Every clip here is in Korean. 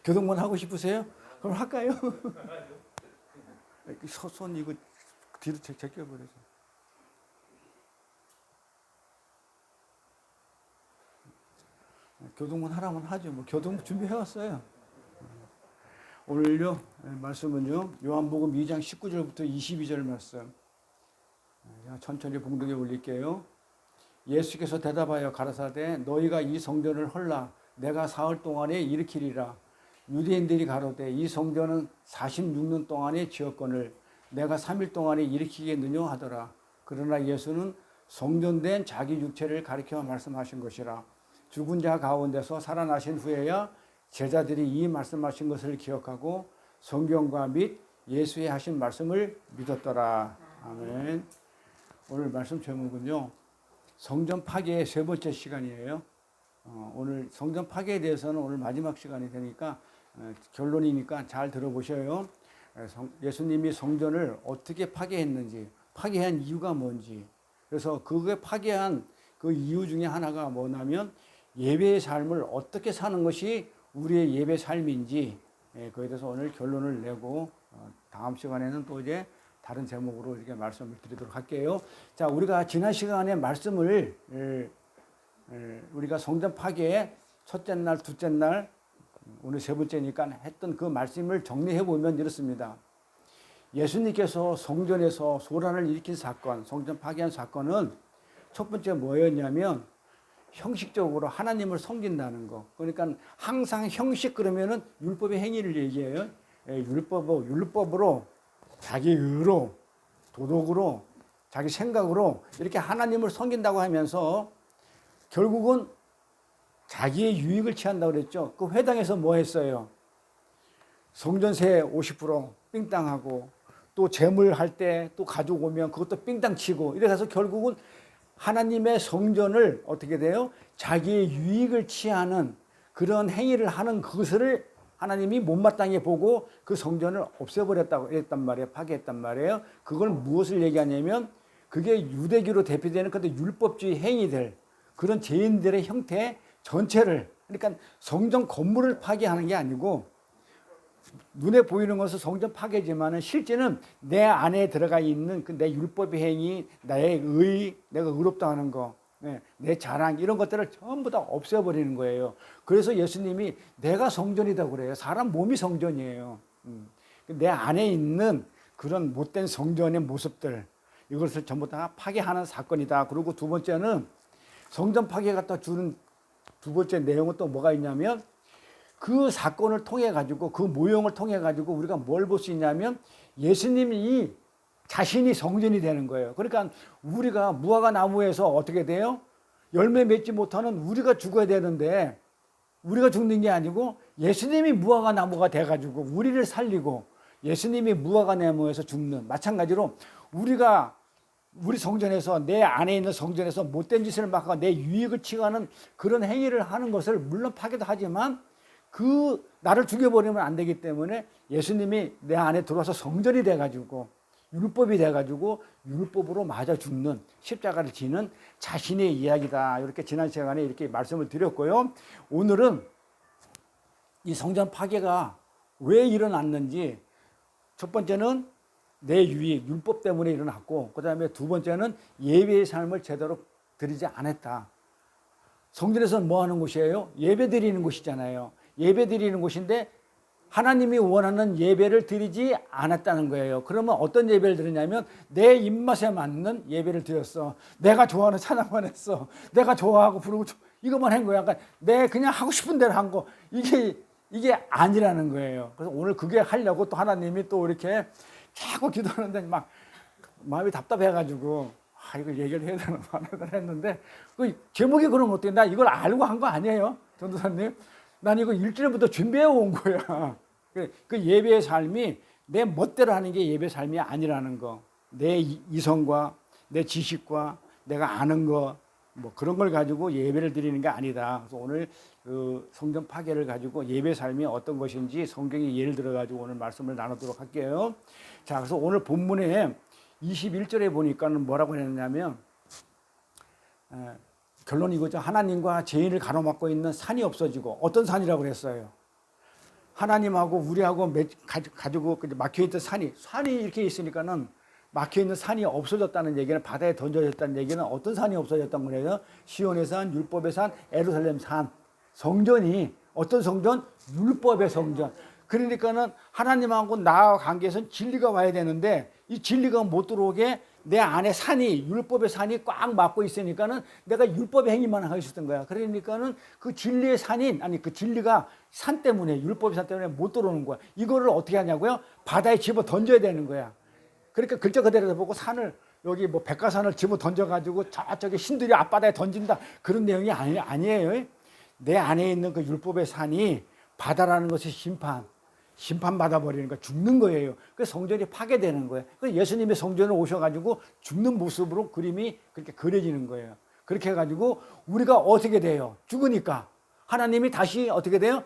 교동문 하고 싶으세요? 그럼 할까요? 손 이거 뒤로 제껴버려서. 교동문 하라면 하죠. 뭐 교동 준비해왔어요. 오늘요 말씀은요 요한복음 2장 19절부터 22절 말씀. 천천히 봉독해 올릴게요. 예수께서 대답하여 가라사대 너희가 이 성전을 헐라 내가 사흘 동안에 일으키리라. 유대인들이 가로되 이 성전은 46년 동안에 지었거늘 내가 3일 동안에 일으키겠느냐 하더라. 그러나 예수는 성전된 자기 육체를 가리켜 말씀하신 것이라. 죽은 자 가운데서 살아나신 후에야 제자들이 이 말씀하신 것을 기억하고 성경과 및 예수의 하신 말씀을 믿었더라. 아멘. 오늘 말씀 제목은요 성전 파괴의 세 번째 시간이에요. 오늘 성전 파괴에 대해서는 오늘 마지막 시간이 되니까 결론이니까 잘 들어보셔요. 예수님이 성전을 어떻게 파괴했는지, 파괴한 이유가 뭔지. 그래서 그게 파괴한 그 이유 중에 하나가 뭐냐면 예배의 삶을 어떻게 사는 것이 우리의 예배 삶인지 그에 대해서 오늘 결론을 내고 다음 시간에는 또 이제 다른 제목으로 이렇게 말씀을 드리도록 할게요. 자, 우리가 지난 시간에 말씀을 우리가 성전 파괴의 첫째 날, 둘째 날, 오늘 세 번째니까 했던 그 말씀을 정리해 보면 이렇습니다. 예수님께서 성전에서 소란을 일으킨 사건, 성전 파괴한 사건은 첫 번째 뭐였냐면 형식적으로 하나님을 섬긴다는 거. 그러니까 항상 형식 그러면은 율법의 행위를 얘기해요. 율법으로 자기 의로, 도덕으로, 자기 생각으로 이렇게 하나님을 섬긴다고 하면서 결국은 자기의 유익을 취한다고 그랬죠. 그 회당에서 뭐 했어요? 성전세 50% 삥땅하고 또 재물할 때 또 가져오면 그것도 삥땅 치고 이래서 결국은 하나님의 성전을 어떻게 돼요? 자기의 유익을 취하는 그런 행위를 하는 그것을 하나님이 못마땅해 보고 그 성전을 없애버렸다고 했단 말이에요. 파괴했단 말이에요. 그걸 무엇을 얘기하냐면 그게 유대교로 대표되는 그런 율법주의 행위들, 그런 죄인들의 형태 전체를, 그러니까 성전 건물을 파괴하는 게 아니고 눈에 보이는 것은 성전 파괴지만은 실제는 내 안에 들어가 있는 그 내 율법의 행위, 나의 의, 내가 의롭다 하는 거, 내 자랑 이런 것들을 전부 다 없애버리는 거예요. 그래서 예수님이 내가 성전이다 그래요. 사람 몸이 성전이에요. 내 안에 있는 그런 못된 성전의 모습들 이것을 전부 다 파괴하는 사건이다. 그리고 두 번째는 성전 파괴가 또 주는 두 번째 내용은 또 뭐가 있냐면 그 사건을 통해 가지고 그 모형을 통해 가지고 우리가 뭘 볼 수 있냐면 예수님이 자신이 성전이 되는 거예요. 그러니까 우리가 무화과 나무에서 어떻게 돼요? 열매 맺지 못하는 우리가 죽어야 되는데 우리가 죽는 게 아니고 예수님이 무화과 나무가 돼 가지고 우리를 살리고 예수님이 무화과 나무에서 죽는, 마찬가지로 우리가 우리 성전에서 내 안에 있는 성전에서 못된 짓을 막 하고 내 유익을 취하는 그런 행위를 하는 것을 물론 파괴도 하지만 그 나를 죽여버리면 안 되기 때문에 예수님이 내 안에 들어와서 성전이 돼가지고 율법이 돼가지고 율법으로 맞아 죽는 십자가를 지는 자신의 이야기다. 이렇게 지난 시간에 이렇게 말씀을 드렸고요. 오늘은 이 성전 파괴가 왜 일어났는지 첫 번째는 내 유익, 율법 때문에 일어났고 그 다음에 두 번째는 예배의 삶을 제대로 드리지 않았다. 성전에서는 뭐 하는 곳이에요? 예배 드리는 곳이잖아요. 예배 드리는 곳인데 하나님이 원하는 예배를 드리지 않았다는 거예요. 그러면 어떤 예배를 드리냐면 내 입맛에 맞는 예배를 드렸어. 내가 좋아하는 찬양만 했어. 내가 좋아하고 부르고 이것만 한 거야. 그러니까 내 그냥 하고 싶은 대로 한 거. 이게 아니라는 거예요. 그래서 오늘 그게 하려고 또 하나님이 또 이렇게 자꾸 기도하는데 막 마음이 답답해가지고 이거 얘기를 해야 되나 말아야 했는데 그 제목이 그러면 어떻게 나 이걸 알고 한 거 아니에요, 전도사님? 난 이거 일주일부터 준비해 온 거야. 그 예배의 삶이 내 멋대로 하는 게 예배의 삶이 아니라는 거. 내 이성과 내 지식과 내가 아는 거 뭐 그런 걸 가지고 예배를 드리는 게 아니다. 그래서 오늘 그 성전 파괴를 가지고 예배 삶이 어떤 것인지 성경의 예를 들어 가지고 오늘 말씀을 나누도록 할게요. 자, 그래서 오늘 본문에 21절에 보니까는 뭐라고 했냐면 결론이 이거죠. 하나님과 죄인을 가로막고 있는 산이 없어지고 어떤 산이라고 그랬어요? 하나님하고 우리하고 가지고 막혀있던 산이 이렇게 있으니까는 막혀있는 산이 없어졌다는 얘기는 바다에 던져졌다는 얘기는 어떤 산이 없어졌던 거예요? 시온의 산, 율법의 산, 예루살렘 산. 성전이 어떤 성전? 율법의 성전. 그러니까는 하나님하고 나와 관계에서는 진리가 와야 되는데 이 진리가 못 들어오게 내 안에 산이 율법의 산이 꽉 막고 있으니까는 내가 율법의 행위만 하고 있었던 거야. 그러니까는 그 진리의 산인 그 진리가 산 때문에 율법의 산 때문에 못 들어오는 거야. 이거를 어떻게 하냐고요? 바다에 집어 던져야 되는 거야. 그러니까 글자 그대로 보고 산을 여기 뭐 백과산을 집어 던져가지고 저쪽에 신들이 앞바다에 던진다 그런 내용이 아니에요. 내 안에 있는 그 율법의 산이 바다라는 것이 심판받아 버리는 거 죽는 거예요. 그래서 성전이 파괴되는 거예요. 그래서 예수님의 성전을 오셔가지고 죽는 모습으로 그림이 그렇게 그려지는 거예요. 그렇게 해가지고 우리가 어떻게 돼요? 죽으니까 하나님이 다시 어떻게 돼요?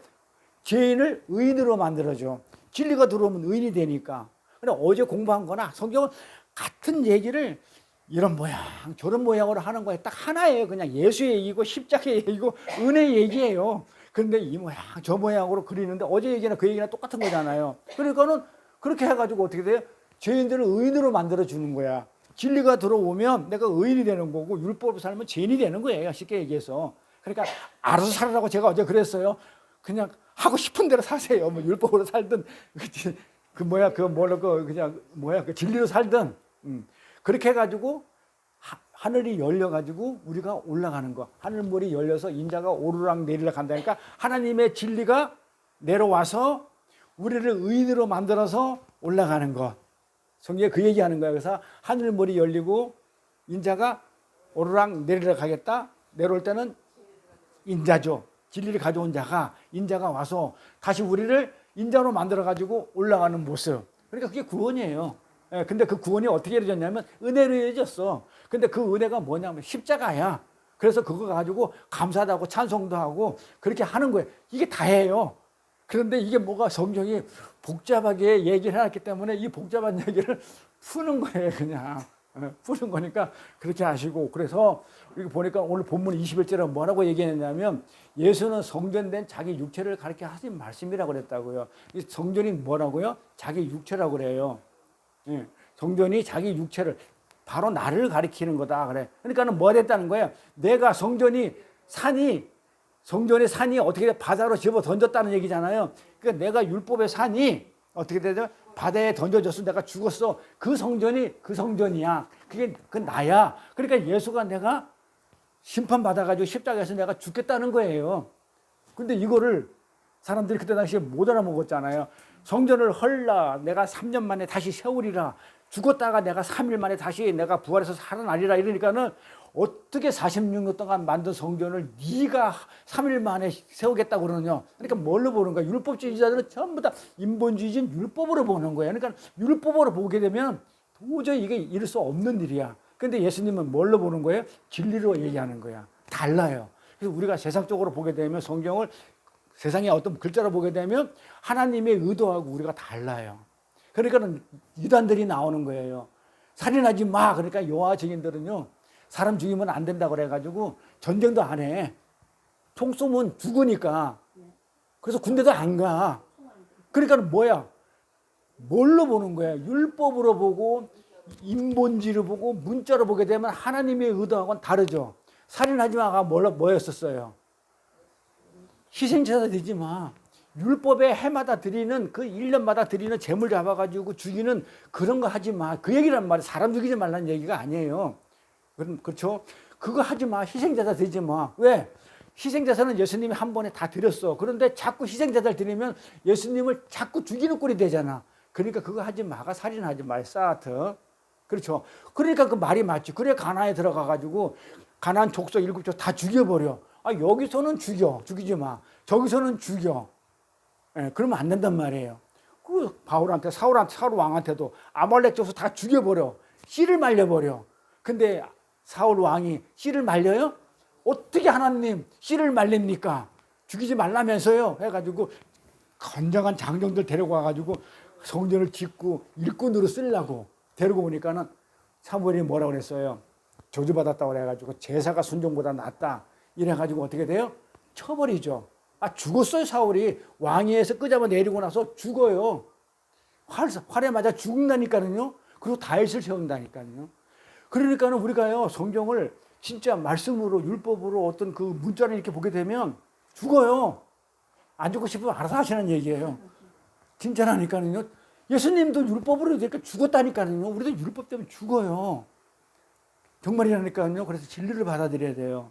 죄인을 의인으로 만들어줘. 진리가 들어오면 의인이 되니까. 그래 어제 공부한 거나 성경은 같은 얘기를 이런 모양 저런 모양으로 하는 거예요. 딱 하나예요. 그냥 예수의 얘기고 십자가의 얘기고 은혜의 얘기예요. 그런데 이 모양 저 모양으로 그리는데 어제 얘기나 그 얘기나 똑같은 거잖아요. 그러니까는 그렇게 해가지고 어떻게 돼요? 죄인들을 의인으로 만들어 주는 거야. 진리가 들어오면 내가 의인이 되는 거고 율법으로 살면 죄인이 되는 거예요. 쉽게 얘기해서. 그러니까 알아서 살으라고 제가 어제 그랬어요. 그냥 하고 싶은 대로 사세요. 뭐 율법으로 살든 그 진리로 살든 그렇게 해가지고 하늘이 열려가지고 우리가 올라가는 거. 하늘물이 열려서 인자가 오르락 내리락 한다니까 하나님의 진리가 내려와서 우리를 의인으로 만들어서 올라가는 것. 성경에 그 얘기하는 거예요. 그래서 하늘물이 열리고 인자가 오르락 내리락 하겠다. 내려올 때는 인자죠. 진리를 가져온 자가 인자가 와서 다시 우리를 인자로 만들어가지고 올라가는 모습. 그러니까 그게 구원이에요. 근데 그 구원이 어떻게 이루어졌냐면 은혜로 이루어졌어. 근데 그 은혜가 뭐냐면 십자가야. 그래서 그거 가지고 감사도 하고 찬송도 하고 그렇게 하는 거예요. 이게 다예요. 그런데 이게 뭐가 성경이 복잡하게 얘기를 해놨기 때문에 이 복잡한 얘기를 푸는 거예요. 그냥 푸는 거니까 그렇게 하시고. 그래서 여기 보니까 오늘 본문 21절에 뭐라고 얘기했냐면 예수는 성전된 자기 육체를 가르쳐 하신 말씀이라고 그랬다고요. 이 성전이 뭐라고요? 자기 육체라고 그래요. 예, 성전이 자기 육체를 바로 나를 가리키는 거다 그래. 그러니까는 뭐 됐다는 거예요? 내가 성전의 산이 어떻게 바다로 집어 던졌다는 얘기잖아요. 그러니까 내가 율법의 산이 어떻게 되죠? 바다에 던져졌어. 내가 죽었어. 그 성전이야. 그 나야. 그러니까 예수가 내가 심판받아가지고 십자가에서 내가 죽겠다는 거예요. 근데 이거를 사람들이 그때 당시에 못 알아먹었잖아요. 성전을 헐라 내가 3년 만에 다시 세우리라. 죽었다가 내가 3일 만에 다시 내가 부활해서 살아나리라. 이러니까는 어떻게 46년 동안 만든 성전을 네가 3일 만에 세우겠다고 그러느냐. 그러니까 뭘로 보는 거야? 율법주의자들은 전부 다 인본주의진 율법으로 보는 거예요. 그러니까 율법으로 보게 되면 도저히 이게 이룰 수 없는 일이야. 근데 예수님은 뭘로 보는 거예요? 진리로 얘기하는 거야. 달라요. 그래서 우리가 세상적으로 보게 되면 성경을 세상의 어떤 글자로 보게 되면 하나님의 의도하고 우리가 달라요. 그러니까 이단들이 나오는 거예요. 살인하지 마. 그러니까 여호와 증인들은요. 사람 죽이면 안 된다고 그래가지고 전쟁도 안 해. 총 쏘면 죽으니까. 그래서 군대도 안 가. 그러니까 뭐야? 뭘로 보는 거야? 율법으로 보고 인본주의로 보고 문자로 보게 되면 하나님의 의도하고는 다르죠. 살인하지 마가 뭐였었어요? 희생제사 드리지 마. 율법에 해마다 드리는 그 1년마다 드리는 재물 잡아가지고 죽이는 그런 거 하지 마. 그 얘기란 말이야. 사람 죽이지 말라는 얘기가 아니에요. 그렇죠? 그거 하지 마. 희생제사 드리지 마. 왜? 희생제사는 예수님이 한 번에 다 드렸어. 그런데 자꾸 희생제사를 드리면 예수님을 자꾸 죽이는 꼴이 되잖아. 그러니까 그거 하지 마가 살인하지 마. 사트. 그렇죠? 그러니까 그 말이 맞지. 그래 가나안에 들어가가지고 가나안 족속 7족 다 죽여버려. 여기서는 죽이지 마. 저기서는 죽여. 그러면 안 된단 말이에요. 그 사울 왕한테도 아말렉 족속 다 죽여버려. 씨를 말려버려. 근데 사울 왕이 씨를 말려요? 어떻게 하나님 씨를 말립니까? 죽이지 말라면서요. 해가지고 건장한 장정들 데리고 와가지고 성전을 짓고 일꾼으로 쓰려고 데리고 오니까는 사무엘이 뭐라고 그랬어요? 저주받았다고 그래가지고 제사가 순종보다 낫다. 이래가지고 어떻게 돼요? 쳐버리죠. 죽었어요. 사울이 왕위에서 끄잡아 내리고 나서 죽어요. 활에 맞아 죽는다니까요. 그리고 다윗을 세운다니까요. 그러니까는 우리가요 성경을 진짜 말씀으로 율법으로 어떤 그 문자를 이렇게 보게 되면 죽어요. 안 죽고 싶으면 알아서 하시는 얘기예요. 진짜라니까요. 예수님도 율법으로 이렇게 죽었다니까요. 우리도 율법 때문에 죽어요. 정말이라니까요. 그래서 진리를 받아들여야 돼요.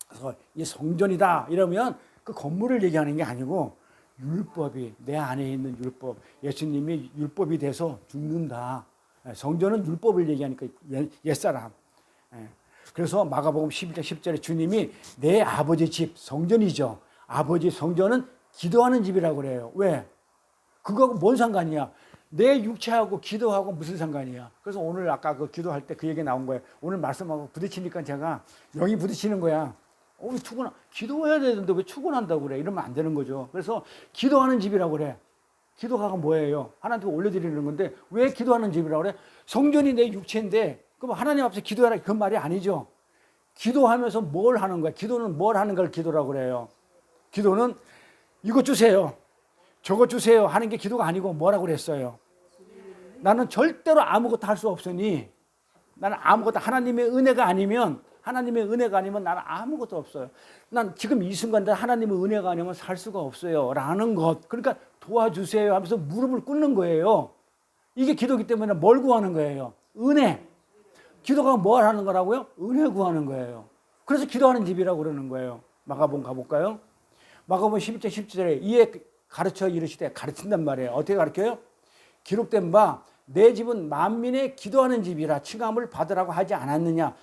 그래서 이 성전이다 이러면 그 건물을 얘기하는 게 아니고 율법이 내 안에 있는 율법, 예수님이 율법이 돼서 죽는다. 성전은 율법을 얘기하니까 옛사람. 그래서 마가복음 11장 10절에 주님이 내 아버지 집 성전이죠. 아버지 성전은 기도하는 집이라고 그래요. 왜? 그거하고 뭔 상관이야? 내 육체하고 기도하고 무슨 상관이야? 그래서 오늘 아까 그 기도할 때 그 얘기 나온 거예요. 오늘 말씀하고 부딪히니까 제가 영이 부딪히는 거야. 왜 기도해야 되는데 왜 출근한다고 그래? 이러면 안 되는 거죠. 그래서 기도하는 집이라고 그래. 기도가 뭐예요? 하나님께 올려드리는 건데 왜 기도하는 집이라고 그래? 성전이 내 육체인데 그럼 하나님 앞에서 기도하라 그 말이 아니죠. 기도하면서 뭘 하는 거야? 기도는 뭘 하는 걸 기도라고 그래요? 기도는 이것 주세요. 저것 주세요 하는 게 기도가 아니고 뭐라고 그랬어요? 나는 절대로 아무것도 할 수 없으니 나는 아무것도 하나님의 은혜가 아니면 나는 아무것도 없어요. 난 지금 이 순간에 하나님의 은혜가 아니면 살 수가 없어요. 라는 것. 그러니까 도와주세요 하면서 무릎을 꿇는 거예요. 이게 기도기 때문에 뭘 구하는 거예요? 은혜. 기도가 뭘 하는 거라고요? 은혜 구하는 거예요. 그래서 기도하는 집이라고 그러는 거예요. 마가복음 가볼까요? 마가복음 11장 17절에 이에 가르쳐 이르시되 가르친단 말이에요. 어떻게 가르쳐요? 기록된 바 내 집은 만민의 기도하는 집이라 칭함을 받으라고 하지 않았느냐.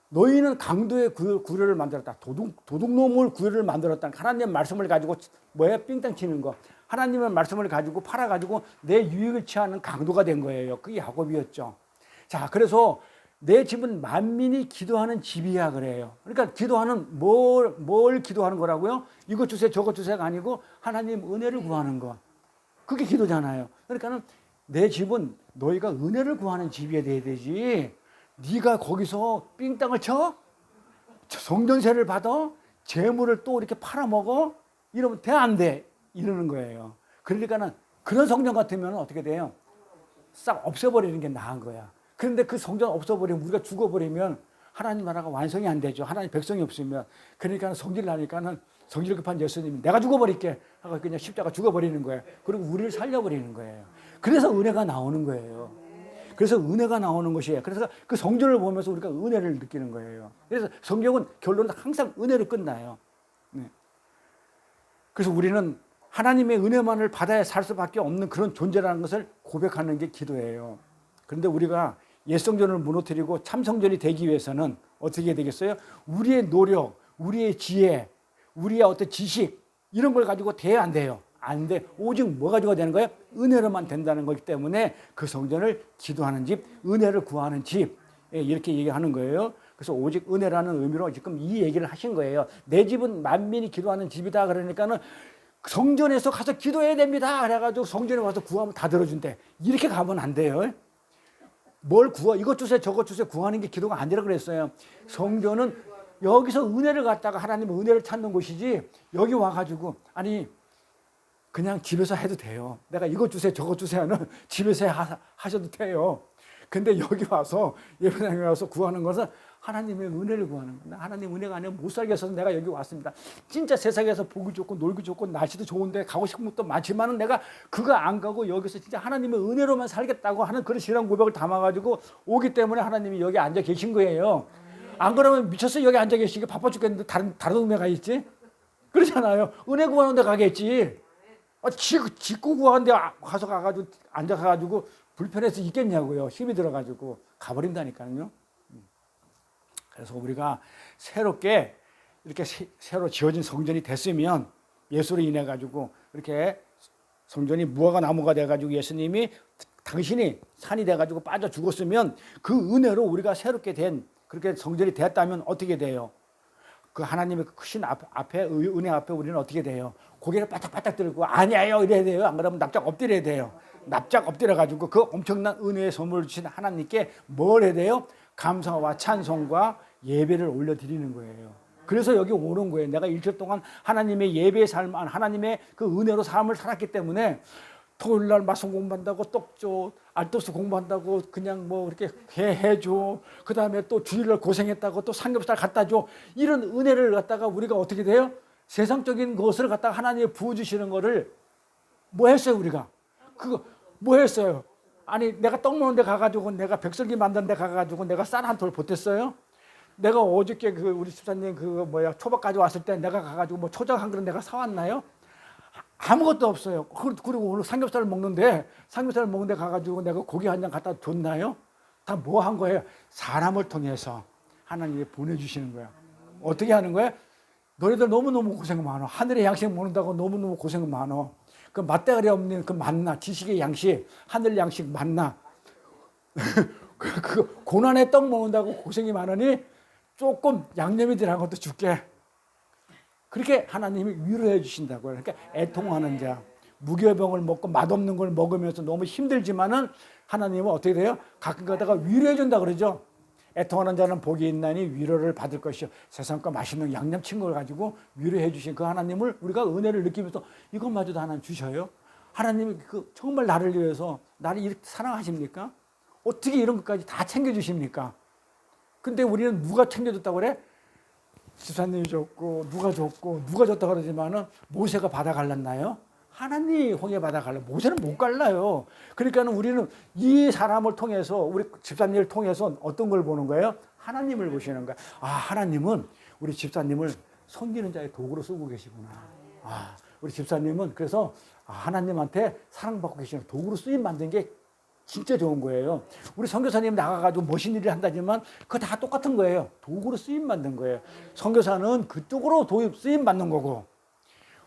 너희는 강도의 구려를 만들었다. 도둑놈을 구려를 만들었다. 하나님의 말씀을 가지고 삥땅 치는 거. 하나님의 말씀을 가지고 팔아가지고 내 유익을 취하는 강도가 된 거예요. 그게 야곱이었죠. 자, 그래서 내 집은 만민이 기도하는 집이야 그래요. 그러니까 기도하는 뭘 기도하는 거라고요? 이것 주세요 저것 주세요가 아니고 하나님 은혜를 구하는 거. 그게 기도잖아요. 그러니까는 내 집은 너희가 은혜를 구하는 집이어야 되지. 네가 거기서 삥땅을 쳐? 성전세를 받아? 재물을 또 이렇게 팔아먹어? 이러면 돼 안 돼? 이러는 거예요. 그러니까는 그런 성전 같으면 어떻게 돼요? 싹 없애버리는 게 나은 거야. 그런데 그 성전 없어버리면 우리가 죽어버리면 하나님 나라가 완성이 안 되죠. 하나님 백성이 없으면. 그러니까 성질 나니까는 성질 급한 예수님이 내가 죽어버릴게 하고 그냥 십자가 죽어버리는 거예요. 그리고 우리를 살려버리는 거예요. 그래서 은혜가 나오는 거예요. 그래서 은혜가 나오는 것이에요. 그래서 그 성전을 보면서 우리가 은혜를 느끼는 거예요. 그래서 성경은 결론은 항상 은혜로 끝나요. 네. 그래서 우리는 하나님의 은혜만을 받아야 살 수밖에 없는 그런 존재라는 것을 고백하는 게 기도예요. 그런데 우리가 옛성전을 무너뜨리고 참성전이 되기 위해서는 어떻게 되겠어요? 우리의 노력, 우리의 지혜, 우리의 어떤 지식 이런 걸 가지고 돼야 안 돼요. 안 돼. 오직 뭐 가지고 되는 거예요? 은혜로만 된다는 거기 때문에 그 성전을 기도하는 집, 은혜를 구하는 집 이렇게 얘기하는 거예요. 그래서 오직 은혜라는 의미로 지금 이 얘기를 하신 거예요. 내 집은 만민이 기도하는 집이다. 그러니까는 성전에서 가서 기도해야 됩니다. 그래가지고 성전에 와서 구하면 다 들어준대. 이렇게 가면 안 돼요. 뭘 구하? 이것 주세요, 저것 주세요. 구하는 게 기도가 아니라 그랬어요. 성전은 여기서 은혜를 갖다가 하나님의 은혜를 찾는 곳이지 여기 와가지고 아니 그냥 집에서 해도 돼요. 내가 이것 주세요, 저것 주세요는 집에서 하셔도 돼요. 근데 여기 와서 예배당에 와서 구하는 것은 하나님의 은혜를 구하는 겁니다. 하나님 은혜가 아니면 못 살겠어서 내가 여기 왔습니다. 진짜 세상에서 보기 좋고 놀기 좋고 날씨도 좋은데 가고 싶은 것도 많지만은 내가 그거 안 가고 여기서 진짜 하나님의 은혜로만 살겠다고 하는 그런 신앙 고백을 담아가지고 오기 때문에 하나님이 여기 앉아 계신 거예요. 안 그러면 미쳤어 여기 앉아 계시니까 바빠 죽겠는데 다른 동네 가 있지? 그렇잖아요. 은혜 구하는 데 가겠지. 짓고 구하는 데 가가지고 앉아가지고 불편해서 있겠냐고요. 힘이 들어가지고 가버린다니까요. 그래서 우리가 새롭게 이렇게 새로 지어진 성전이 됐으면 예수로 인해 가지고 이렇게 성전이 무화과 나무가 돼 가지고 예수님이 당신이 산이 돼 가지고 빠져 죽었으면 그 은혜로 우리가 새롭게 된 그렇게 성전이 됐다면 어떻게 돼요? 그 하나님의 크신 앞에 은혜 앞에 우리는 어떻게 돼요? 고개를 바짝바짝 들고 아니에요 이래야 돼요. 안 그러면 납작 엎드려야 돼요. 납작 엎드려 가지고 그 엄청난 은혜의 선물을 주신 하나님께 뭘 해야 돼요? 감사와 찬송과 예배를 올려드리는 거예요. 그래서 여기 오는 거예요. 내가 일주일 동안 하나님의 예배의 삶, 하나님의 그 은혜로 삶을 살았기 때문에 토요일 날 말씀 공부한다고 떡줘, 알토스 공부한다고 그냥 뭐 이렇게 해줘. 그 다음에 또 주일날 고생했다고 또 삼겹살 갖다 줘. 이런 은혜를 갖다가 우리가 어떻게 돼요? 세상적인 것을 갖다가 하나님이 부어주시는 거를 뭐 했어요, 우리가? 그거 뭐 했어요? 아니, 내가 떡 먹는 데 가가지고 내가 백설기 만드는 데 가가지고 내가 쌀 한 톨 보탰어요? 내가 어저께 그 우리 집사님 그 초밥 가져왔을 때 내가 가가지고 뭐 초장 한 그릇 내가 사왔나요? 아무것도 없어요. 그리고 오늘 삼겹살을 먹는데 가가지고 내가 고기 한 장 갖다 줬나요? 다 뭐 한 거예요? 사람을 통해서 하나님이 보내주시는 거야. 어떻게 하는 거야? 너희들 너무너무 고생 많아. 하늘의 양식 먹는다고 너무너무 고생 많아. 그 맛대가리 없는 그 만나, 지식의 양식, 하늘 양식 만나. 그 고난의 떡 먹는다고 고생이 많으니 조금 양념이 들어간 것도 줄게. 그렇게 하나님이 위로해 주신다고요. 그러니까 애통하는 자, 무교병을 먹고 맛없는 걸 먹으면서 너무 힘들지만은 하나님은 어떻게 돼요? 가끔 가다가 위로해 준다 그러죠. 애통하는 자는 복이 있나니 위로를 받을 것이요. 세상과 맛있는 양념친 걸 가지고 위로해 주신 그 하나님을 우리가 은혜를 느끼면서 이것마저도 하나님 주셔요. 하나님이 정말 나를 위해서 나를 이렇게 사랑하십니까? 어떻게 이런 것까지 다 챙겨주십니까? 근데 우리는 누가 챙겨줬다고 그래? 집사님이 줬고 누가 줬다 그러지만은 모세가 바다 갈랐나요? 하나님이 홍해 바다 갈라. 모세는 못 갈라요. 그러니까는 우리는 이 사람을 통해서 우리 집사님을 통해서 어떤 걸 보는 거예요? 하나님을 보시는 거야. 아, 하나님은 우리 집사님을 섬기는 자의 도구로 쓰고 계시구나. 아, 우리 집사님은 그래서 하나님한테 사랑받고 계시는 도구로 쓰임 만든 게 진짜 좋은 거예요. 우리 선교사님 나가가지고 멋있는 일을 한다지만 그거 다 똑같은 거예요. 도구로 쓰임 받는 거예요. 선교사는 그쪽으로 쓰임 받는 거고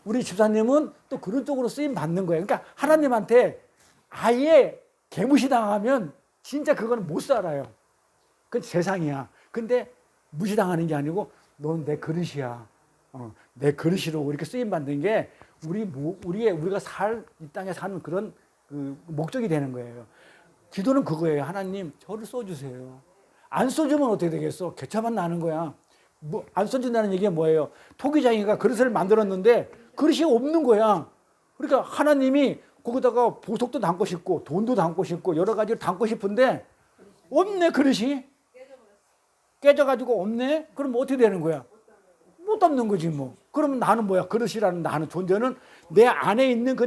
우리 집사님은 또 그런 쪽으로 쓰임 받는 거예요. 그러니까 하나님한테 아예 개무시당하면 진짜 그거는 못 살아요. 그건 세상이야. 근데 무시당하는 게 아니고 넌 내 그릇이야. 내 그릇으로 이렇게 쓰임 받는 게 우리가 이 땅에 사는 그런 그 목적이 되는 거예요. 기도는 그거예요. 하나님, 저를 써주세요. 안 써주면 어떻게 되겠어? 개차만 나는 거야. 안 써준다는 얘기가 뭐예요? 토기장이가 그릇을 만들었는데 그릇이 없는 거야. 그러니까 하나님이 거기다가 보석도 담고 싶고 돈도 담고 싶고 여러 가지를 담고 싶은데 없네, 그릇이. 깨져가지고 없네? 그럼 어떻게 되는 거야? 못 담는 거지 뭐. 그러면 나는 뭐야? 그릇이라는 나는 존재는 내 안에 있는 그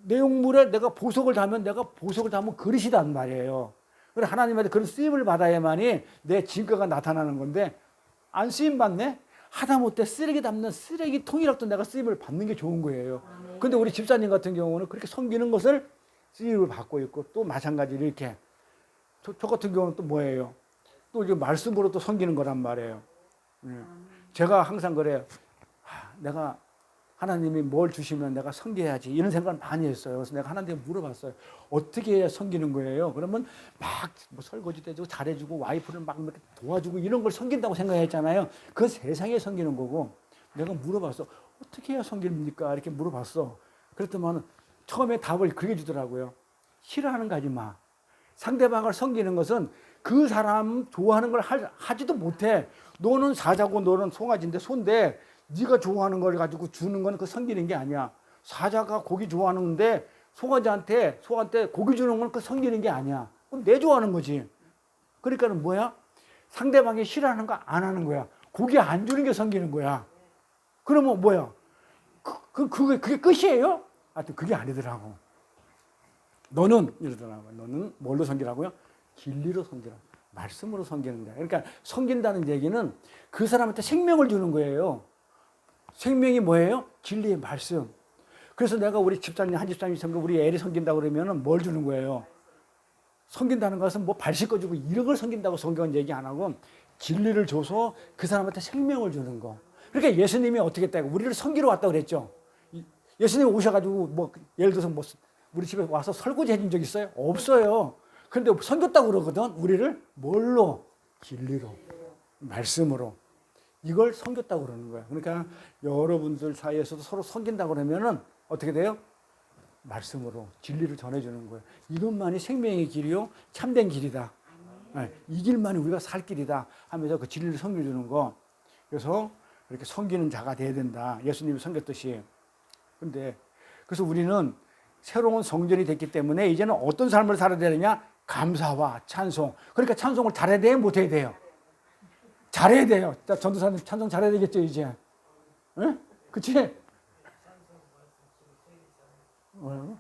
내용물에 내가 보석을 담으면 그릇이란 말이에요. 그래서 하나님한테 그런 쓰임을 받아야만이 내 진가가 나타나는 건데 안 쓰임 받네? 하다못해 쓰레기 담는 쓰레기통이라도 내가 쓰임을 받는 게 좋은 거예요. 근데 우리 집사님 같은 경우는 그렇게 섬기는 것을 쓰임을 받고 있고 또 마찬가지로 이렇게 저 같은 경우는 또 뭐예요? 또 이제 말씀으로 또 섬기는 거란 말이에요. 제가 항상 그래요. 내가 하나님이 뭘 주시면 내가 섬겨야지 이런 생각을 많이 했어요. 그래서 내가 하나님께 물어봤어요. 어떻게 해야 섬기는 거예요? 그러면 막 뭐 설거지도 해주고 잘해주고 와이프를 막 도와주고 이런 걸 섬긴다고 생각했잖아요. 그건 세상에 섬기는 거고 내가 물어봤어. 어떻게 해야 섬깁니까? 이렇게 물어봤어. 그랬더니 처음에 답을 그렇게 주더라고요. 싫어하는 거 하지 마. 상대방을 섬기는 것은 그 사람 좋아하는 걸 하지도 못해. 너는 사자고 너는 송아지인데 소인데 네가 좋아하는 걸 가지고 주는 건 그 섬기는 게 아니야. 사자가 고기 좋아하는데 소한테 고기 주는 건 그 섬기는 게 아니야. 그럼 내 좋아하는 거지. 그러니까는 뭐야? 상대방이 싫어하는 거 안 하는 거야. 고기 안 주는 게 섬기는 거야. 그러면 뭐야? 그게 끝이에요? 하여튼 그게 아니더라고. 너는 이러더라고요. 너는 뭘로 섬기라고요? 진리로 섬기라. 말씀으로 섬기는 거야. 그러니까 섬긴다는 얘기는 그 사람한테 생명을 주는 거예요. 생명이 뭐예요? 진리의 말씀. 그래서 내가 우리 집사님, 한 집사님이 섬겨 우리 애를 섬긴다고 그러면 뭘 주는 거예요? 섬긴다는 것은 뭐 발 씻어주고 이런 걸 섬긴다고 성경은 얘기 안 하고 진리를 줘서 그 사람한테 생명을 주는 거. 그러니까 예수님이 어떻게 했다고 우리를 섬기러 왔다고 그랬죠. 예수님이 오셔가지고 뭐 예를 들어서 뭐 우리 집에 와서 설거지 해준 적 있어요? 없어요. 그런데 섬겼다고 그러거든. 우리를 뭘로? 진리로, 말씀으로. 이걸 섬겼다고 그러는 거야. 그러니까 여러분들 사이에서도 서로 섬긴다고 그러면은 어떻게 돼요? 말씀으로 진리를 전해주는 거예요. 이것만이 생명의 길이요 참된 길이다. 이 길만이 우리가 살 길이다 하면서 그 진리를 섬겨주는 거. 그래서 이렇게 섬기는 자가 돼야 된다. 예수님이 섬겼듯이. 근데 그래서 우리는 새로운 성전이 됐기 때문에 이제는 어떤 삶을 살아야 되느냐? 감사와 찬송. 그러니까 찬송을 잘해야 돼요? 못해야 돼요? 잘해야 돼요. 자, 전도사님 찬송 잘해야 되겠죠, 이제? 응? 그치? 뭐라고?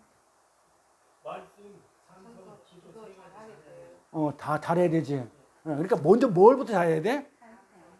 다 잘해야 되지. 그러니까 먼저 뭘부터 잘해야 돼?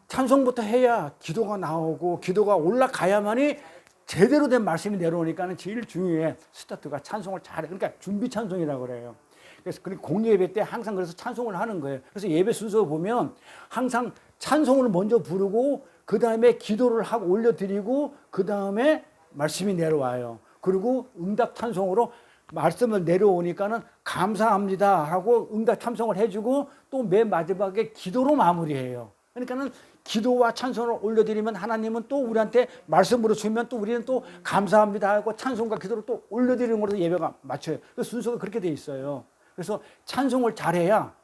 찬송부터 해야 기도가 나오고 기도가 올라가야만이 제대로 된 말씀이 내려오니까는 제일 중요해. 스타트가 찬송을 잘해. 그러니까 준비 찬송이라고 그래요. 그래서 공예 예배 때 항상 그래서 찬송을 하는 거예요. 그래서 예배 순서 보면 항상 찬송을 먼저 부르고 그 다음에 기도를 하고 올려드리고 그 다음에 말씀이 내려와요. 그리고 응답 찬송으로 말씀을 내려오니까는 감사합니다 하고 응답 찬송을 해주고 또 맨 마지막에 기도로 마무리해요. 그러니까는 기도와 찬송을 올려드리면 하나님은 또 우리한테 말씀으로 주면 또 우리는 또 감사합니다 하고 찬송과 기도를 또 올려드리는 걸로 예배가 맞춰요. 그 순서가 그렇게 돼 있어요. 그래서 찬송을 잘해야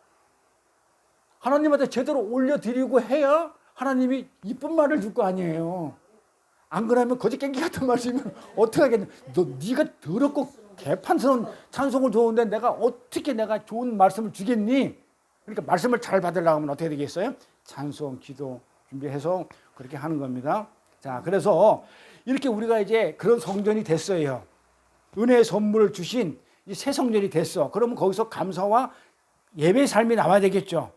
하나님한테 제대로 올려드리고 해야 하나님이 이쁜 말을 줄 거 아니에요. 안 그러면 거짓갱기 같은 말씀이면 어떻게 하겠냐. 네가 더럽고 개판스러운 찬송을 좋은데 내가 어떻게 내가 좋은 말씀을 주겠니? 그러니까 말씀을 잘 받으려고 하면 어떻게 되겠어요? 찬송, 기도 준비해서 그렇게 하는 겁니다. 자, 그래서 이렇게 우리가 이제 그런 성전이 됐어요. 은혜의 선물을 주신 이 새 성전이 됐어. 그러면 거기서 감사와 예배의 삶이 나와야 되겠죠.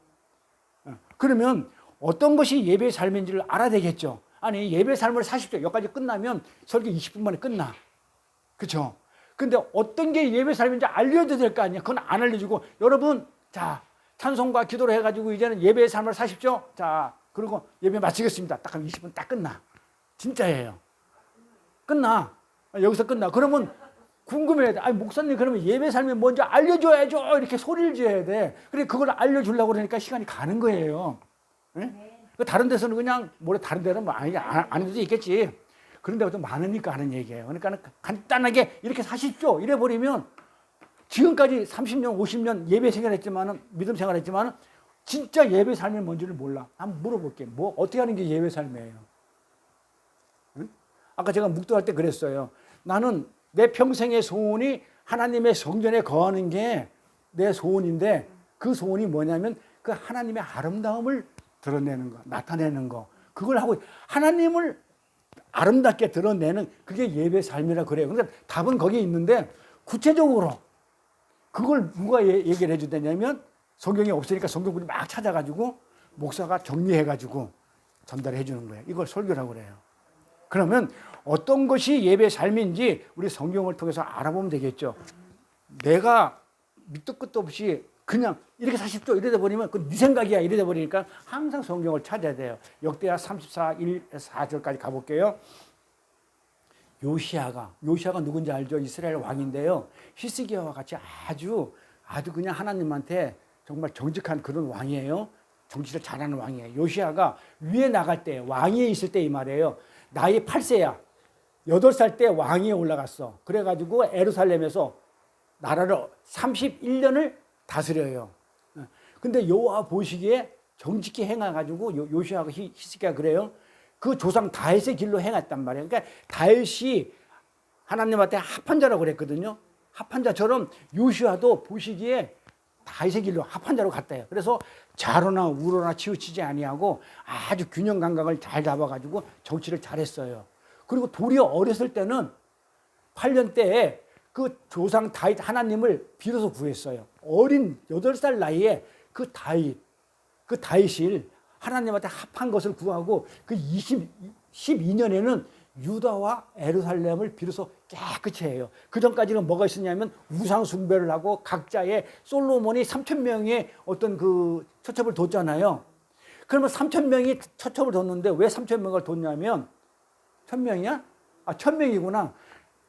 그러면 어떤 것이 예배의 삶인지를 알아야 되겠죠. 아니, 예배의 삶을 40초, 여기까지 끝나면 설교 20분 만에 끝나. 그렇죠? 근데 어떤 게 예배의 삶인지 알려줘야 될 거 아니야. 그건 안 알려주고, 여러분, 자, 찬송과 기도를 해가지고 이제는 예배의 삶을 40초, 자, 그리고 예배 마치겠습니다. 딱 하면 20분 딱 끝나. 진짜예요. 끝나. 여기서 끝나. 그러면 궁금해야 돼. 아니, 목사님, 그러면 예배 삶이 먼저 알려줘야죠. 이렇게 소리를 지어야 돼. 그래, 그걸 알려주려고 그러니까 시간이 가는 거예요. 네? 다른 데서는 그냥, 다른 데는 뭐, 아니, 안 해도 있겠지. 그런 데가 좀 많으니까 하는 얘기예요. 그러니까 간단하게 이렇게 사십시오. 이래 버리면 지금까지 30년, 50년 예배 생활했지만은, 믿음 생활했지만은, 진짜 예배 삶이 뭔지를 몰라. 한번 물어볼게. 어떻게 하는 게 예배 삶이에요? 응? 아까 제가 묵도할 때 그랬어요. 나는 내 평생의 소원이 하나님의 성전에 거하는 게 내 소원인데 그 소원이 뭐냐면 그 하나님의 아름다움을 드러내는 거, 나타내는 거. 그걸 하고 하나님을 아름답게 드러내는 그게 예배 삶이라 그래요. 그러니까 답은 거기에 있는데 구체적으로 그걸 누가 얘기를 해주냐면 성경이 없으니까 성경꾼이 막 찾아가지고 목사가 정리해가지고 전달해 주는 거예요. 이걸 설교라고 그래요. 그러면 어떤 것이 예배 삶인지 우리 성경을 통해서 알아보면 되겠죠. 내가 밑도 끝도 없이 그냥 이렇게 사십시오 이러다 버리면 그 네 생각이야 이러다 버리니까 항상 성경을 찾아야 돼요. 역대하 34, 1, 4절까지 가볼게요. 요시아가 누군지 알죠? 이스라엘 왕인데요. 히스기야와 같이 아주 그냥 하나님한테 정말 정직한 그런 왕이에요. 정치를 잘하는 왕이에요. 요시아가 위에 나갈 때 왕위에 있을 때 이 말이에요. 나이 8세야. 8살 때 왕위에 올라갔어. 그래가지고 에루살렘에서 나라를 31년을 다스려요. 근데 여호와 보시기에 정직히 행해가지고 요시아가 히스기야가 그래요. 그 조상 다윗의 길로 행했단 말이에요. 그러니까 다윗이 하나님한테 합한 자라고 그랬거든요. 합한 자처럼 요시아도 보시기에 다윗의 길로 합한 자로 갔대요. 그래서 좌로나 우로나 치우치지 아니하고 아주 균형 감각을 잘 잡아가지고 정치를 잘했어요. 그리고 도리어 어렸을 때는 8년 때에 그 조상 다윗 하나님을 빌어서 구했어요. 어린 8살 나이에 그 다윗을 하나님한테 합한 것을 구하고 그 12년에는 유다와 에루살렘을 빌어서 깨끗이 해요. 그 전까지는 뭐가 있었냐면 우상 숭배를 하고 각자의 솔로몬이 3,000명의 어떤 그 처첩을 뒀잖아요. 그러면 3,000명이 처첩을 뒀는데 왜 3,000명을 뒀냐면 1,000명이야? 1,000명이구나.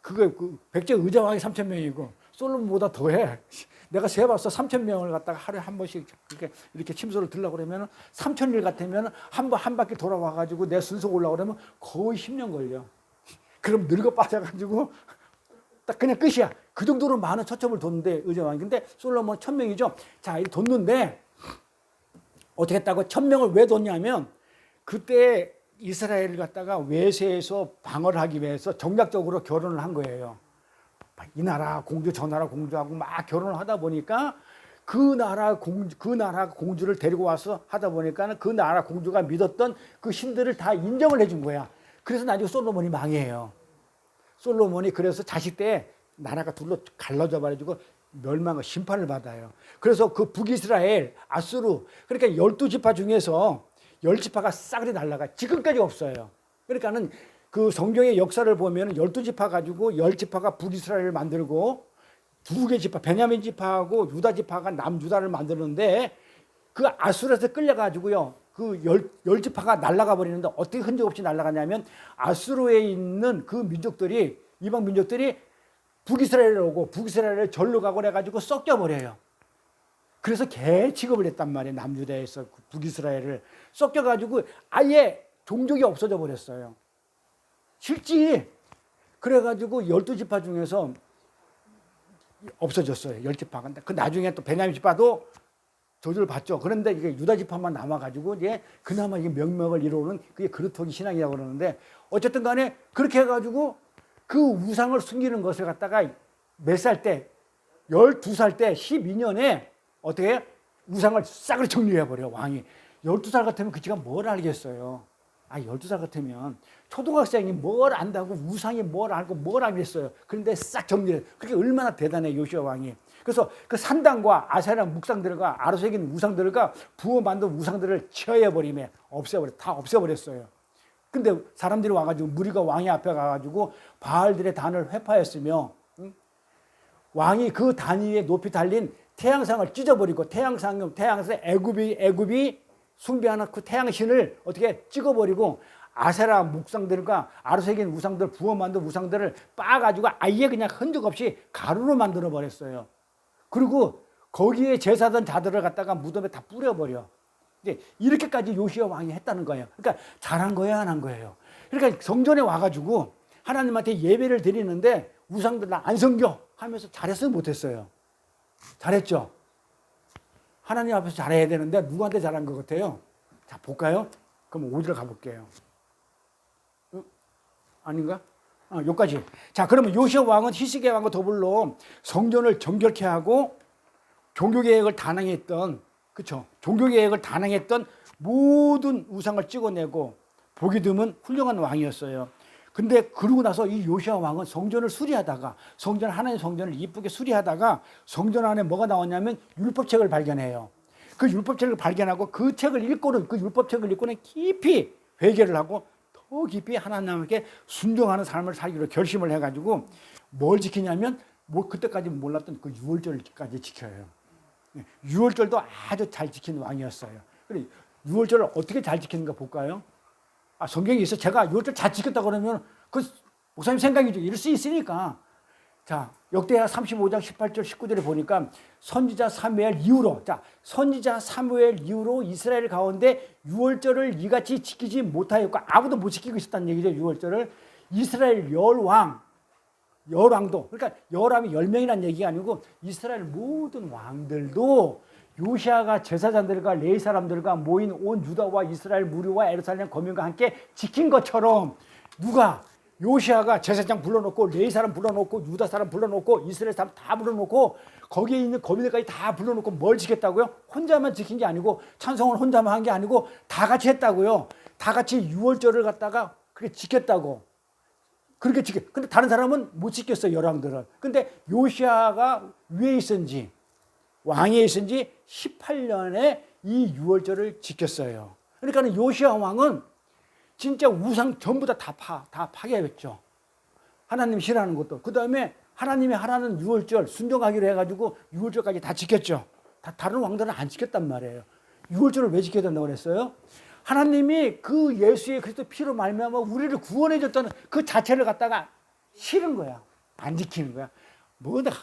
그 백제 의자왕이 3,000명이고 솔로몬보다 더해. 내가 세봤어. 3,000명을 갖다가 하루에 한 번씩 이렇게 침소를 들려고 그러면 3,000일 같으면 한 바퀴 돌아와가지고 내 순서 올라오고 그러면 거의 10년 걸려. 그럼 늙어 빠져가지고 딱 그냥 끝이야. 그 정도로 많은 처첩을 뒀는데 의자왕이. 근데 솔로몬 1,000명이죠. 자, 뒀는데 어떻게 했다고? 1000명을 왜 뒀냐면 그때 이스라엘을 갖다가 외세에서 방어를 하기 위해서 정략적으로 결혼을 한 거예요. 이 나라 공주 저 나라 공주하고 막 결혼을 하다 보니까 그 나라 공주를 데리고 와서 하다 보니까 그 나라 공주가 믿었던 그 신들을 다 인정을 해준 거야. 그래서 나중에 솔로몬이 망해요. 솔로몬이 그래서 자식 때 나라가 둘로 갈라져 버려가지고 멸망과 심판을 받아요. 그래서 그 북이스라엘, 아수르, 그러니까 12지파 중에서 10지파가 싸그리 날라가 지금까지 없어요. 그러니까는 그 성경의 역사를 보면 12지파 가지고 10지파가 북이스라엘을 만들고 2개 지파, 베냐민 지파하고 유다 지파가 남유다를 만드는데 그 아수르에서 끌려가지고요. 그 10지파가 날아가 버리는데 어떻게 흔적 없이 날아가냐면 아수르에 있는 그 민족들이, 이방 민족들이 북이스라엘에 오고 북이스라엘에 절로 가고 그래가지고 섞여버려요. 그래서 개 취급을 했단 말이에요. 남유다에서 북이스라엘을 섞여가지고 아예 종족이 없어져 버렸어요. 실제 그래가지고 12지파 중에서 없어졌어요. 10지파가. 그 나중에 또 베냐민 지파도 저주를 받죠. 그런데 이게 유다 지파만 남아가지고 이제 그나마 이게 명맥을 이루는 그게 그루터기 신앙이라고 그러는데 어쨌든 간에 그렇게 해가지고 그 우상을 숨기는 것을 갖다가 몇 살 때, 12살 때 12년에 어떻게 우상을 싹을 정리해버려, 왕이. 12살 같으면 그 지가 뭘 알겠어요. 12살 같으면 초등학생이 뭘 안다고 우상이 뭘 알고 뭘 알겠어요. 그런데 싹 정리해. 그게 얼마나 대단해, 요시아 왕이. 그래서 그 산당과 아세라 묵상들과 아로새긴 우상들과 부어 만든 우상들을 치어버리며 다 없애버렸어요. 근데 사람들이 와가지고 무리가 왕의 앞에 가가지고 바알들의 단을 회파했으며 왕이 그 단 위에 높이 달린 태양상을 찢어버리고 태양상 애굽이 숭배하는 그 태양신을 어떻게 찍어버리고 아세라 묵상들과 아로새긴 우상들 부어 만든 우상들을 빻아가지고 아예 그냥 흔적 없이 가루로 만들어 버렸어요. 그리고 거기에 제사던 자들을 갖다가 무덤에 다 뿌려버려. 이제 이렇게까지 요시야 왕이 했다는 거예요. 그러니까 잘한 거예요, 안 한 거예요. 그러니까 성전에 와가지고 하나님한테 예배를 드리는데 우상들 나 안 섬겨 하면서 잘했어요, 못했어요? 잘했죠. 하나님 앞에서 잘해야 되는데 누구한테 잘한 것 같아요? 자, 볼까요? 그럼 5절 가볼게요. 아닌가? 여기까지. 자, 그러면 요시야 왕은 히스기야 왕과 더불어 성전을 정결케 하고 종교개혁을 단행했던, 그렇죠? 종교개혁을 단행했던 모든 우상을 찍어내고 보기 드문 훌륭한 왕이었어요. 근데 그러고 나서 이 요시야 왕은 성전을 수리하다가 하나님 성전을 이쁘게 수리하다가 성전 안에 뭐가 나왔냐면 율법책을 발견해요. 그 율법책을 발견하고 그 율법책을 읽고는 깊이 회개를 하고 더 깊이 하나님께 순종하는 삶을 살기로 결심을 해가지고 뭘 지키냐면 그때까지 몰랐던 그 유월절까지 지켜요. 유월절도 아주 잘 지키는 왕이었어요. 그래, 유월절을 어떻게 잘 지키는가 볼까요? 성경에 있어. 제가 유월절 잘 지켰다 그러면 그 목사님 생각이죠. 이럴 수 있으니까. 자, 역대하 35장 18절 19절에 보니까 선지자 사무엘 이후로 이스라엘 가운데 유월절을 이같이 지키지 못하였고 아무도 못 지키고 있었다는 얘기죠. 유월절을 이스라엘 열왕도, 그러니까 열왕이 10명이라는 얘기가 아니고 이스라엘 모든 왕들도 요시아가 제사장들과 레위 사람들과 모인 온 유다와 이스라엘 무리와 예루살렘 거민과 함께 지킨 것처럼 누가 요시아가 제사장 불러놓고 레위 사람 불러놓고 유다 사람 불러놓고 이스라엘 사람 다 불러놓고 거기에 있는 거민들까지 다 불러놓고 뭘 지켰다고요? 혼자만 지킨 게 아니고 찬송을 혼자만 한 게 아니고 다 같이 했다고요. 다 같이 유월절을 갖다가 그렇게 지켰다고. 그렇게 근데 다른 사람은 못 지켰어요, 열왕들은. 근데 요시아가 위에 있었는지 왕에 있었는지 18년에 이 유월절을 지켰어요. 그러니까 요시아 왕은 진짜 우상 전부 다 파괴했죠. 하나님 싫어하는 것도. 그 다음에 하나님이 하라는 유월절 순종하기로 해가지고 유월절까지 다 지켰죠. 다른 왕들은 안 지켰단 말이에요. 유월절을 왜 지켜야 된다고 그랬어요? 하나님이 그 예수의 그리스도 피로 말미암아 우리를 구원해 줬다는 그 자체를 갖다가 싫은 거야. 안 지키는 거야.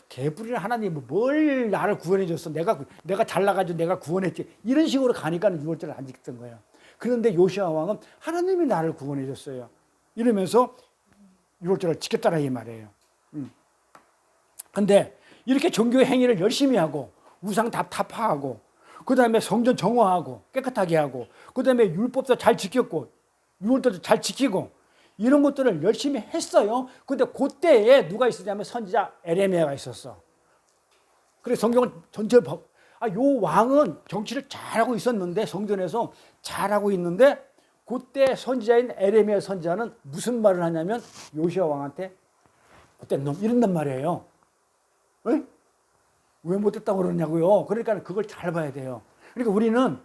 개뿔이나 하나님이 뭘 나를 구원해 줬어. 내가 잘나가지고 내가 구원했지. 이런 식으로 가니까 유월절을 안 지켰던 거예요. 그런데 요시아 왕은 하나님이 나를 구원해 줬어요. 이러면서 유월절을 지켰다라 이 말이에요. 근데 이렇게 종교 행위를 열심히 하고 우상 다 타파하고 그 다음에 성전 정화하고 깨끗하게 하고, 그 다음에 율법도 잘 지켰고, 율법도 잘 지키고, 이런 것들을 열심히 했어요. 근데 그때에 누가 있었냐면 선지자 에레미야가 있었어. 그래서 성경을 전체를 요 왕은 정치를 잘하고 있었는데, 성전에서 잘하고 있는데, 그때 선지자인 에레미야 선지자는 무슨 말을 하냐면 요시야 왕한테 못된 놈 이런단 말이에요. 에? 왜 못됐다고 그러냐고요. 그러니까 그걸 잘 봐야 돼요. 그러니까 우리는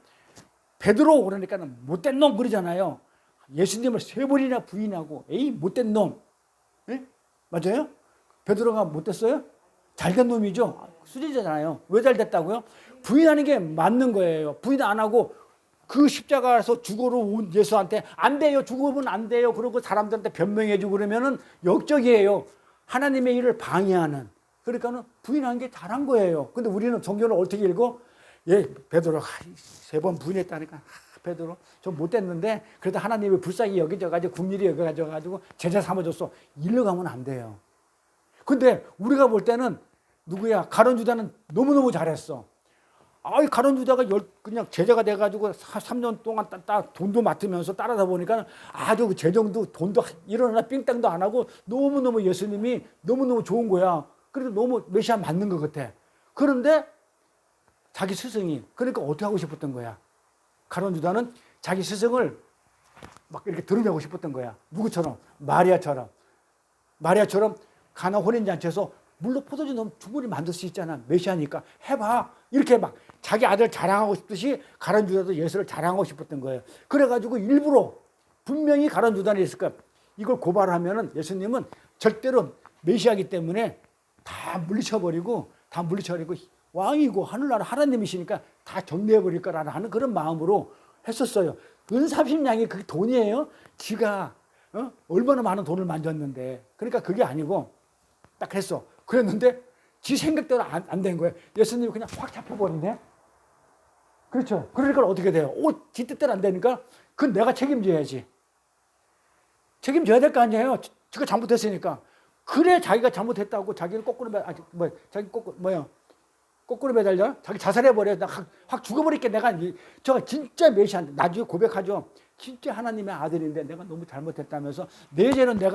베드로 그러니까 못된 놈 그러잖아요. 예수님을 3번이나 부인하고 에이 못된 놈. 에? 맞아요? 베드로가 못됐어요? 잘된 놈이죠. 수리잖아요. 왜 잘됐다고요? 부인하는 게 맞는 거예요. 부인 안 하고 그 십자가에서 죽어로 온 예수한테 안 돼요. 죽으면 안 돼요. 그러고 사람들한테 변명해주고 그러면은 역적이에요. 하나님의 일을 방해하는. 그러니까는 부인한 게 잘한 거예요. 근데 우리는 성경을 어떻게 읽어? 예, 베드로 3번 부인했다니까. 베드로 좀 못됐는데 그래도 하나님이 불쌍히 여겨져가지고 국률이 여겨가지고 제자 삼아줬어. 일러 가면 안 돼요. 근데 우리가 볼 때는 누구야? 가룟 유다는 너무너무 잘했어. 가룟 유다가 그냥 제자가 돼가지고 3년 동안 돈도 맡으면서 따라다 보니까 아주 재정도 돈도 일어나 삥땅도 안 하고 너무너무 예수님이 너무너무 좋은 거야. 그래도 너무 메시아 맞는 것 같아. 그런데 자기 스승이 그러니까 어떻게 하고 싶었던 거야? 가룟 유다는 자기 스승을 막 이렇게 드러내고 싶었던 거야. 누구처럼? 마리아처럼 가나 혼인잔치에서 물로 포도주 넣으면 충분히 만들 수 있잖아. 메시아니까 해봐. 이렇게 막 자기 아들 자랑하고 싶듯이 가룟 유다도 예수를 자랑하고 싶었던 거예요. 그래가지고 일부러 분명히 가룟 유다는 있을 거야. 이걸 고발하면은 예수님은 절대로 메시아이기 때문에 다 물리쳐버리고 왕이고 하늘나라 하나님이시니까 다 정리해버릴 거라는 하는 그런 마음으로 했었어요. 은삼십냥이 그게 돈이에요? 지가 얼마나 많은 돈을 만졌는데. 그러니까 그게 아니고 딱 했어. 그랬는데 지 생각대로 안 된 거예요. 예수님이 그냥 확 잡혀버리네. 그렇죠. 그러니까 어떻게 돼요? 지 뜻대로 안 되니까 그건 내가 책임져야지. 책임져야 될 거 아니에요. 지가 잘못했으니까. 그래 자기가 잘못했다고 자기는 거꾸로 매달려? 자기 자살해버려. 나 확 죽어버릴게. 내가 저 진짜 메시아인데 나중에 고백하죠. 진짜 하나님의 아들인데 내가 너무 잘못했다면서 내 죄는 네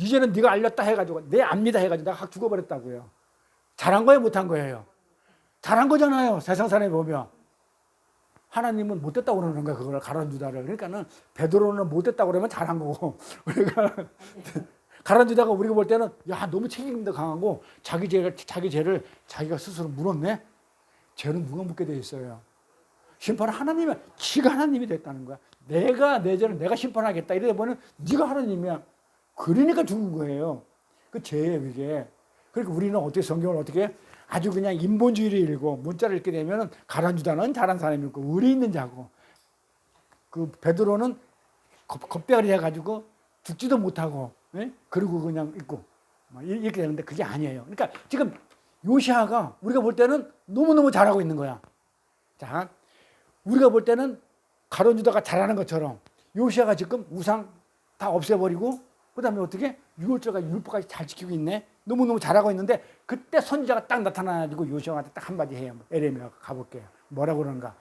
죄는 네가 알렸다 해가지고 내 압니다 해가지고 내가 확 죽어버렸다고요. 잘한 거예요, 못한 거예요? 잘한 거잖아요. 세상 사람이 보면. 하나님은 못됐다고 그러는 거야. 그걸 가룟 유다를. 그러니까는 베드로는 못됐다고 그러면 잘한 거고. 그러니까 가룟 유다가 우리가 볼 때는 야 너무 책임도 강하고 자기 죄를 자기가 스스로 물었네. 죄는 누가 묻게 돼 있어요? 심판은 하나님이 지가 하나님이 됐다는 거야. 내가 내 죄를 내가 심판하겠다. 이러다 보면 네가 하나님이야. 그러니까 죽은 거예요. 그 죄예요 그게. 그러니까 우리는 어떻게 성경을 어떻게 아주 그냥 인본주의를 읽고 문자를 읽게 되면 가룟 유다는 잘한 사람이고 의리 있는 자고 그 베드로는 겁대가리 해가지고 죽지도 못하고 그리고 그냥 있고 이렇게 되는데 그게 아니에요. 그러니까 지금 요시아가 우리가 볼 때는 너무너무 잘하고 있는 거야. 자, 우리가 볼 때는 가룟 유다가 잘하는 것처럼 요시아가 지금 우상 다 없애버리고 그다음에 어떻게 율법까지 잘 지키고 있네. 너무너무 잘하고 있는데 그때 선지자가 딱 나타나가지고 요시아한테 딱 한마디 해요. 에레미야가 가볼게요. 뭐라고 그러는가.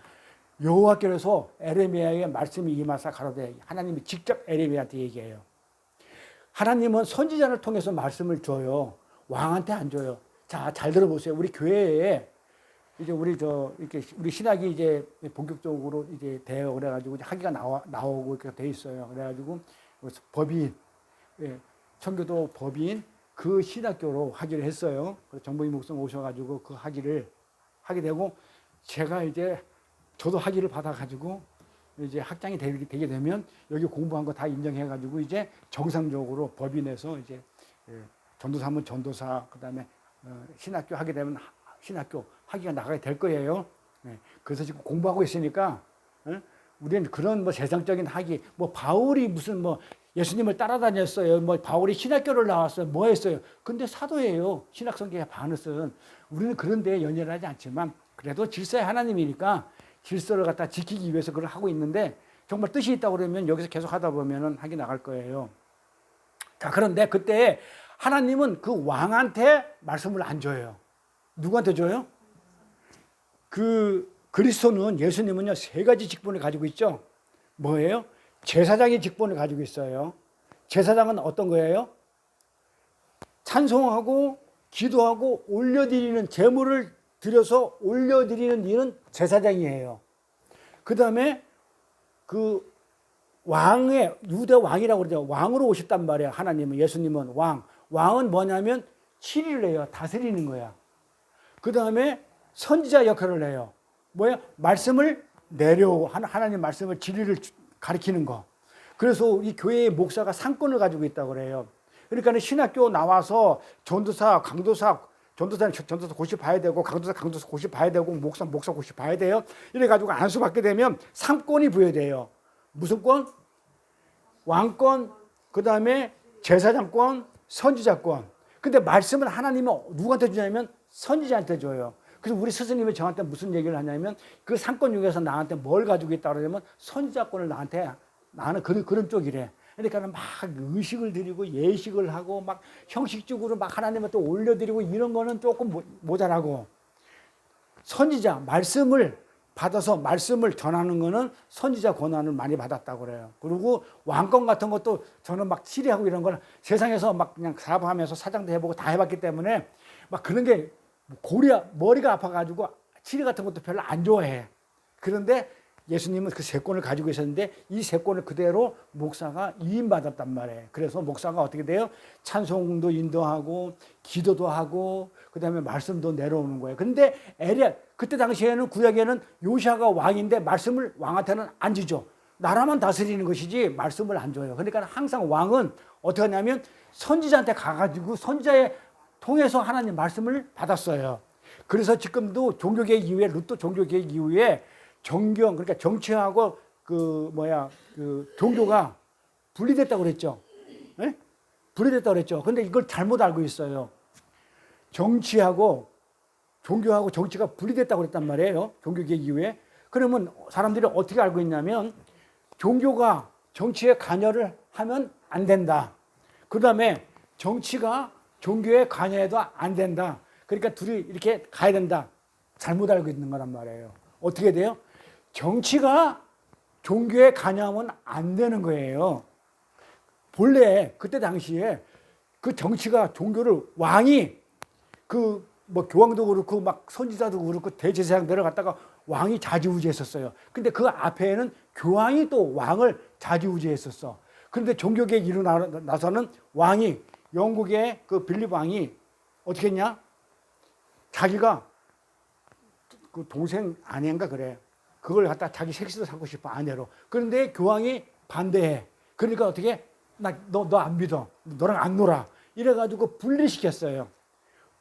여호와께서 에레미야의 말씀이 임하사 가로되 하나님이 직접 에레미야한테 얘기해요. 하나님은 선지자를 통해서 말씀을 줘요. 왕한테 안 줘요. 자, 잘 들어보세요. 우리 교회에 이제 우리 신학이 이제 본격적으로 이제 대여 그래가지고 학위가 나오고 이렇게 돼 있어요. 그래가지고 법인, 청교도 법인 그 신학교로 학위를 했어요. 그래서 정보인 목사님 오셔가지고 그 학위를 하게 되고 제가 이제 저도 학위를 받아가지고 이제 학장이 되게 되면 여기 공부한 거 다 인정해가지고 이제 정상적으로 법인에서 이제 전도사면 전도사 그다음에 신학교 하게 되면 신학교 학위가 나가게 될 거예요. 그래서 지금 공부하고 있으니까 우리는 그런 뭐 세상적인 학위 뭐 바울이 무슨 뭐 예수님을 따라다녔어요. 뭐 바울이 신학교를 나왔어요. 뭐 했어요? 근데 사도예요. 신학성경의 반을 우리는 그런 데에 연연을 하지 않지만 그래도 질서의 하나님이니까 질서를 갖다 지키기 위해서 그걸 하고 있는데 정말 뜻이 있다고 그러면 여기서 계속 하다 보면은 학이 나갈 거예요. 자, 그런데 그때 하나님은 그 왕한테 말씀을 안 줘요. 누구한테 줘요? 그 그리스도는 예수님은요 3가지 직분을 가지고 있죠. 뭐예요? 제사장의 직분을 가지고 있어요. 제사장은 어떤 거예요? 찬송하고 기도하고 올려드리는 제물을 드려서 올려드리는 일은 제사장이에요. 그 다음에 그 왕의 유대 왕이라고 그러죠. 왕으로 오셨단 말이에요. 하나님은 예수님은 왕. 왕은 뭐냐면 치리를 해요. 다스리는 거야. 그 다음에 선지자 역할을 해요. 뭐야? 말씀을 하나님 말씀을 진리를 가리키는 거. 그래서 이 교회의 목사가 상권을 가지고 있다고 그래요. 그러니까 신학교 나와서 전도사, 강도사, 전도사 고시 봐야 되고, 강도사 고시 봐야 되고, 목사 고시 봐야 돼요. 이래가지고 안수받게 되면 상권이 부여돼요. 무슨 권? 왕권, 그 다음에 제사장권, 선지자권. 근데 말씀을 하나님은 누구한테 주냐면 선지자한테 줘요. 그래서 우리 스승님이 저한테 무슨 얘기를 하냐면 그 상권 중에서 나한테 뭘 가지고 있다 그러냐면 선지자권을 나는 그런 쪽이래. 그러니까 막 의식을 드리고 예식을 하고 막 형식적으로 막 하나님한테 올려드리고 이런 거는 조금 모자라고, 선지자 말씀을 받아서 말씀을 전하는 거는 선지자 권한을 많이 받았다고 그래요. 그리고 왕권 같은 것도 저는 막 치리하고 이런 걸 세상에서 막 그냥 사업하면서 사장도 해보고 다 해봤기 때문에 막 그런 게 머리가 아파가지고 치리 같은 것도 별로 안 좋아해. 그런데 예수님은 그 3권을 가지고 있었는데 이 3권을 그대로 목사가 이임받았단 말이에요. 그래서 목사가 어떻게 돼요? 찬송도 인도하고 기도도 하고 그다음에 말씀도 내려오는 거예요. 근데 그때 당시에는 구약에는 요시아가 왕인데 말씀을 왕한테는 안 주죠. 나라만 다스리는 것이지 말씀을 안 줘요. 그러니까 항상 왕은 어떻게 하냐면 선지자한테 가가지고 선지자에 통해서 하나님 말씀을 받았어요. 그래서 지금도 종교개혁 이후에 루터 종교개혁 이후에 그러니까 정치하고 종교가 분리됐다고 그랬죠. 네? 분리됐다고 그랬죠. 근데 이걸 잘못 알고 있어요. 정치하고 종교하고 정치가 분리됐다고 그랬단 말이에요. 종교개혁 이후에. 그러면 사람들이 어떻게 알고 있냐면 종교가 정치에 관여를 하면 안 된다. 그 다음에 정치가 종교에 관여해도 안 된다. 그러니까 둘이 이렇게 가야 된다. 잘못 알고 있는 거란 말이에요. 어떻게 돼요? 정치가 종교에 관여하면 안 되는 거예요. 본래 그때 당시에 그 정치가 종교를 왕이 교황도 그렇고 막 선지자도 그렇고 대제사장 내려갔다가 왕이 좌지우지했었어요. 근데 그 앞에는 교황이 또 왕을 좌지우지했었어. 그런데 종교개혁이 일어나서는 왕이 영국의 그 빌립 왕이 어떻게 했냐? 자기가 그 동생 아내인가 그래. 그걸 갖다 자기 색시도 삼고 싶어, 아내로. 그런데 교황이 반대해. 그러니까 어떻게? 너 안 믿어. 너랑 안 놀아. 이래가지고 분리시켰어요.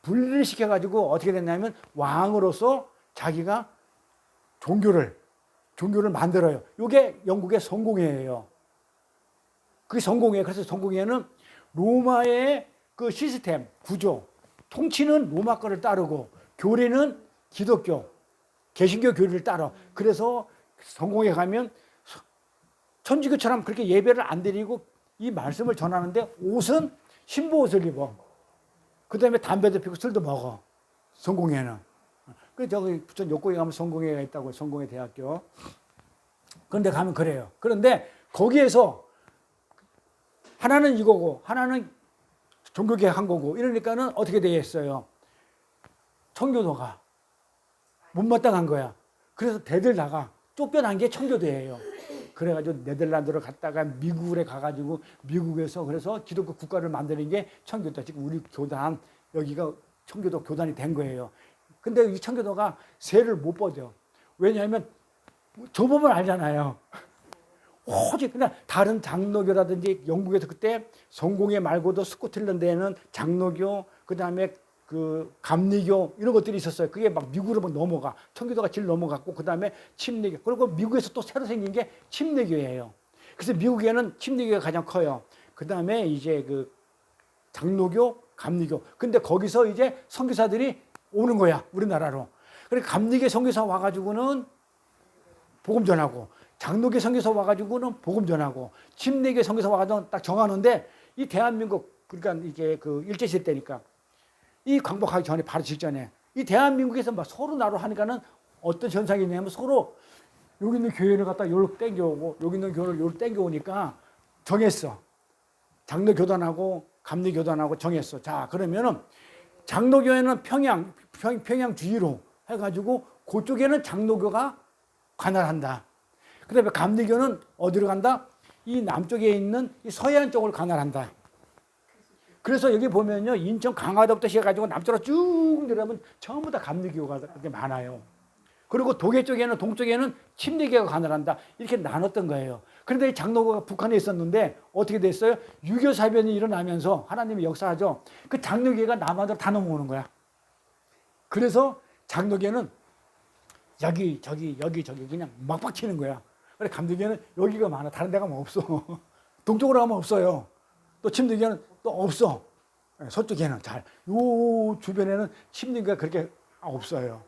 분리시켜가지고 어떻게 됐냐면 왕으로서 자기가 종교를 만들어요. 이게 영국의 성공회예요. 그게 성공회. 그래서 성공회는 로마의 그 시스템, 구조, 통치는 로마 거를 따르고 교리는 기독교, 개신교 교리를 따라. 그래서 성공회 가면 천주교처럼 그렇게 예배를 안 드리고 이 말씀을 전하는데 옷은 신부 옷을 입어. 그 다음에 담배도 피우고 술도 먹어. 성공회는. 그 저기 부천 욕구에 가면 성공회가 있다고, 성공회 대학교. 그런데 가면 그래요. 그런데 거기에서 하나는 이거고 하나는 종교개혁 한 거고 이러니까는 어떻게 되겠어요? 청교도가 못마땅한 거야. 그래서 대들 나가 쫓겨난 게 청교도예요. 그래가지고 네덜란드로 갔다가 미국에 가가지고 미국에서 그래서 기독교 국가를 만드는 게 청교도. 지금 우리 교단 여기가 청교도 교단이 된 거예요. 근데 이 청교도가 세를 못 뻗어. 왜냐하면 조범을 알잖아요. 오직 그냥 다른 장로교라든지 영국에서 그때 성공회 말고도 스코틀랜드에는 장로교, 그 다음에 그 감리교 이런 것들이 있었어요. 그게 막 미국으로 넘어가. 청교도가 질 넘어갔고 그 다음에 침례교. 그리고 미국에서 또 새로 생긴 게 침례교예요. 그래서 미국에는 침례교가 가장 커요. 그 다음에 이제 그 장로교, 감리교. 근데 거기서 이제 선교사들이 오는 거야, 우리나라로. 그러니까 감리교 선교사 와가지고는 복음 전하고, 장로교 선교사 와가지고는 복음 전하고, 침례교 선교사 와가지고 딱 정하는데 이 대한민국, 그러니까 이게 그 일제시대 때니까 이 광복하기 전에 바로 직전에 이 대한민국에서 막 서로 나로 하니까는 어떤 현상이 있냐면 서로 여기 있는 교회를 갖다 요렇게 땡겨오고 여기 있는 교회를 요렇게 땡겨오니까 정했어. 장로 교단하고 감리 교단하고 정했어. 자, 그러면은 장로교회는 평양 주위로 해가지고 그쪽에는 장로교가 관할한다. 그다음에 감리교는 어디로 간다? 이 남쪽에 있는 이 서해안 쪽을 관할한다. 그래서 여기 보면요, 인천 강화도부터 시작해가지고 남쪽으로 쭉 내려가면 전부 다 감리교가 그렇게 많아요. 그리고 동쪽에는 침례교가 관할한다. 이렇게 나눴던 거예요. 그런데 이 장로교가 북한에 있었는데 어떻게 됐어요? 유교 사변이 일어나면서 하나님이 역사하죠. 그 장로교가 남한으로 다 넘어오는 거야. 그래서 장로교는 여기 저기 그냥 막 박히는 거야. 그래 감리교는 여기가 많아. 다른 데가 뭐 없어. 동쪽으로 가면 없어요. 또 침례교는 또 없어. 서쪽에는 요 주변에는 침례교가 그렇게 없어요.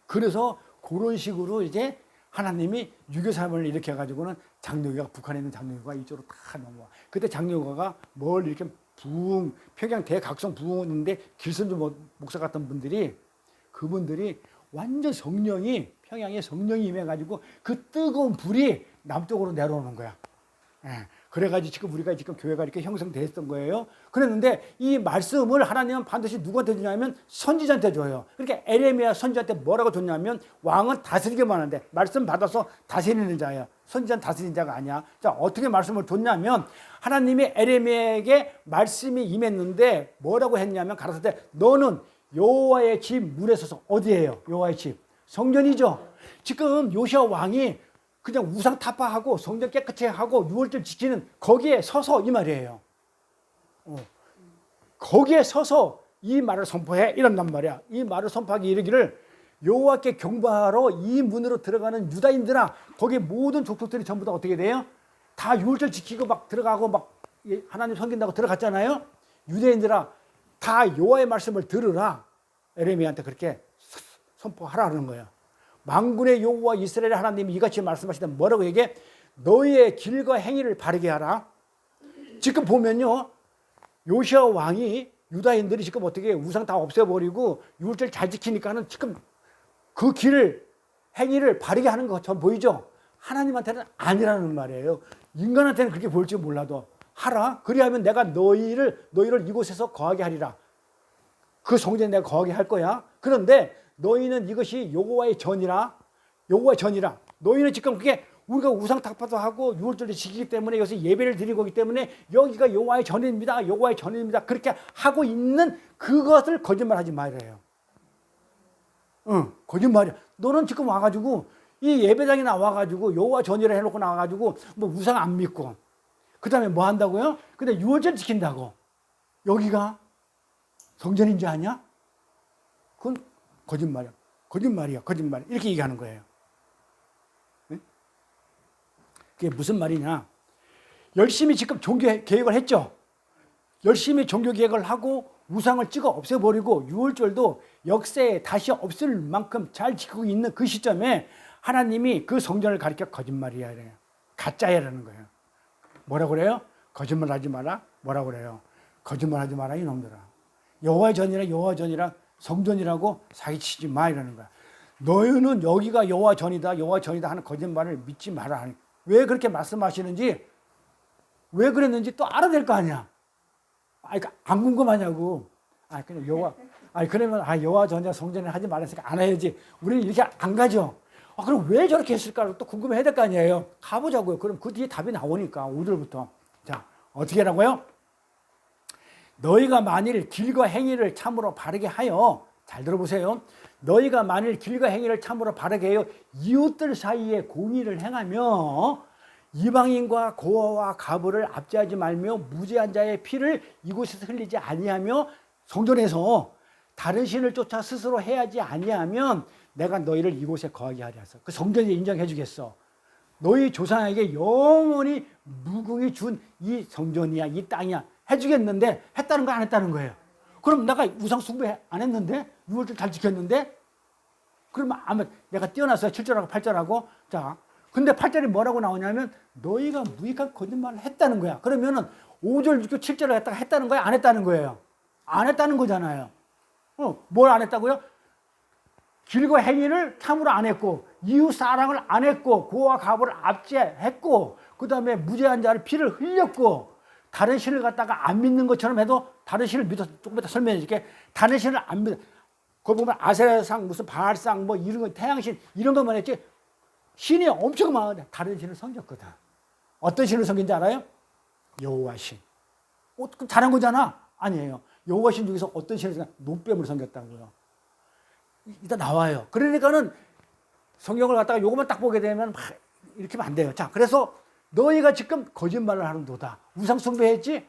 그래서 그런 식으로 이제 하나님이 유교 사변을 일으켜 가지고는 장로교가 북한에 있는 장로교가 이쪽으로 다 넘어와. 그때 장로교가 멀리 이렇게 평양 대각성 부흥인데 길선주 목사 같은 분들이 그분들이 완전 성령이 평양에 성령이 임해가지고 그 뜨거운 불이 남쪽으로 내려오는 거야. 그래가지고 지금 우리가 지금 교회가 이렇게 형성됐던 거예요. 그랬는데 이 말씀을 하나님은 반드시 누구한테 주냐면 선지자한테 줘요. 그러니까 에레미야 선지자한테 뭐라고 줬냐면 왕은 다스리기만 하는데 말씀 받아서 다스리는 자야. 선지자는 다스리는 자가 아니야. 자, 어떻게 말씀을 줬냐면 하나님이 에레미야에게 말씀이 임했는데 뭐라고 했냐면 가라사대 너는 여호와의 집 문에 서서 어디예요? 여호와의 집 성전이죠. 지금 요시야 왕이 그냥 우상 타파하고 성전 깨끗이 하고 유월절 지키는 거기에 서서 이 말이에요. 거기에 서서 이 말을 선포해 이런단 말이야. 이 말을 선포하기 이르기를 여호와께 경배하러 이 문으로 들어가는 유다인들아, 거기 모든 족속들이 전부 다 어떻게 돼요? 다 유월절 지키고 막 들어가고 막 하나님 섬긴다고 들어갔잖아요. 유대인들아 다 여호와의 말씀을 들으라. 에레미야한테 그렇게 선포하라는 거야. 만군의 여호와 이스라엘 하나님이 이같이 말씀하시다 뭐라고 얘기해? 너희의 길과 행위를 바르게 하라. 지금 보면요, 요시야 왕이 유다인들이 지금 어떻게 우상 다 없애버리고 유월절 잘 지키니까는 지금 그 길을 행위를 바르게 하는 것처럼 보이죠? 하나님한테는 아니라는 말이에요. 인간한테는 그렇게 보일지 몰라도 하라. 그리하면 내가 너희를 이곳에서 거하게 하리라. 그 성전에 내가 거하게 할 거야. 그런데 너희는 이것이 여호와의 전이라. 너희는 지금 그게 우리가 우상 탁파도 하고 유월절을 지키기 때문에 여기서 예배를 드리고 있기 때문에 여기가 여호와의 전입니다. 그렇게 하고 있는 그것을 거짓말하지 말아요. 거짓말이야. 너는 지금 와가지고 이 예배당에 나와가지고 여호와 전이라 해놓고 나와가지고 뭐 우상 안 믿고 그 다음에 뭐 한다고요? 근데 유월절 지킨다고. 여기가 성전인 줄 아냐? 그건 거짓말이야. 거짓말. 이렇게 얘기하는 거예요. 네? 그게 무슨 말이냐? 열심히 지금 종교 계획을 했죠. 열심히 종교 계획을 하고 우상을 찍어 없애버리고 유월절도 역사에 다시 없을 만큼 잘 지키고 있는 그 시점에 하나님이 그 성전을 가리켜 거짓말이야. 가짜야라는 거예요. 뭐라고 그래요? 거짓말하지 마라. 뭐라고 그래요? 거짓말하지 마라 이놈들아. 여호와의 전이라 성전이라고 사기치지 마 이러는 거야. 너희는 여기가 여호와 전이다 하는 거짓말을 믿지 마라. 왜 그렇게 말씀하시는지, 왜 그랬는지 또 알아야 될 거 아니야. 그러니까 안 궁금하냐고. 그냥 그러면 여호와 전이라 성전에 하지 말았으니까 안 해야지. 우리는 이렇게 안 가죠. 그럼 왜 저렇게 했을까를 또 궁금해야 될 거 아니에요. 가보자고요. 그럼 그 뒤에 답이 나오니까 5절부터. 자, 어떻게 하라고요? 너희가 만일 길과 행위를 참으로 바르게 하여, 잘 들어보세요. 너희가 만일 길과 행위를 참으로 바르게 하여 이웃들 사이에 공의를 행하며 이방인과 고아와 가부를 압제하지 말며 무죄한 자의 피를 이곳에서 흘리지 아니하며 성전에서 다른 신을 쫓아 스스로 해야지 아니하면 내가 너희를 이곳에 거하게 하리 하소. 그 성전이 인정해 주겠어. 너희 조상에게 영원히 무궁히 준 이 성전이야, 이 땅이야 해주겠는데 했다는 거 안 했다는 거예요. 그럼 내가 우상 숭배 안 했는데 유월절 잘 지켰는데 그러면 아마 내가 띄어놨어요. 7절하고 8절하고. 자, 근데 8절이 뭐라고 나오냐면 너희가 무익한 거짓말을 했다는 거야. 그러면은 5절, 6절, 7절을 했다는 거야? 안 했다는 거예요? 안 했다는 거잖아요. 뭘 안 했다고요? 길고 행위를 참으로 안 했고 이웃 사랑을 안 했고 고와 가부를 압제했고 그 다음에 무죄한 자를 피를 흘렸고 다른 신을 갖다가 안 믿는 것처럼 해도 다른 신을 믿어서 조금 이따 설명해 줄게. 다른 신을 안 믿어. 거기 보면 아세라상 무슨 바알상 뭐 이런 거 태양신 이런 것만 했지 신이 엄청 많은데 다른 신을 섬겼거든. 어떤 신을 섬긴지 알아요? 여호와 신. 그럼 잘한 거잖아? 아니에요. 여호와 신 중에서 어떤 신을 섬겼? 노뱀을 섬겼다고요. 일단 나와요. 그러니까는 성경을 갖다가 요것만 딱 보게 되면 막 이렇게 하면 안 돼요. 자, 그래서 너희가 지금 거짓말을 하는도다. 우상숭배했지?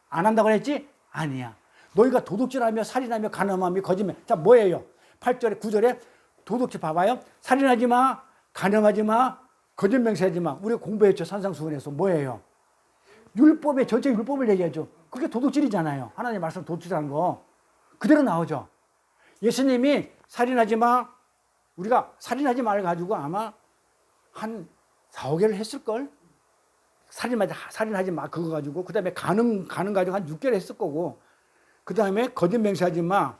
안 한다고 했지? 아니야. 너희가 도둑질하며 살인하며 간음하며 거짓말. 자, 뭐예요? 8절에 9절에 도둑질 봐봐요. 살인하지 마. 간음하지 마. 거짓맹세하지 마. 우리가 공부했죠. 산상수훈에서. 뭐예요? 율법의 전체 율법을 얘기하죠. 그게 도둑질이잖아요. 하나님 말씀 도둑질하는 거. 그대로 나오죠. 예수님이 살인하지 마. 우리가 살인하지 말 가지고 아마 한 4, 5개를 했을걸? 살인하지 마. 그거 가지고. 그 다음에 간음 가지고 한 6개를 했을 거고. 그 다음에 거짓 맹세하지 마.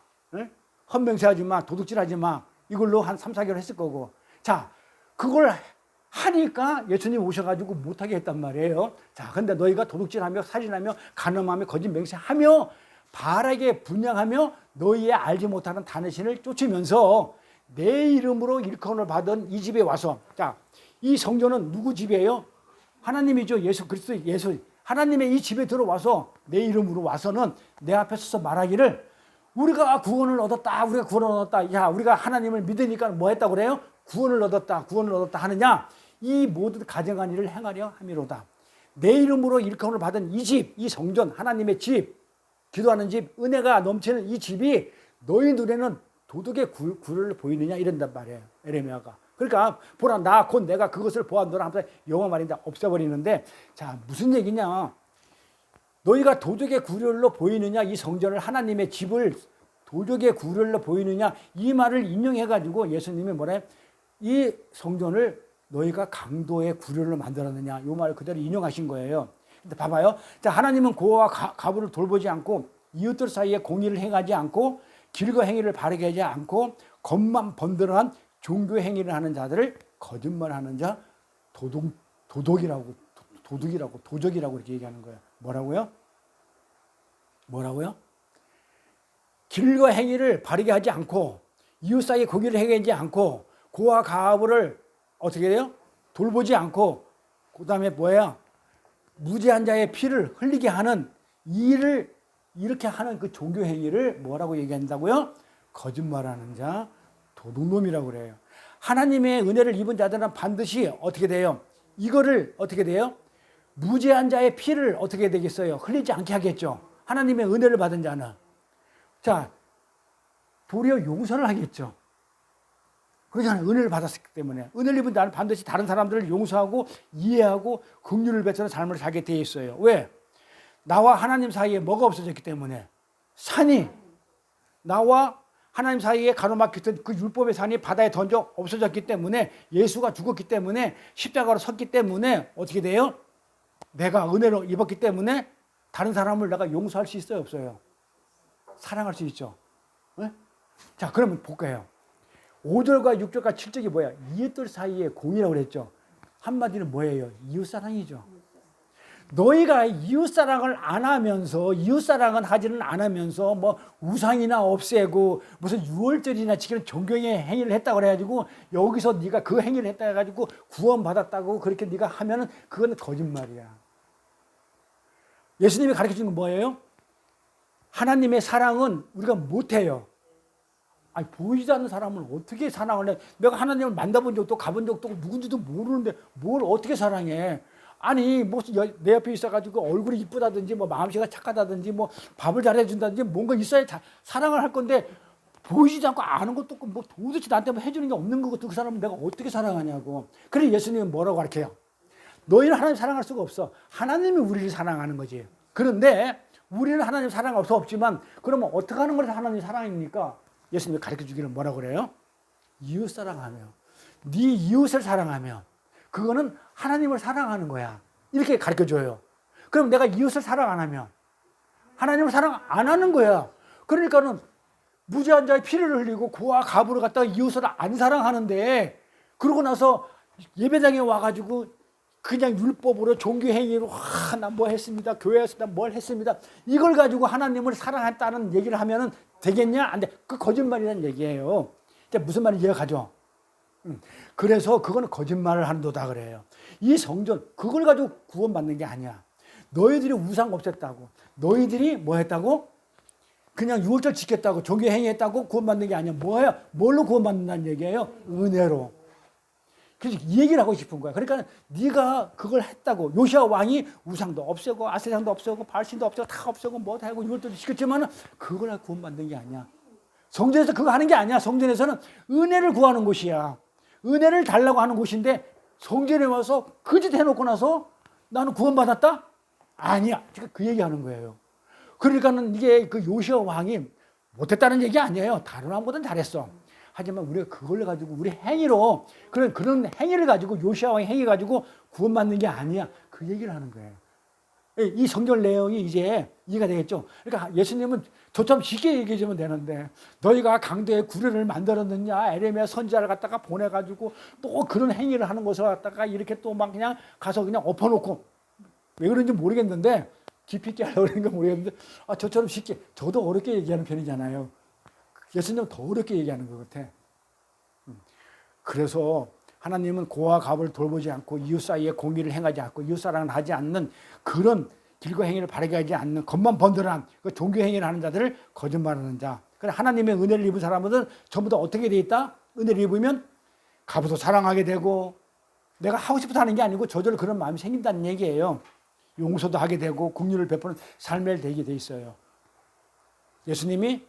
헛맹세하지 마. 도둑질하지 마. 이걸로 한 3, 4개를 했을 거고. 자, 그걸 하니까 예수님 오셔가지고 못하게 했단 말이에요. 자, 근데 너희가 도둑질하며 살인하며 간음하며 거짓 맹세하며 바알에게 분양하며 너희의 알지 못하는 다른 신을 쫓으면서 내 이름으로 일컬음을 받은 이 집에 와서, 자, 이 성전은 누구 집이에요? 하나님이죠. 예수 그리스도 예수. 하나님의 이 집에 들어와서 내 이름으로 와서는 내 앞에 서서 말하기를 우리가 구원을 얻었다. 우리가 구원을 얻었다. 야, 우리가 하나님을 믿으니까 뭐 했다고 그래요? 구원을 얻었다. 구원을 얻었다 하느냐? 이 모든 가정한 일을 행하려 함이로다. 내 이름으로 일컬음을 받은 이 집, 이 성전, 하나님의 집, 기도하는 집, 은혜가 넘치는 이 집이 너희 눈에는 도둑의 굴을 보이느냐 이런단 말이에요. 에레미야가. 그러니까 보라 나 곧 내가 그것을 보았노라 하면서 영어 말인데 없애버리는데, 자, 무슨 얘기냐? 너희가 도둑의 굴로 보이느냐, 이 성전을 하나님의 집을 도둑의 굴로 보이느냐, 이 말을 인용해가지고 예수님이 뭐래? 이 성전을 너희가 강도의 굴로 만들었느냐, 이 말을 그대로 인용하신 거예요. 근데 봐봐요. 자, 하나님은 고와 가부를 돌보지 않고 이웃들 사이에 공의를 행하지 않고 길거 행위를 바르게 하지 않고 겉만 번들어한 종교 행위를 하는 자들을 거짓말하는 자 도둑이라고 이렇게 얘기하는 거예요. 뭐라고요? 길거 행위를 바르게 하지 않고 이웃 사이에 공의를 행하지 않고 고와 가부를 어떻게 해요? 돌보지 않고 그 다음에 뭐야? 무죄한 자의 피를 흘리게 하는 일을 이렇게 하는 그 종교 행위를 뭐라고 얘기한다고요? 거짓말하는 자, 도둑놈이라고 그래요. 하나님의 은혜를 입은 자들은 반드시 어떻게 돼요? 이거를 어떻게 돼요? 무죄한 자의 피를 어떻게 되겠어요? 흘리지 않게 하겠죠. 하나님의 은혜를 받은 자는. 자, 도리어 용서를 하겠죠. 그러잖아요. 은혜를 받았기 때문에. 은혜를 입은 자는 반드시 다른 사람들을 용서하고 이해하고 긍휼을 베푸는 삶을 살게 돼 있어요. 왜? 나와 하나님 사이에 뭐가 없어졌기 때문에. 산이 나와 하나님 사이에 가로막혔던 그 율법의 산이 바다에 던져 없어졌기 때문에, 예수가 죽었기 때문에, 십자가로 섰기 때문에 어떻게 돼요? 내가 은혜를 입었기 때문에 다른 사람을 내가 용서할 수 있어요, 없어요? 사랑할 수 있죠. 네? 자, 그러면 볼까요? 5절과 6절과 7절이 뭐야? 이웃들 사이에 공의라고 그랬죠. 한마디는 뭐예요? 이웃사랑이죠. 너희가 이웃사랑을 안 하면서, 이웃사랑은 하지는 않으면서 뭐 우상이나 없애고 무슨 유월절이나 지키는 종교의 행위를 했다고 그래가지고 여기서 네가 그 행위를 했다 해가지고 구원받았다고 그렇게 네가 하면은 그건 거짓말이야. 예수님이 가르쳐준 건 뭐예요? 하나님의 사랑은 우리가 못해요. 아니, 보이지 않는 사람을 어떻게 사랑을 해? 내가 하나님을 만나본 적도 가본 적도 누군지도 모르는데 뭘 어떻게 사랑해? 아니, 뭐 내 옆에 있어가지고 얼굴이 이쁘다든지 뭐 마음씨가 착하다든지 뭐 밥을 잘해준다든지 뭔가 있어야 사랑을 할 건데 보이지도 않고 아는 것도 없고 뭐 도대체 나한테 뭐 해주는 게 없는 것도 그 사람을 내가 어떻게 사랑하냐고. 그래 예수님은 뭐라고 가르쳐요? 너희는 하나님 사랑할 수가 없어. 하나님이 우리를 사랑하는 거지. 그런데 우리는 하나님 사랑 없지만 그러면 어떻게 하는 것이 하나님 사랑입니까? 예수님이 가르쳐주기를 뭐라고 그래요? 이웃 사랑하며, 네 이웃을 사랑하며, 그거는 하나님을 사랑하는 거야. 이렇게 가르쳐줘요. 그럼 내가 이웃을 사랑 안 하면 하나님을 사랑 안 하는 거야. 그러니까는 무지한 자의 피를 흘리고 고아 가부를 갖다가 이웃을 안 사랑하는데 그러고 나서 예배당에 와가지고 그냥 율법으로 종교 행위로 나 뭐 했습니다. 교회에서 나 뭘 했습니다. 이걸 가지고 하나님을 사랑했다는 얘기를 하면은 되겠냐? 안 돼. 그 거짓말이라는 얘기예요. 무슨 말인지 이해가죠? 그래서 그거는 거짓말을 한도다 그래요. 이 성전 그걸 가지고 구원받는 게 아니야. 너희들이 우상 없앴다고, 너희들이 뭐 했다고? 그냥 유월절 지켰다고, 종교 행위했다고 구원받는 게 아니야. 뭐야? 뭘로 구원받는다는 얘기예요? 은혜로. 그래서 이 얘기를 하고 싶은 거야. 그러니까 네가 그걸 했다고. 요시아 왕이 우상도 없애고 아세상도 없애고 바알신도 없애고 다 없애고 뭐 다 하고 유월절도 지켰지만은 그걸 구원받는 게 아니야. 성전에서 그거 하는 게 아니야. 성전에서는 은혜를 구하는 곳이야. 은혜를 달라고 하는 곳인데 성전에 와서 그 짓 해놓고 나서 나는 구원받았다? 아니야. 지금 그 얘기하는 거예요. 그러니까는 이게 그 요시아 왕이 못했다는 얘기 아니에요. 다른 왕보다는 잘했어. 하지만 우리가 그걸 가지고 우리 행위로 그런 행위를 가지고 요시아 왕의 행위 가지고 구원받는 게 아니야. 그 얘기를 하는 거예요. 이 성경 내용이 이제 이해가 되겠죠. 그러니까 예수님은 저처럼 쉽게 얘기해주면 되는데 너희가 강도에 구례를 만들었느냐 에레미야 선지자를 갖다가 보내가지고 또 그런 행위를 하는 것을 갖다가 이렇게 또 막 그냥 가서 그냥 엎어놓고 왜 그런지 모르겠는데 깊이 있게 하려고 그러는 건 모르겠는데 저처럼 쉽게 저도 어렵게 얘기하는 편이잖아요. 예수님은 더 어렵게 얘기하는 것 같아. 그래서 하나님은 고와 갑을 돌보지 않고 이웃 사이에 공의를 행하지 않고 이웃 사랑을 하지 않는 그런 길고 행위를 바르게 하지 않는 겉만 번들한 그 종교 행위를 하는 자들을 거짓말하는 자. 그래 하나님의 은혜를 입은 사람들은 전부 다 어떻게 돼 있다? 은혜를 입으면 갑도 사랑하게 되고 내가 하고 싶어서 하는 게 아니고 저절로 그런 마음이 생긴다는 얘기예요. 용서도 하게 되고 긍휼을 베푸는 삶을 되게 돼 있어요. 예수님이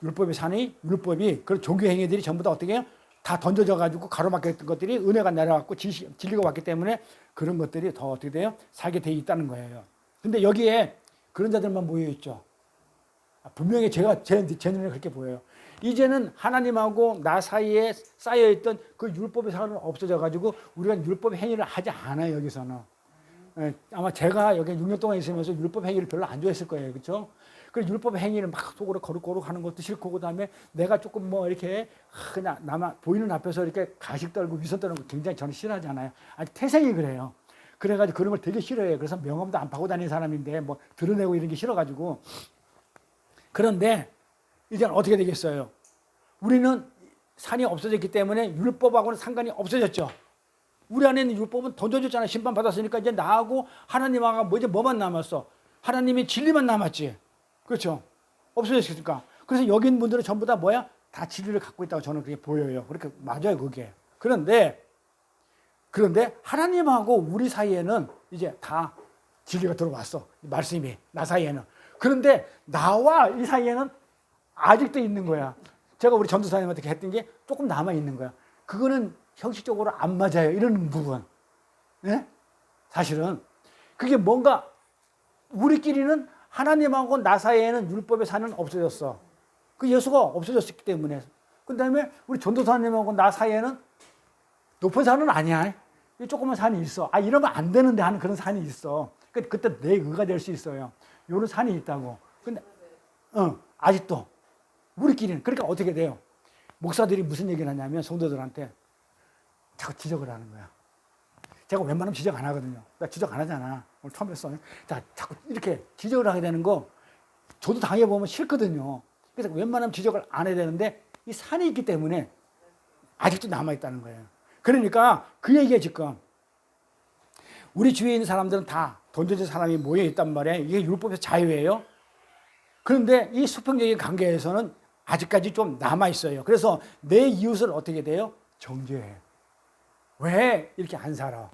율법의 산이 율법이 그런 종교 행위들이 전부 다 어떻게 해요? 다 던져져 가지고 가로막혔던 것들이 은혜가 내려왔고 진리가 왔기 때문에 그런 것들이 더 어떻게 돼요? 살게 돼 있다는 거예요. 근데 여기에 그런 자들만 모여 있죠. 분명히 제 눈에 그렇게 보여요. 이제는 하나님하고 나 사이에 쌓여 있던 그 율법의 산은 없어져 가지고 우리가 율법의 행위를 하지 않아요. 여기서는. 아마 제가 여기 6년 동안 있으면서 율법 행위를 별로 안 좋아했을 거예요. 그렇죠? 그 율법 행위를 막 속으로 거룩거룩 하는 것도 싫고 그다음에 내가 조금 뭐 이렇게 그냥 나만 보이는 앞에서 이렇게 가식 떨고 위선 떨는 거 굉장히 저는 싫어하잖아요. 아니 태생이 그래요. 그래가지고 그런 걸 되게 싫어해요. 그래서 명함도 안 파고 다니는 사람인데 뭐 드러내고 이런 게 싫어가지고. 그런데 이제는 어떻게 되겠어요? 우리는 산이 없어졌기 때문에 율법하고는 상관이 없어졌죠. 우리 안에 있는 율법은 던져졌잖아요. 심판 받았으니까 이제 나하고 하나님하고 뭐 이제 뭐만 남았어? 하나님의 진리만 남았지. 그렇죠? 없어졌으니까. 그래서 여기 있는 분들은 전부 다 뭐야? 다 진리를 갖고 있다고 저는 그렇게 보여요. 그렇게 맞아요, 그게. 그런데 하나님하고 우리 사이에는 이제 다 진리가 들어왔어. 말씀이 나 사이에는. 그런데 나와 이 사이에는 아직도 있는 거야. 제가 우리 전도사님한테 했던 게 조금 남아 있는 거야. 그거는 형식적으로 안 맞아요. 이런 부분. 네? 사실은 그게 뭔가 우리끼리는 하나님하고 나 사이에는 율법의 산은 없어졌어. 그 예수가 없어졌기 때문에. 그 다음에 우리 전도사님하고 나 사이에는 높은 산은 아니야. 조그만 산이 있어. 이러면 안 되는데 하는 그런 산이 있어. 그때 내 의가 될 수 있어요. 이런 산이 있다고. 근데, 아직도. 우리끼리는. 그러니까 어떻게 돼요? 목사들이 무슨 얘기를 하냐면 성도들한테 자꾸 지적을 하는 거야. 제가 웬만하면 지적 안 하거든요. 나 지적 안 하잖아. 오늘 처음 뵀어. 자, 자꾸 이렇게 지적을 하게 되는 거 저도 당해보면 싫거든요. 그래서 웬만하면 지적을 안 해야 되는데 이 산이 있기 때문에 아직도 남아있다는 거예요. 그러니까 그 얘기에 지금 우리 주위에 있는 사람들은 다 던져진 사람이 모여있단 말이에요. 이게 율법에서 자유예요. 그런데 이 수평적인 관계에서는 아직까지 좀 남아있어요. 그래서 내 이웃을 어떻게 돼요? 정죄해. 왜 이렇게 안 살아?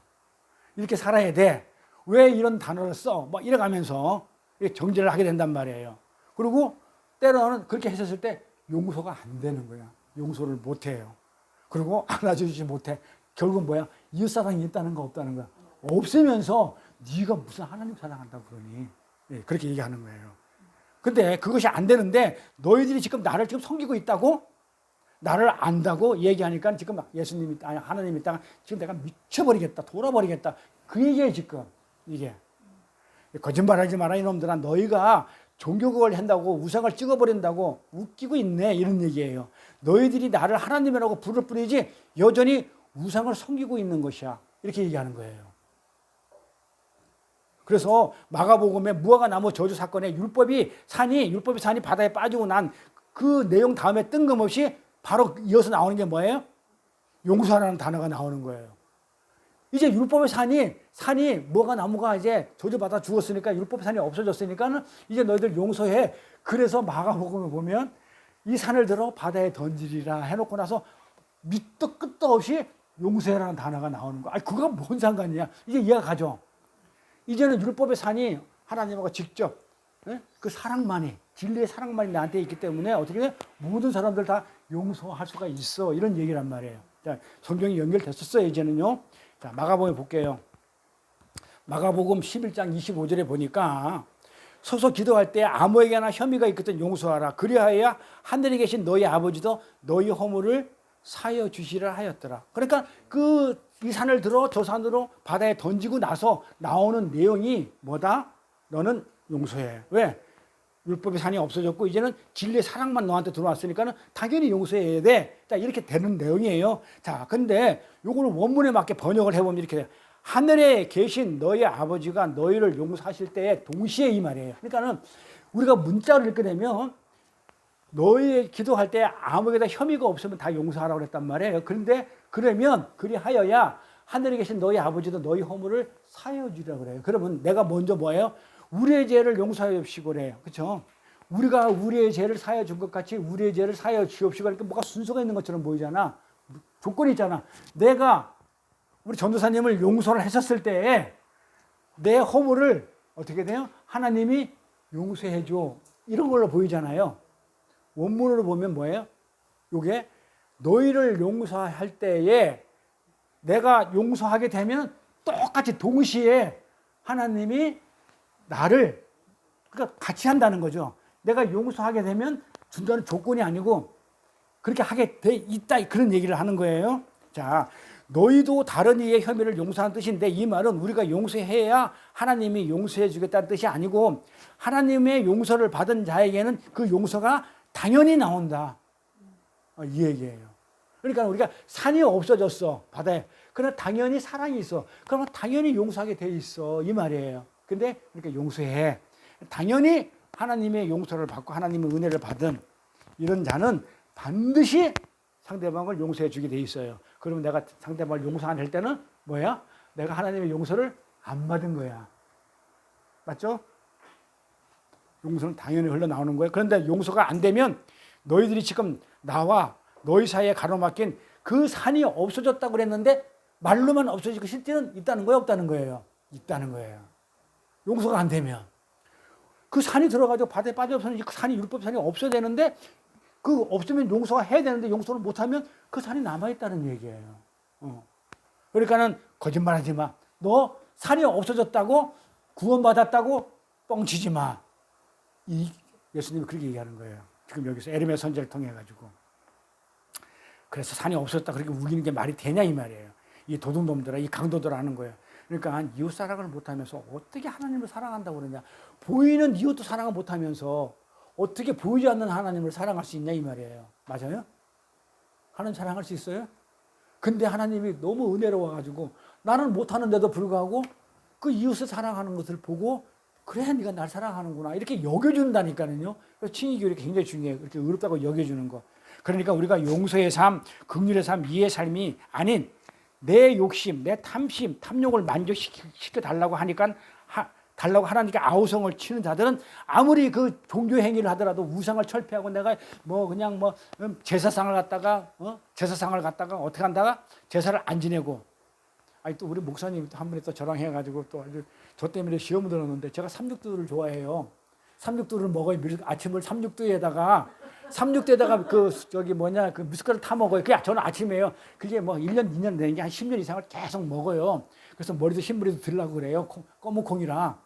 이렇게 살아야 돼. 왜 이런 단어를 써? 막 이래가면서 정죄를 하게 된단 말이에요. 그리고 때로는 그렇게 했었을 때 용서가 안 되는 거야. 용서를 못 해요. 그리고 안아주지 못해. 결국 뭐야? 이웃사랑이 있다는 거 없다는 거야. 없으면서 네가 무슨 하나님 사랑한다고 그러니. 그렇게 얘기하는 거예요. 근데 그것이 안 되는데 너희들이 지금 나를 지금 섬기고 있다고? 나를 안다고 얘기하니까 지금 예수님이, 하나님이 있다가 지금 내가 미쳐버리겠다, 돌아버리겠다. 그 얘기예요, 지금. 이게. 거짓말하지 마라, 이놈들아. 너희가 종교국을 한다고 우상을 찍어버린다고 웃기고 있네 이런 얘기예요. 너희들이 나를 하나님이라고 부를 뿐이지 여전히 우상을 섬기고 있는 것이야. 이렇게 얘기하는 거예요. 그래서 마가복음에 무화과 나무 저주 사건에 율법이 산이 바다에 빠지고 난 그 내용 다음에 뜬금없이 바로 이어서 나오는 게 뭐예요? 용서하라는 단어가 나오는 거예요. 이제 율법의 산이 무화과 나무가 이제 저주받아 죽었으니까 율법의 산이 없어졌으니까 이제 너희들 용서해. 그래서 마가복음을 보면 이 산을 들어 바다에 던지리라 해놓고 나서 밑도 끝도 없이 용서해라는 단어가 나오는 거야. 아니 그거 뭔 상관이냐? 이제 이해가 가죠. 이제는 율법의 산이 하나님하고 직접 그 사랑만이 진리의 사랑만이 나한테 있기 때문에 어떻게 돼? 모든 사람들 다 용서할 수가 있어. 이런 얘기란 말이에요. 자, 성경이 연결됐었어요. 이제는요. 자, 마가복음 볼게요. 마가복음 11장 25절에 보니까 서서 기도할 때 아무에게나 혐의가 있거든 용서하라. 그리하여야 하늘에 계신 너희 아버지도 너희 허물을 사여 주시라 하였더라. 그러니까 이 산을 들어 저 산으로 바다에 던지고 나서 나오는 내용이 뭐다? 너는 용서해. 왜? 율법의 산이 없어졌고 이제는 진리의 사랑만 너한테 들어왔으니까 당연히 용서해야 돼. 자, 이렇게 되는 내용이에요. 자, 근데 요거는 원문에 맞게 번역을 해보면 이렇게 돼요. 하늘에 계신 너희 아버지가 너희를 용서하실 때에 동시에 이 말이에요. 그러니까는 우리가 문자를 읽게 되면 너희 기도할 때 아무에게나 혐의가 없으면 다 용서하라고 그랬단 말이에요. 그런데 그러면 그리하여야 하늘에 계신 너희 아버지도 너희 허물을 사여 주라고 그래요. 그러면 내가 먼저 뭐예요? 우리의 죄를 용서하여 주시고 그래요. 그렇죠? 우리가 우리의 죄를 사여 준 것 같이 우리의 죄를 사여 주옵시고 그러니까 뭐가 순서가 있는 것처럼 보이잖아. 조건이 있잖아. 내가 우리 전도사님을 용서를 했었을 때 내 허물을 어떻게 돼요? 하나님이 용서해 줘. 이런 걸로 보이잖아요. 원문으로 보면 뭐예요? 요게 너희를 용서할 때에 내가 용서하게 되면 똑같이 동시에 하나님이 나를 그러니까 같이 한다는 거죠. 내가 용서하게 되면 준다는 조건이 아니고 그렇게 하게 돼 있다 그런 얘기를 하는 거예요. 자, 너희도 다른 이의 혐의를 용서하는 뜻인데 이 말은 우리가 용서해야 하나님이 용서해 주겠다는 뜻이 아니고 하나님의 용서를 받은 자에게는 그 용서가 당연히 나온다. 이 얘기예요. 그러니까 우리가 산이 없어졌어 바다에. 그러나 당연히 사랑이 있어. 그러면 당연히 용서하게 돼 있어 이 말이에요. 근데 그러니까 용서해. 당연히 하나님의 용서를 받고 하나님의 은혜를 받은 이런 자는 반드시 상대방을 용서해 주게 돼 있어요. 그러면 내가 상대방을 용서 안 할 때는 뭐야? 내가 하나님의 용서를 안 받은 거야. 맞죠? 용서는 당연히 흘러나오는 거예요. 그런데 용서가 안 되면 너희들이 지금 나와 너희 사이에 가로막힌 그 산이 없어졌다고 그랬는데 말로만 없어지고 실제는 있다는 거예요? 없다는 거예요? 있다는 거예요. 용서가 안 되면. 그 산이 들어가지고 바다에 빠져서는 그 산이 율법 산이 없어야 되는데 그 없으면 용서가 해야 되는데 용서를 못하면 그 산이 남아있다는 얘기예요. 그러니까는 거짓말하지 마. 너 산이 없어졌다고 구원받았다고 뻥치지 마. 예수님이 그렇게 얘기하는 거예요. 지금 여기서 에르메 선지자를 통해 가지고. 그래서 산이 없어졌다 그렇게 우기는 게 말이 되냐 이 말이에요. 이 도둑놈들아, 이 강도들아 하는 거예요. 그러니까 이웃 사랑을 못하면서 어떻게 하나님을 사랑한다고 그러냐. 보이는 이웃도 사랑을 못하면서 어떻게 보이지 않는 하나님을 사랑할 수 있냐 이 말이에요. 맞아요? 하나님 사랑할 수 있어요? 근데 하나님이 너무 은혜로워가지고 나는 못하는데도 불구하고 그 이웃을 사랑하는 것을 보고 그래 네가 날 사랑하는구나 이렇게 여겨준다니까요. 그래서 칭의교육이 굉장히 중요해요. 그렇게 어렵다고 여겨주는 거. 그러니까 우리가 용서의 삶, 긍휼의 삶, 이의 삶이 아닌 내 욕심, 내 탐심, 탐욕을 만족시켜 달라고 하니까 달라고 하나님께 아우성을 치는 자들은 아무리 그 종교 행위를 하더라도 우상을 철폐하고 내가 뭐 그냥 뭐 제사상을 갖다가 어떻게 한다가 제사를 안 지내고 아니 또 우리 목사님 한 분이 또 저랑 해가지고 또 저 때문에 시험을 들었는데 제가 삼육두를 좋아해요. 삼육두를 먹어요. 아침을 삼육두에다가 그 저기 뭐냐 그 미숫가루 타 먹어요. 그게 저는 아침에요. 그게 뭐 1년 2년 되는 게 한 10년 이상을 계속 먹어요. 그래서 머리도 흰머리도 들라고 그래요. 검은 콩이라.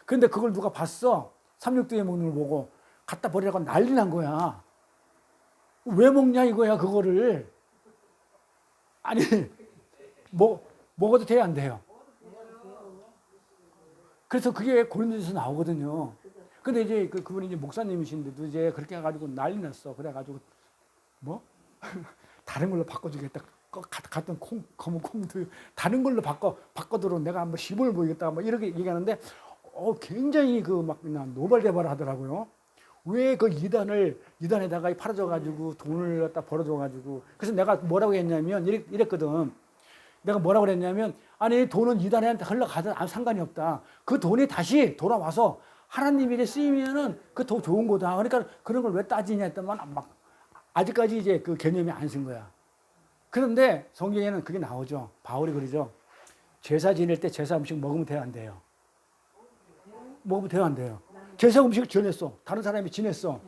근데 그걸 누가 봤어? 삼육두에 먹는 걸 보고 갖다 버리라고 난리 난 거야. 왜 먹냐 이거야 그거를. 아니 먹어도 돼요 안 돼요? 그래서 그게 고린도전에서 나오거든요. 근데 이제 그분이 이제 목사님이신데도 이제 그렇게 해가지고 난리 났어. 그래가지고 뭐 다른 걸로 바꿔주겠다. 같은 검은 콩도 다른 걸로 바꿔도록 내가 한번 시범을 보이겠다. 뭐 이렇게 얘기하는데 굉장히 막 노발대발을 하더라고요. 왜 그 이단에다가 팔아줘가지고 돈을 갖다 벌어줘가지고. 그래서 내가 뭐라고 했냐면 이랬거든. 내가 뭐라고 그랬냐면, 아니 돈은 이단한테 흘러가든 아무 상관이 없다. 그 돈이 다시 돌아와서 하나님 일에 쓰이면은 그 더 좋은 거다. 그러니까 그런 걸 왜 따지냐 했더만 막 아직까지 이제 그 개념이 안 쓴 거야. 그런데 성경에는 그게 나오죠. 바울이 그러죠. 제사 지낼 때 제사 음식 먹으면 돼요, 안 돼요? 먹으면 돼요, 안 돼요? 제사 음식을 지냈어. 다른 사람이 지냈어.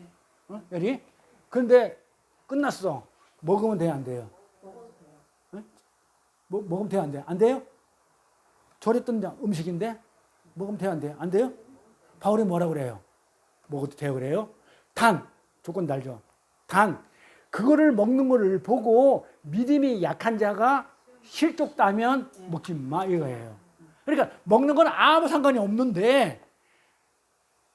여리? 그런데 끝났어. 먹으면 돼요, 안 돼요? 먹으면 돼요, 안 돼요? 안 돼요? 절했던 음식인데 먹으면 돼요, 안 돼요? 안 돼요? 바울이 뭐라고 그래요? 먹어도 돼요 그래요? 단, 조건 달죠. 단, 그거를 먹는 거를 보고 믿음이 약한 자가 실족다면 먹지 마 이거예요. 그러니까 먹는 건 아무 상관이 없는데,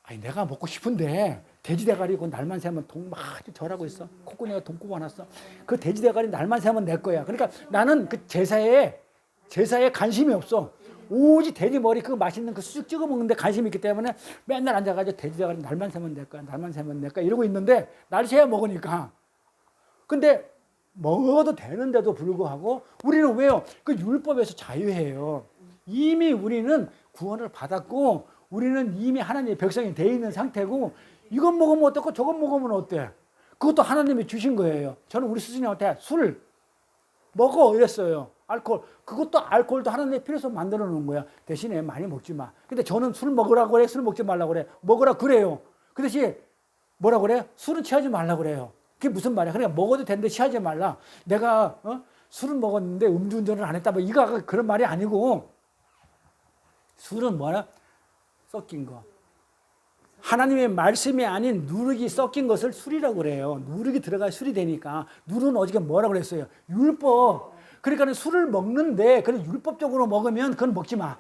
아니 내가 먹고 싶은데 돼지 대가리고 날만 새면 돈 막 절하고 있어. 콧구멍에 돈 꼽아놨어. 그 돼지 대가리 날만 새면 내 거야. 그러니까 나는 그 제사에 관심이 없어. 오직 돼지 머리 그 맛있는 그 쑥 찍어 먹는데 관심이 있기 때문에 맨날 앉아가지고 돼지 대가리 날만 새면 내 거야. 날만 새면 내 거야. 이러고 있는데 날 새야 먹으니까. 근데 먹어도 되는데도 불구하고 우리는 왜요? 그 율법에서 자유해요. 이미 우리는 구원을 받았고 우리는 이미 하나님의 백성이 되어 있는 상태고, 이건 먹으면 어떻고 저건 먹으면 어때? 그것도 하나님이 주신 거예요. 저는 우리 스승님한테 술 먹어 이랬어요. 알코올. 그것도 알코올도 하나님의 필요해서 만들어 놓은 거야. 대신에 많이 먹지 마. 근데 저는 술 먹으라고 그래? 술 먹지 말라고 그래? 먹으라 그래요. 그 대신 뭐라고 그래? 술은 취하지 말라고 그래요. 그게 무슨 말이야? 그러니까 먹어도 되는데 취하지 말라. 내가 술은 먹었는데 음주운전을 안 했다. 뭐 이거 그런 말이 아니고, 술은 뭐야? 섞인 거. 하나님의 말씀이 아닌 누룩이 섞인 것을 술이라고 그래요. 누룩이 들어가야 술이 되니까. 누룩은 어저께 뭐라고 그랬어요? 율법. 그러니까 술을 먹는데 그걸 율법적으로 먹으면 그건 먹지 마.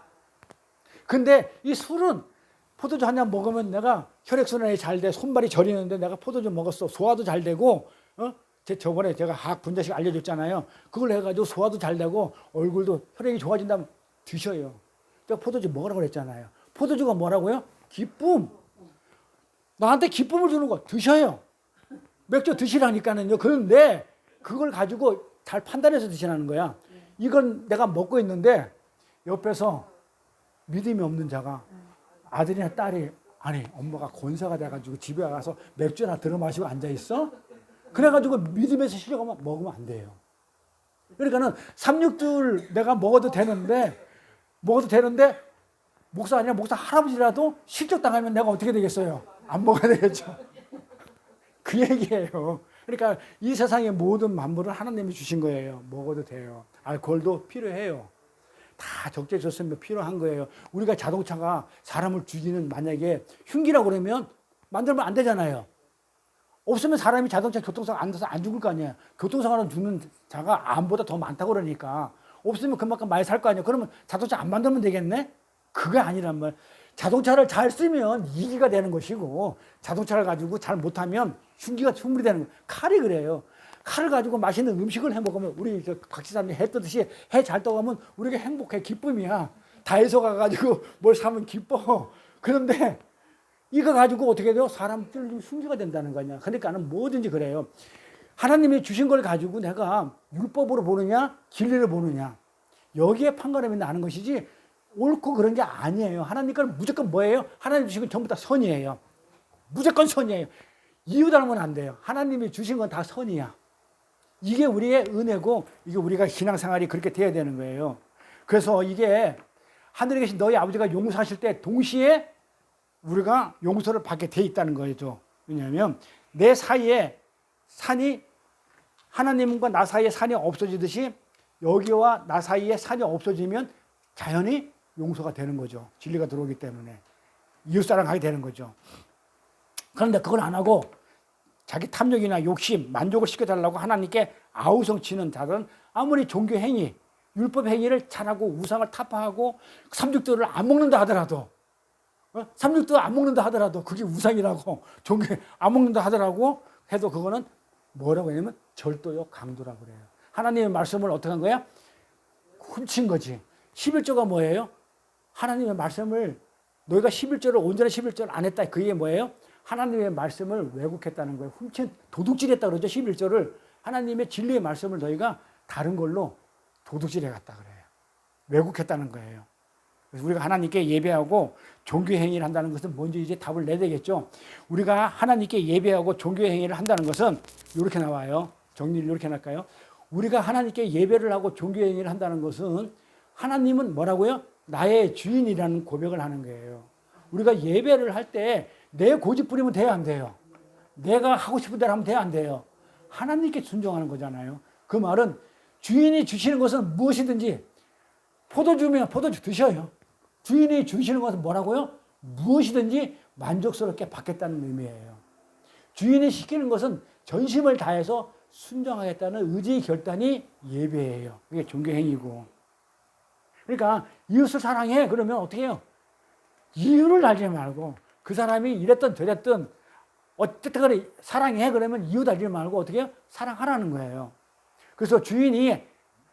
근데 이 술은 포도주 한 잔 먹으면 내가 혈액순환이 잘 돼. 손발이 저리는데 내가 포도주 먹었어. 소화도 잘 되고, 저번에 제가 화학 분자식 알려줬잖아요. 그걸 해가지고 소화도 잘 되고 얼굴도 혈액이 좋아진다면 드셔요. 제가 포도주 먹으라고 그랬잖아요. 포도주가 뭐라고요? 기쁨. 나한테 기쁨을 주는 거 드셔요. 맥주 드시라니까는요. 그런데 그걸 가지고 잘 판단해서 드시라는 거야. 이건 내가 먹고 있는데 옆에서 믿음이 없는 자가, 아들이나 딸이, 아니 엄마가 권사가 돼가지고 집에 가서 맥주나 들어 마시고 앉아있어? 그래가지고 믿음에서 실려가면 먹으면 안 돼요. 그러니까는 3,6줄 내가 먹어도 되는데 목사 아니라 목사 할아버지라도 실족당하면 내가 어떻게 되겠어요? 안 먹어야 되겠죠. 그 얘기예요. 그러니까 이 세상의 모든 만물을 하나님이 주신 거예요. 먹어도 돼요. 알코올도 필요해요. 다 적재적소에 필요한 거예요. 우리가 자동차가 사람을 죽이는, 만약에 흉기라고 그러면 만들면 안 되잖아요. 없으면 사람이 자동차 교통사고 안 돼서 안 죽을 거 아니에요. 교통사고로 죽는 자가 암보다 더 많다고 그러니까 없으면 그만큼 많이 살 거 아니에요. 그러면 자동차 안 만들면 되겠네? 그게 아니란 말. 자동차를 잘 쓰면 이기가 되는 것이고, 자동차를 가지고 잘 못하면 흉기가 충분히 되는 거예요. 칼이 그래요. 칼을 가지고 맛있는 음식을 해 먹으면, 우리 각지사람이 해 뜨듯이 해 잘 떠가면 우리가 행복해. 기쁨이야. 다해서 가가지고 뭘 사면 기뻐. 그런데 이거 가지고 어떻게 돼요? 사람들 흉기가 된다는 거냐. 그러니까는 뭐든지 그래요. 하나님이 주신 걸 가지고 내가 율법으로 보느냐, 진리를 보느냐, 여기에 판가름이 나는 것이지 옳고 그런 게 아니에요. 하나님 건 무조건 뭐예요? 하나님 주신 건 전부 다 선이에요. 무조건 선이에요. 이유 다르면 안 돼요. 하나님이 주신 건 다 선이야. 이게 우리의 은혜고, 이게 우리가 신앙생활이 그렇게 돼야 되는 거예요. 그래서 이게 하늘에 계신 너희 아버지가 용서하실 때 동시에 우리가 용서를 받게 돼 있다는 거죠. 왜냐하면 내 사이에 산이, 하나님과 나 사이에 산이 없어지듯이 여기와 나 사이에 산이 없어지면 자연히 용서가 되는 거죠. 진리가 들어오기 때문에 이웃사랑하게 되는 거죠. 그런데 그걸 안 하고 자기 탐욕이나 욕심, 만족을 시켜달라고 하나님께 아우성치는 자들은 아무리 종교 행위, 율법 행위를 잘하고 우상을 타파하고 삼육도를 안 먹는다 하더라도 삼육도 안 먹는다 하더라도 그게 우상이라고 종교 안 먹는다 하더라고 해도 그거는 뭐라고 하냐면 절도요 강도라고 그래요. 하나님의 말씀을 어떻게 한 거야? 훔친 거지. 11조가 뭐예요? 하나님의 말씀을 너희가 11조를 온전한 11조를 안 했다. 그게 뭐예요? 하나님의 말씀을 왜곡했다는 거예요. 훔친 도둑질했다 그러죠. 11조를 하나님의 진리의 말씀을 너희가 다른 걸로 도둑질해 갔다 그래요. 왜곡했다는 거예요. 그래서 우리가 하나님께 예배하고 종교행위를 한다는 것은 먼저 이제 답을 내야 되겠죠. 우리가 하나님께 예배하고 종교행위를 한다는 것은 이렇게 나와요. 정리를 이렇게 할까요? 우리가 하나님께 예배를 하고 종교행위를 한다는 것은 하나님은 뭐라고요? 나의 주인이라는 고백을 하는 거예요. 우리가 예배를 할 때 내 고집 부리면 돼야 안 돼요. 내가 하고 싶은 대로 하면 돼야 안 돼요. 하나님께 순종하는 거잖아요. 그 말은 주인이 주시는 것은 무엇이든지 포도주면 포도주 드셔요. 주인이 주시는 것은 뭐라고요? 무엇이든지 만족스럽게 받겠다는 의미예요. 주인이 시키는 것은 전심을 다해서 순종하겠다는 의지 결단이 예배예요. 그게 종교행위고. 그러니까 이웃을 사랑해 그러면 어떻게 해요? 이유를 알지 말고 그 사람이 이랬든 저랬든 어쨌든 간에 사랑해 그러면 이유 알지 말고 어떻게 해요? 사랑하라는 거예요. 그래서 주인이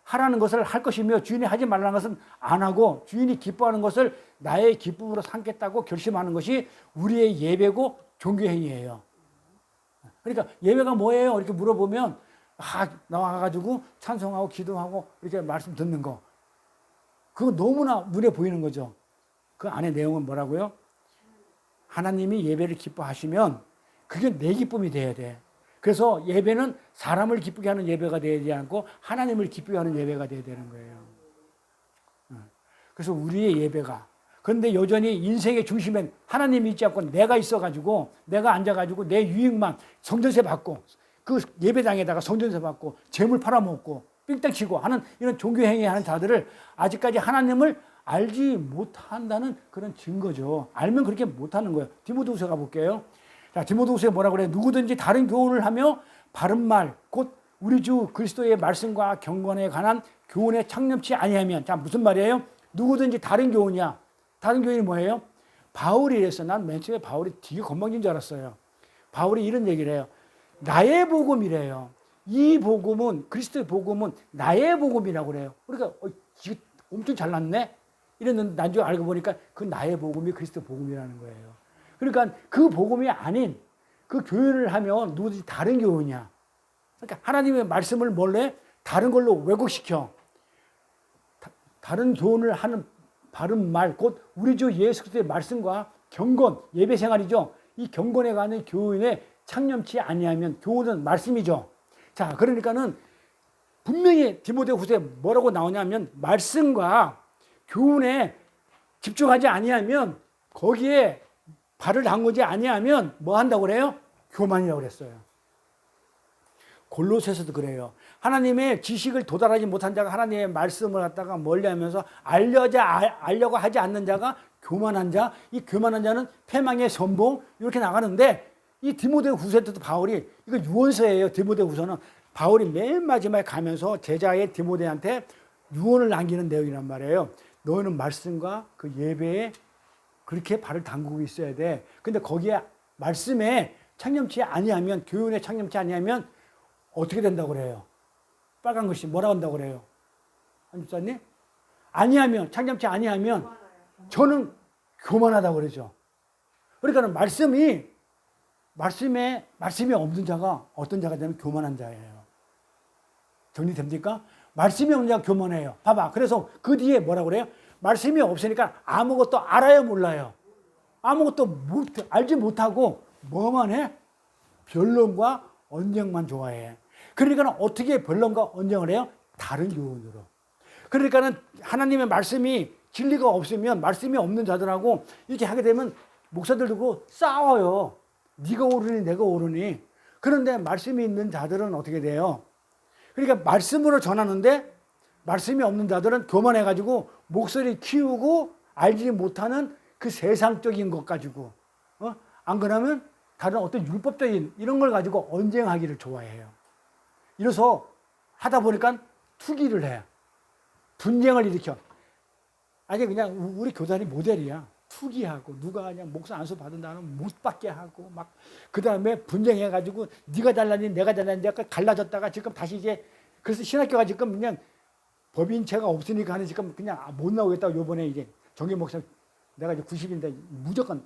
하라는 것을 할 것이며 주인이 하지 말라는 것은 안 하고 주인이 기뻐하는 것을 나의 기쁨으로 삼겠다고 결심하는 것이 우리의 예배고 종교행위예요. 그러니까 예배가 뭐예요? 이렇게 물어보면 나와가지고 찬송하고 기도하고 이렇게 말씀 듣는 거. 그거 너무나 눈에 보이는 거죠. 그 안에 내용은 뭐라고요? 하나님이 예배를 기뻐하시면 그게 내 기쁨이 돼야 돼. 그래서 예배는 사람을 기쁘게 하는 예배가 되지 않고 하나님을 기쁘게 하는 예배가 돼야 되는 거예요. 그래서 우리의 예배가 그런데 여전히 인생의 중심엔 하나님이 있지 않고 내가 있어가지고 내가 앉아가지고 내 유익만 성전세 받고 그 예배당에다가 성전세 받고 재물 팔아먹고 삥땅 치고 하는 이런 종교행위 하는 자들을 아직까지 하나님을 알지 못한다는 그런 증거죠. 알면 그렇게 못하는 거예요. 디모데후서 가볼게요. 자, 디모데후서에 뭐라고 그래요? 누구든지 다른 교훈을 하며 바른 말, 곧 우리 주 그리스도의 말씀과 경건에 관한 교훈에 창념치 아니하면, 자, 무슨 말이에요? 누구든지 다른 교훈이야. 다른 교훈이 뭐예요? 바울이 이랬어. 난 맨 처음에 바울이 되게 건방진 줄 알았어요. 바울이 이런 얘기를 해요. 나의 복음이래요. 이 복음은, 그리스도의 복음은 나의 복음이라고 그래요. 그러니까, 이거 엄청 잘났네? 이랬는데 나중에 알고 보니까 그 나의 복음이 그리스도 복음이라는 거예요. 그러니까 그 복음이 아닌 그 교훈을 하면 누구든지 다른 교훈이야. 그러니까 하나님의 말씀을 몰래 다른 걸로 왜곡시켜. 다른 교훈을 하는 바른 말, 곧 우리 주 예수 그리스도의 말씀과 경건, 예배 생활이죠. 이 경건에 관한 교훈에 창념치 아니하면 교훈은 말씀이죠. 자, 그러니까는 분명히 디모데후서에 뭐라고 나오냐면 말씀과 교훈에 집중하지 아니하면 거기에 발을 담그지 아니하면 뭐 한다고 그래요? 교만이라고 그랬어요. 골로새서도 그래요. 하나님의 지식을 도달하지 못한 자가 하나님의 말씀을 갖다가 멀리하면서 알려고 하지 않는 자가 교만한 자, 이 교만한 자는 패망의 선봉 이렇게 나가는데 이 디모데후서 때도 바울이 이거 유언서예요. 디모데후서는 바울이 맨 마지막에 가면서 제자의 디모데한테 유언을 남기는 내용이란 말이에요. 너는 말씀과 그 예배에 그렇게 발을 담그고 있어야 돼. 근데 거기에 말씀에 창념치 아니하면, 교훈에 창념치 아니하면 어떻게 된다고 그래요? 빨간 글씨 뭐라고 한다고 그래요? 안집사님? 아니하면, 창념치 아니하면 저는 교만하다고 그러죠. 그러니까 말씀이 없는 자가 어떤 자가 되면 교만한 자예요. 정리됩니까? 말씀이 없는 자가 교만해요. 봐봐. 그래서 그 뒤에 뭐라고 그래요? 말씀이 없으니까 아무것도 알아요, 몰라요? 아무것도 알지 못하고 뭐만 해? 변론과 언쟁만 좋아해. 그러니까 어떻게 변론과 언쟁을 해요? 다른 교훈으로. 그러니까는 하나님의 말씀이 진리가 없으면 말씀이 없는 자들하고 이렇게 하게 되면 목사들 두고 싸워요. 네가 옳으니 내가 옳으니. 그런데 말씀이 있는 자들은 어떻게 돼요? 그러니까 말씀으로 전하는데 말씀이 없는 자들은 교만해가지고 목소리 키우고 알지 못하는 그 세상적인 것 가지고 안 그러면 다른 어떤 율법적인 이런 걸 가지고 언쟁하기를 좋아해요. 이래서 하다 보니까 투기를 해. 분쟁을 일으켜. 아니 그냥 우리 교단이 모델이야. 투기하고 누가 그냥 목사 안수 받은다는 못 받게 하고 막 그다음에 분쟁해가지고 네가 잘났니 내가 잘났니 약간 갈라졌다가 지금 다시 이제 그래서 신학교가 지금 그냥 법인체가 없으니까 하는 지금 그냥 못 나오겠다고 요번에 이제 정기 목사 내가 이제 90인데 무조건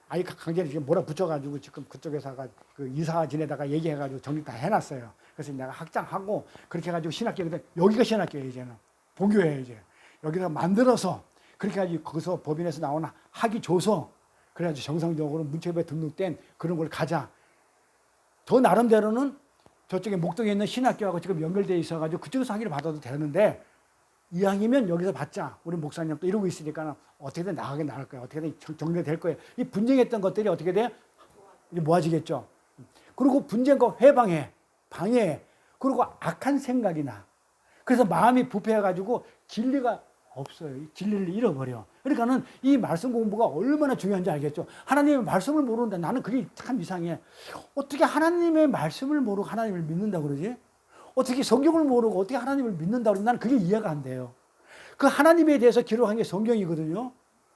아예 강제로 지금 몰아붙여가지고 지금 그쪽에서가 그 이사 지내다가 얘기해가지고 정리 다 해놨어요. 그래서 내가 확장하고 그렇게 해가지고 신학교인데 여기가 신학교예요 이제는 본교예요 이제 여기서 만들어서 그렇게 해가지고 거기서 법인에서 나오는 학위 줘서 그래가지고 정상적으로 문체부에 등록된 그런 걸 가자. 저 나름대로는 저쪽에 목동에 있는 신학교하고 지금 연결되어 있어가지고 그쪽에서 학위를 받아도 되는데 이왕이면 여기서 받자. 우리 목사님 또 이러고 있으니까 어떻게든 나가게 나갈 거예요. 어떻게든 정리될 거예요. 이 분쟁했던 것들이 어떻게 돼요? 이제 모아지겠죠. 그리고 분쟁과 해방해, 방해해. 그리고 악한 생각이 나. 그래서 마음이 부패해가지고 진리가 없어요. 진리를 잃어버려. 그러니까는 이 말씀 공부가 얼마나 중요한지 알겠죠. 하나님의 말씀을 모르는데 나는 그게 참 이상해. 어떻게 하나님의 말씀을 모르고 하나님을 믿는다고 그러지? 어떻게 성경을 모르고 어떻게 하나님을 믿는다고 그러지? 나는 그게 이해가 안 돼요. 그 하나님에 대해서 기록한 게 성경이거든요.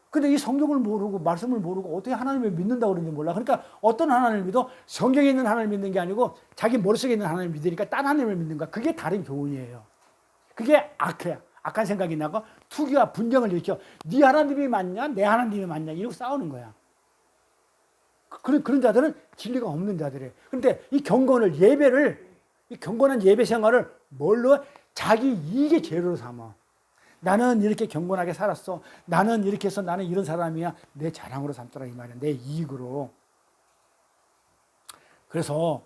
근데 이 성경을 모르고 말씀을 모르고 어떻게 하나님을 믿는다고 그러는지 몰라. 그러니까 어떤 하나님을 믿어? 성경에 있는 하나님을 믿는 게 아니고 자기 머릿속에 있는 하나님을 믿으니까 딴 하나님을 믿는 거야. 그게 다른 교훈이에요. 그게 악해요. 악한 생각이 나고 투기와 분쟁을 일으켜 네 하나님이 맞냐 내 하나님이 맞냐 이러고 싸우는 거야. 그런 자들은 진리가 없는 자들이에요. 그런데 이 경건을 예배를 이 경건한 예배 생활을 뭘로 자기 이익의 재료로 삼아. 나는 이렇게 경건하게 살았어. 나는 이렇게 해서 나는 이런 사람이야. 내 자랑으로 삼더라 이 말이야. 내 이익으로. 그래서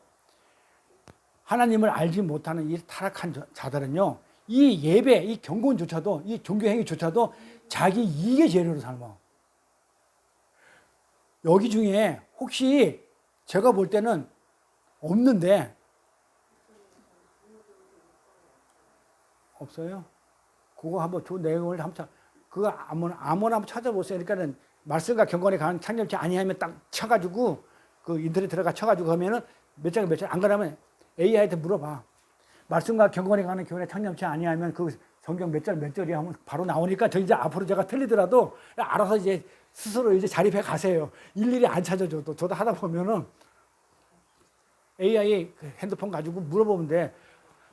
하나님을 알지 못하는 이 타락한 자들은요. 이 예배, 이 경건조차도 이 종교행위조차도 자기 이익의 재료로 삼아. 여기 중에 혹시 제가 볼 때는 없는데 없어요? 그거 한번 좋은 내용을 한번 그거 아무나 한번 찾아보세요. 그러니까는 말씀과 경건에 관한 창렬치 아니하면 딱 쳐가지고 그 인터넷 들어가 쳐가지고 하면은 몇 장 안 그러면 AI한테 물어봐. 말씀과 경건에 관한 교훈에 창렬치 아니하면 그 성경 몇 절이야 하면 바로 나오니까 저 이제 앞으로 제가 틀리더라도 알아서 이제 스스로 이제 자립해 가세요. 일일이 안 찾아줘도 저도 하다 보면은 AI 핸드폰 가지고 물어보면 돼.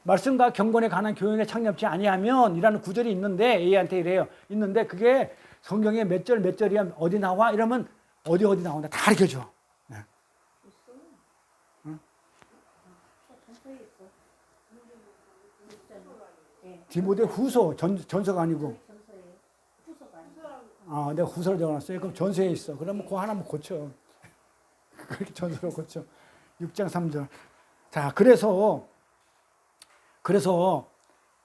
말씀과 경건에 관한 교훈에 창념치 아니하면 이라는 구절이 있는데 A한테 이래요. 있는데 그게 성경에 몇 절이야 어디 나와? 이러면 어디 나온다. 다 가르쳐줘. 네. 응? 디모데 후서 전서가 아니고 내가 후서를 적어놨어요. 그럼 전서에 있어. 그러면 그거 하나만 고쳐. 그렇게 전서로 고쳐. 6장 3절. 자, 그래서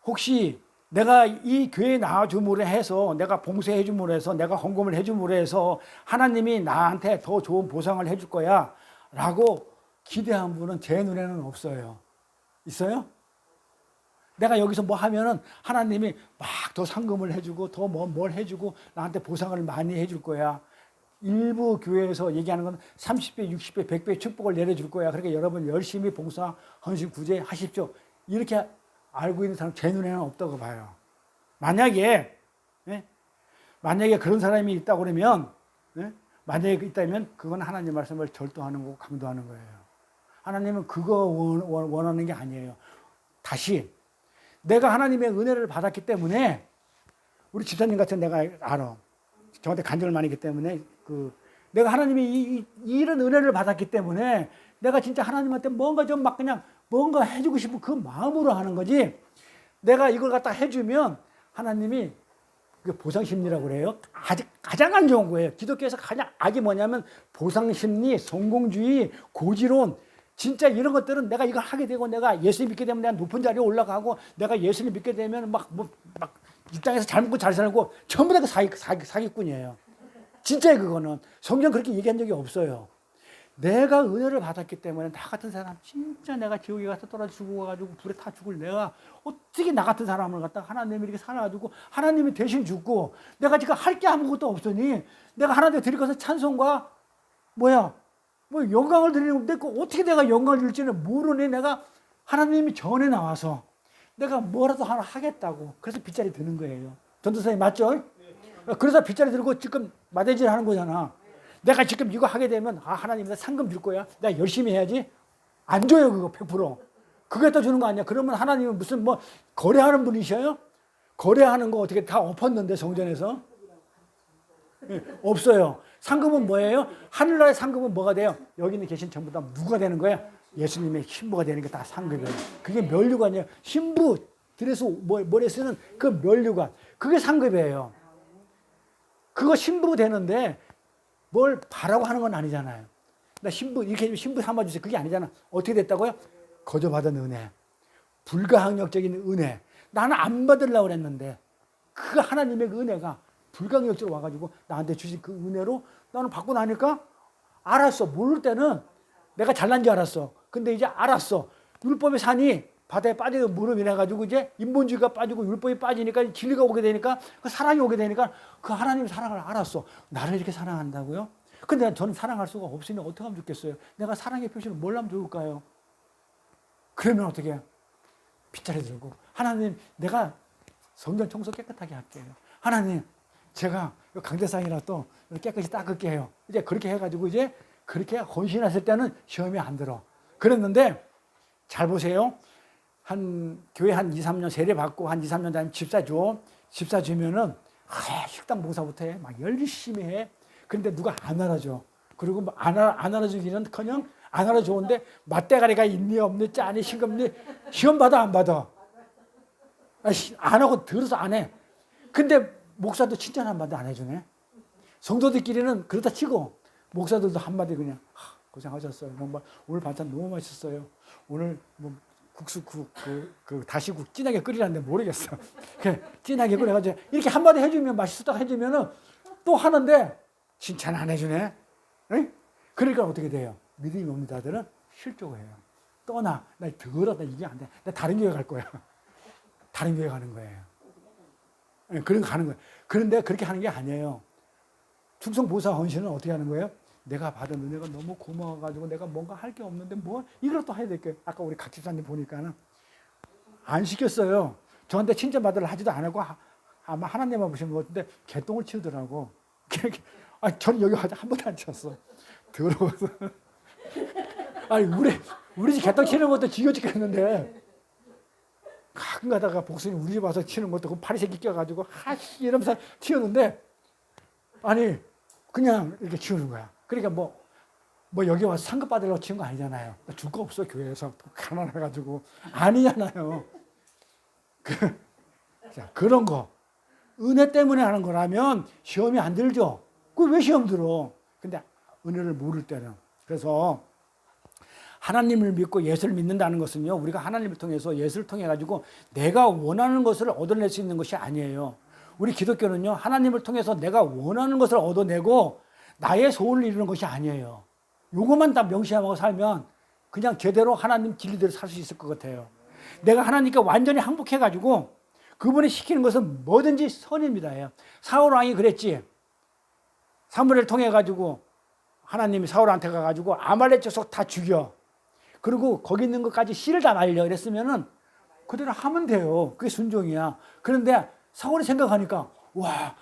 혹시 내가 이 교회에 나와줌으로 해서 내가 봉사해 줌으로 해서 내가 헌금을 해 줌으로 해서 하나님이 나한테 더 좋은 보상을 해줄 거야 라고 기대한 분은 제 눈에는 없어요. 있어요? 내가 여기서 뭐 하면은 하나님이 막 더 상금을 해주고 더 뭘 해주고 나한테 보상을 많이 해줄 거야. 일부 교회에서 얘기하는 건 30배, 60배, 100배 축복을 내려줄 거야. 그러니까 여러분 열심히 봉사, 헌신, 구제 하십시오. 이렇게 알고 있는 사람 제 눈에는 없다고 봐요. 만약에 그런 사람이 있다고 그러면 만약에 있다면 그건 하나님 말씀을 절도하는 거고 강도하는 거예요. 하나님은 그거 원하는 게 아니에요. 다시 내가 하나님의 은혜를 받았기 때문에 우리 집사님 같은 내가 알아. 저한테 간증을 많이 했기 때문에 내가 하나님이 이런 은혜를 받았기 때문에 내가 진짜 하나님한테 뭔가 좀 막 그냥 뭔가 해주고 싶은 그 마음으로 하는 거지. 내가 이걸 갖다 해주면 하나님이 보상심리라고 그래요. 가장 안 좋은 거예요. 기독교에서 가장 악이 뭐냐면 보상심리, 성공주의, 고지론. 진짜 이런 것들은 내가 이걸 하게 되고 내가 예수님 믿게 되면 내가 높은 자리에 올라가고 내가 예수님 믿게 되면 막 이 땅에서 잘 먹고 잘 살고 전부 다 그 사기꾼이에요. 진짜 그거는 성경 그렇게 얘기한 적이 없어요. 내가 은혜를 받았기 때문에 나 같은 사람 진짜 내가 지옥에 가서 떨어져 죽어가지고 불에 타 죽을 내가 어떻게 나 같은 사람을 갖다가 하나님이 이렇게 살아가지고 하나님이 대신 죽고 내가 지금 할 게 아무것도 없으니 내가 하나님께 드릴 것은 찬송과 영광을 드리는 건데 어떻게 내가 영광을 드릴지는 모르니 내가 하나님이 전에 나와서 내가 뭐라도 하나 하겠다고 그래서 빗자리 드는 거예요. 전도사님 맞죠? 그래서 빗자리 들고 지금 마대질 하는 거잖아. 내가 지금 이거 하게 되면 하나님 나 상금 줄 거야. 내가 열심히 해야지. 안 줘요 그거 100%. 그게 또 주는 거 아니야. 그러면 하나님은 무슨 뭐 거래하는 분이셔요? 거래하는 거 어떻게 다 엎었는데 성전에서? 없어요. 상급은 뭐예요? 하늘나라의 상급은 뭐가 돼요? 여기 있는 계신 전부 다 누가 되는 거야? 예수님의 신부가 되는 게 다 상급이에요. 그게 면류관이에요. 신부 드레스 머리에 쓰는 그 면류관. 그게 상급이에요. 그거 신부 되는데 뭘 바라고 하는 건 아니잖아요. 나 신부 이렇게 신부 삼아주세요. 그게 아니잖아. 어떻게 됐다고요? 거저 받은 은혜. 불가항력적인 은혜. 나는 안 받으려고 그랬는데 그 하나님의 그 은혜가 불가항력적으로 와가지고 나한테 주신 그 은혜로 나는 받고 나니까 알았어. 모를 때는 내가 잘난 줄 알았어. 근데 이제 알았어. 율법의 산이 바다에 빠져 무릎 인해가지고 이제 인본주의가 빠지고 율법이 빠지니까 진리가 오게 되니까 그 사랑이 오게 되니까 그 하나님의 사랑을 알았어. 나를 이렇게 사랑한다고요? 근데 저는 사랑할 수가 없으니 어떻게 하면 좋겠어요? 내가 사랑의 표시를 뭘 하면 좋을까요? 그러면 어떻게 해요? 빗자루 들고 하나님 내가 성전 청소 깨끗하게 할게요. 하나님 제가 강대상이라 또 깨끗이 닦을게요. 이제 그렇게 해가지고 이제 그렇게 헌신했을 때는 시험이 안 들어. 그랬는데 잘 보세요. 한 교회 한 2, 3년 세례 받고 한 2, 3년 다니면 집사 줘. 집사 주면은 식당 봉사부터 해. 막 열심히 해. 그런데 누가 안 알아줘. 그리고 뭐 안 알아주기는커녕 안 알아주는데 맛대가리가 있니 없니 짜니 싱겁니 시험 받아 안 받아. 안 하고 들어서 안 해. 근데 목사도 칭찬 한마디 안 해주네. 성도들끼리는 그러다 치고 목사들도 한마디 그냥 고생하셨어요. 정말 오늘 반찬 너무 맛있었어요. 오늘 뭐 국수국 그 다시국 진하게 끓이라는데 모르겠어. 그냥 진하게 끓여가지고 이렇게 한마디 해주면 맛있었다고 해주면은 또 하는데 칭찬 안 해주네. 응? 그러니까 어떻게 돼요? 믿음이 없는 자들은 실족을 해요. 떠나. 나 더러다 이게 안 돼. 나 다른 교회 갈 거야. 다른 교회 가는 거예요. 그런 거 가는 거예요. 그런데 그렇게 하는 게 아니에요. 충성 보사 헌신은 어떻게 하는 거예요? 내가 받은 은혜가 너무 고마워가지고 내가 뭔가 할 게 없는데 뭐 이걸 또 해야 될게요. 아까 우리 각 집사님 보니까는 안 시켰어요. 저한테 칭찬받으려 하지도 안 하고 아마 하나님만 보신 것 같은데 개똥을 치우더라고. 저는 여기 한 번도 안 치웠어. 더러워서. 아니 우리 집 개똥 치는 것도 지겨 죽겠는데 가끔 가다가 복수님 우리 집 와서 치는 것도 그 파리새끼 껴가지고 하씨 이러면서 치우는데 아니 그냥 이렇게 치우는 거야. 그러니까 뭐 여기 와서 상급 받으려고 치운 거 아니잖아요. 줄 거 없어 교회에서 가난해가지고 아니잖아요. 자, 그런 거 은혜 때문에 하는 거라면 시험이 안 들죠. 그 왜 시험 들어? 근데 은혜를 모를 때는 그래서 하나님을 믿고 예수를 믿는다는 것은요. 우리가 하나님을 통해서 예수를 통해 가지고 내가 원하는 것을 얻어낼 수 있는 것이 아니에요. 우리 기독교는요. 하나님을 통해서 내가 원하는 것을 얻어내고 나의 소원을 이루는 것이 아니에요. 요것만 다 명시하고 살면 그냥 제대로 하나님 진리대로 살 수 있을 것 같아요. 내가 하나님께 완전히 항복해 가지고 그분이 시키는 것은 뭐든지 선입니다. 사울 왕이 그랬지. 사무엘을 통해 가지고 하나님이 사울한테 가 가지고 아말렉 족속 다 죽여. 그리고 거기 있는 것까지 씨를 다 말려 이랬으면은 그대로 하면 돼요. 그게 순종이야. 그런데 사울이 생각하니까 와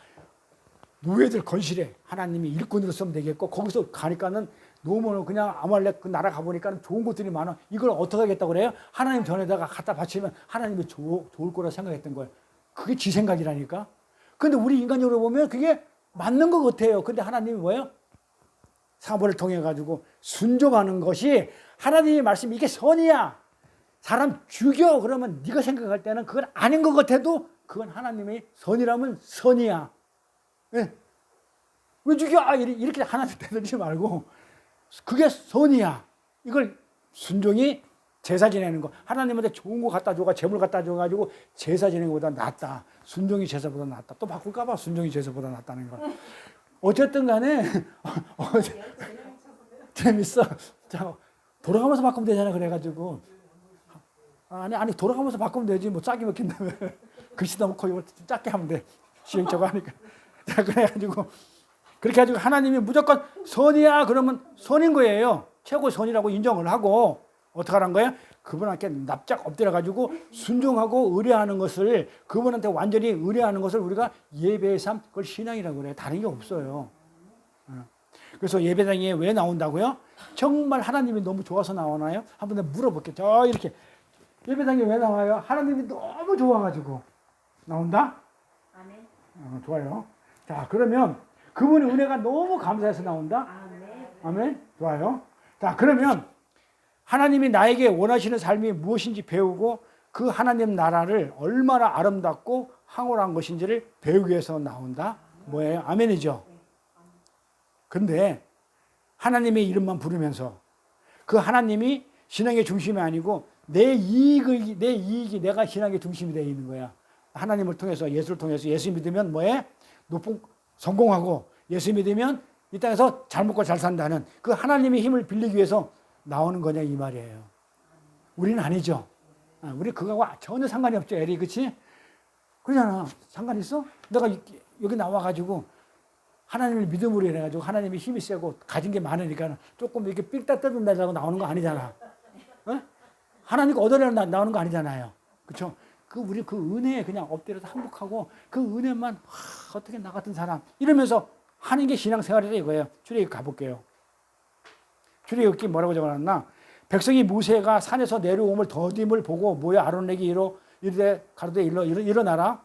노예들 건실해. 하나님이 일꾼으로 쓰면 되겠고 거기서 가니까는 너무 그냥 아말렉 그 나라 가보니까 좋은 것들이 많아. 이걸 어떻게 하겠다고 그래요? 하나님 전에다가 갖다 바치면 하나님이 좋을 거라 생각했던 거예요. 그게 지 생각이라니까. 근데 우리 인간적으로 보면 그게 맞는 것 같아요. 근데 하나님이 뭐예요? 사무엘을 통해 가지고 순종하는 것이 하나님의 말씀 이게 선이야. 사람 죽여 그러면 네가 생각할 때는 그건 아닌 것 같아도 그건 하나님의 선이라면 선이야. 왜? 왜 죽여? 이렇게 하나님 대들지 말고 그게 선이야. 이걸 순종이 제사 지내는 거. 하나님한테 좋은 거 갖다 줘가 재물 갖다 줘가지고 제사 지내는 것보다 낫다. 순종이 제사보다 낫다. 또 바꿀까 봐 순종이 제사보다 낫다는 거. 어쨌든 간에 재밌어. 자, 돌아가면서 바꾸면 되잖아. 그래가지고 아니 돌아가면서 바꾸면 되지. 뭐 짜게 먹힌다며. 글씨 너무 커요. 작게 하면 돼. 시행착오 하니까. 자, 그래가지고 그렇게 해가지고 하나님이 무조건 선이야 그러면 선인 거예요. 최고 선이라고 인정을 하고 어떻게 하는 거예요? 그분한테 납작 엎드려가지고 순종하고 의뢰하는 것을 그분한테 완전히 의뢰하는 것을 우리가 예배의 삶 그걸 신앙이라고 그래요. 다른 게 없어요. 그래서 예배당에 왜 나온다고요? 정말 하나님이 너무 좋아서 나오나요? 한번 내가 물어볼게요. 저 이렇게 예배당에 왜 나와요? 하나님이 너무 좋아가지고 나온다? 아멘. 좋아요. 자, 그러면 그분의 은혜가 너무 감사해서 나온다? 아멘. 아멘. 좋아요. 자, 그러면 하나님이 나에게 원하시는 삶이 무엇인지 배우고 그 하나님 나라를 얼마나 아름답고 황홀한 것인지를 배우기 위해서 나온다. 뭐예요? 아멘이죠. 근데 하나님의 이름만 부르면서 그 하나님이 신앙의 중심이 아니고 내 이익이 내가 신앙의 중심이 되어 있는 거야. 하나님을 통해서 예수를 통해서 예수 믿으면 뭐해? 높은 성공하고 예수 믿으면 이 땅에서 잘 먹고 잘 산다는 그 하나님의 힘을 빌리기 위해서 나오는 거냐 이 말이에요. 우리는 아니죠. 우리 그거하고 전혀 상관이 없죠. 에리 그치? 그러잖아. 상관 있어? 내가 여기 나와가지고 하나님을 믿음으로 인해가지고 하나님의 힘이 세고 가진 게 많으니까 조금 이렇게 삑딱 뜯는다고 나오는 거 아니잖아. 어? 하나님과 얻어내려 나오는 거 아니잖아요. 그렇죠? 우리 그 은혜에 그냥 엎드려서 항복하고 그 은혜만 어떻게 나 같은 사람 이러면서 하는 게 신앙생활이다 이거예요. 출애굽 가볼게요. 출애굽기 뭐라고 적어놨나? 백성이 모세가 산에서 내려옴을 더딤을 보고 모여 아론에게 이르되 가로되 일어나라.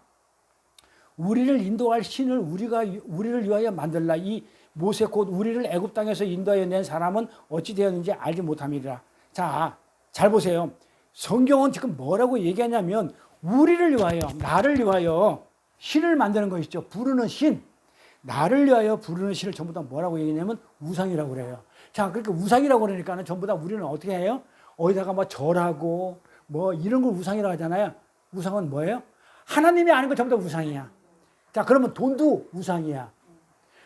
우리를 인도할 신을 우리를 위하여 만들라. 이 모세 곧 우리를 애굽 땅에서 인도하여 낸 사람은 어찌 되었는지 알지 못함이라. 자, 잘 보세요. 성경은 지금 뭐라고 얘기하냐면 우리를 위하여, 나를 위하여 신을 만드는 것이죠. 부르는 신. 나를 위하여 부르는 신을 전부 다 뭐라고 얘기하냐면 우상이라고 그래요. 자, 그러니까 우상이라고 그러니까는 전부 다 우리는 어떻게 해요? 어디다가 뭐 절하고 뭐 이런 걸 우상이라고 하잖아요. 우상은 뭐예요? 하나님이 아닌 거 전부 다 우상이야. 자, 그러면 돈도 우상이야.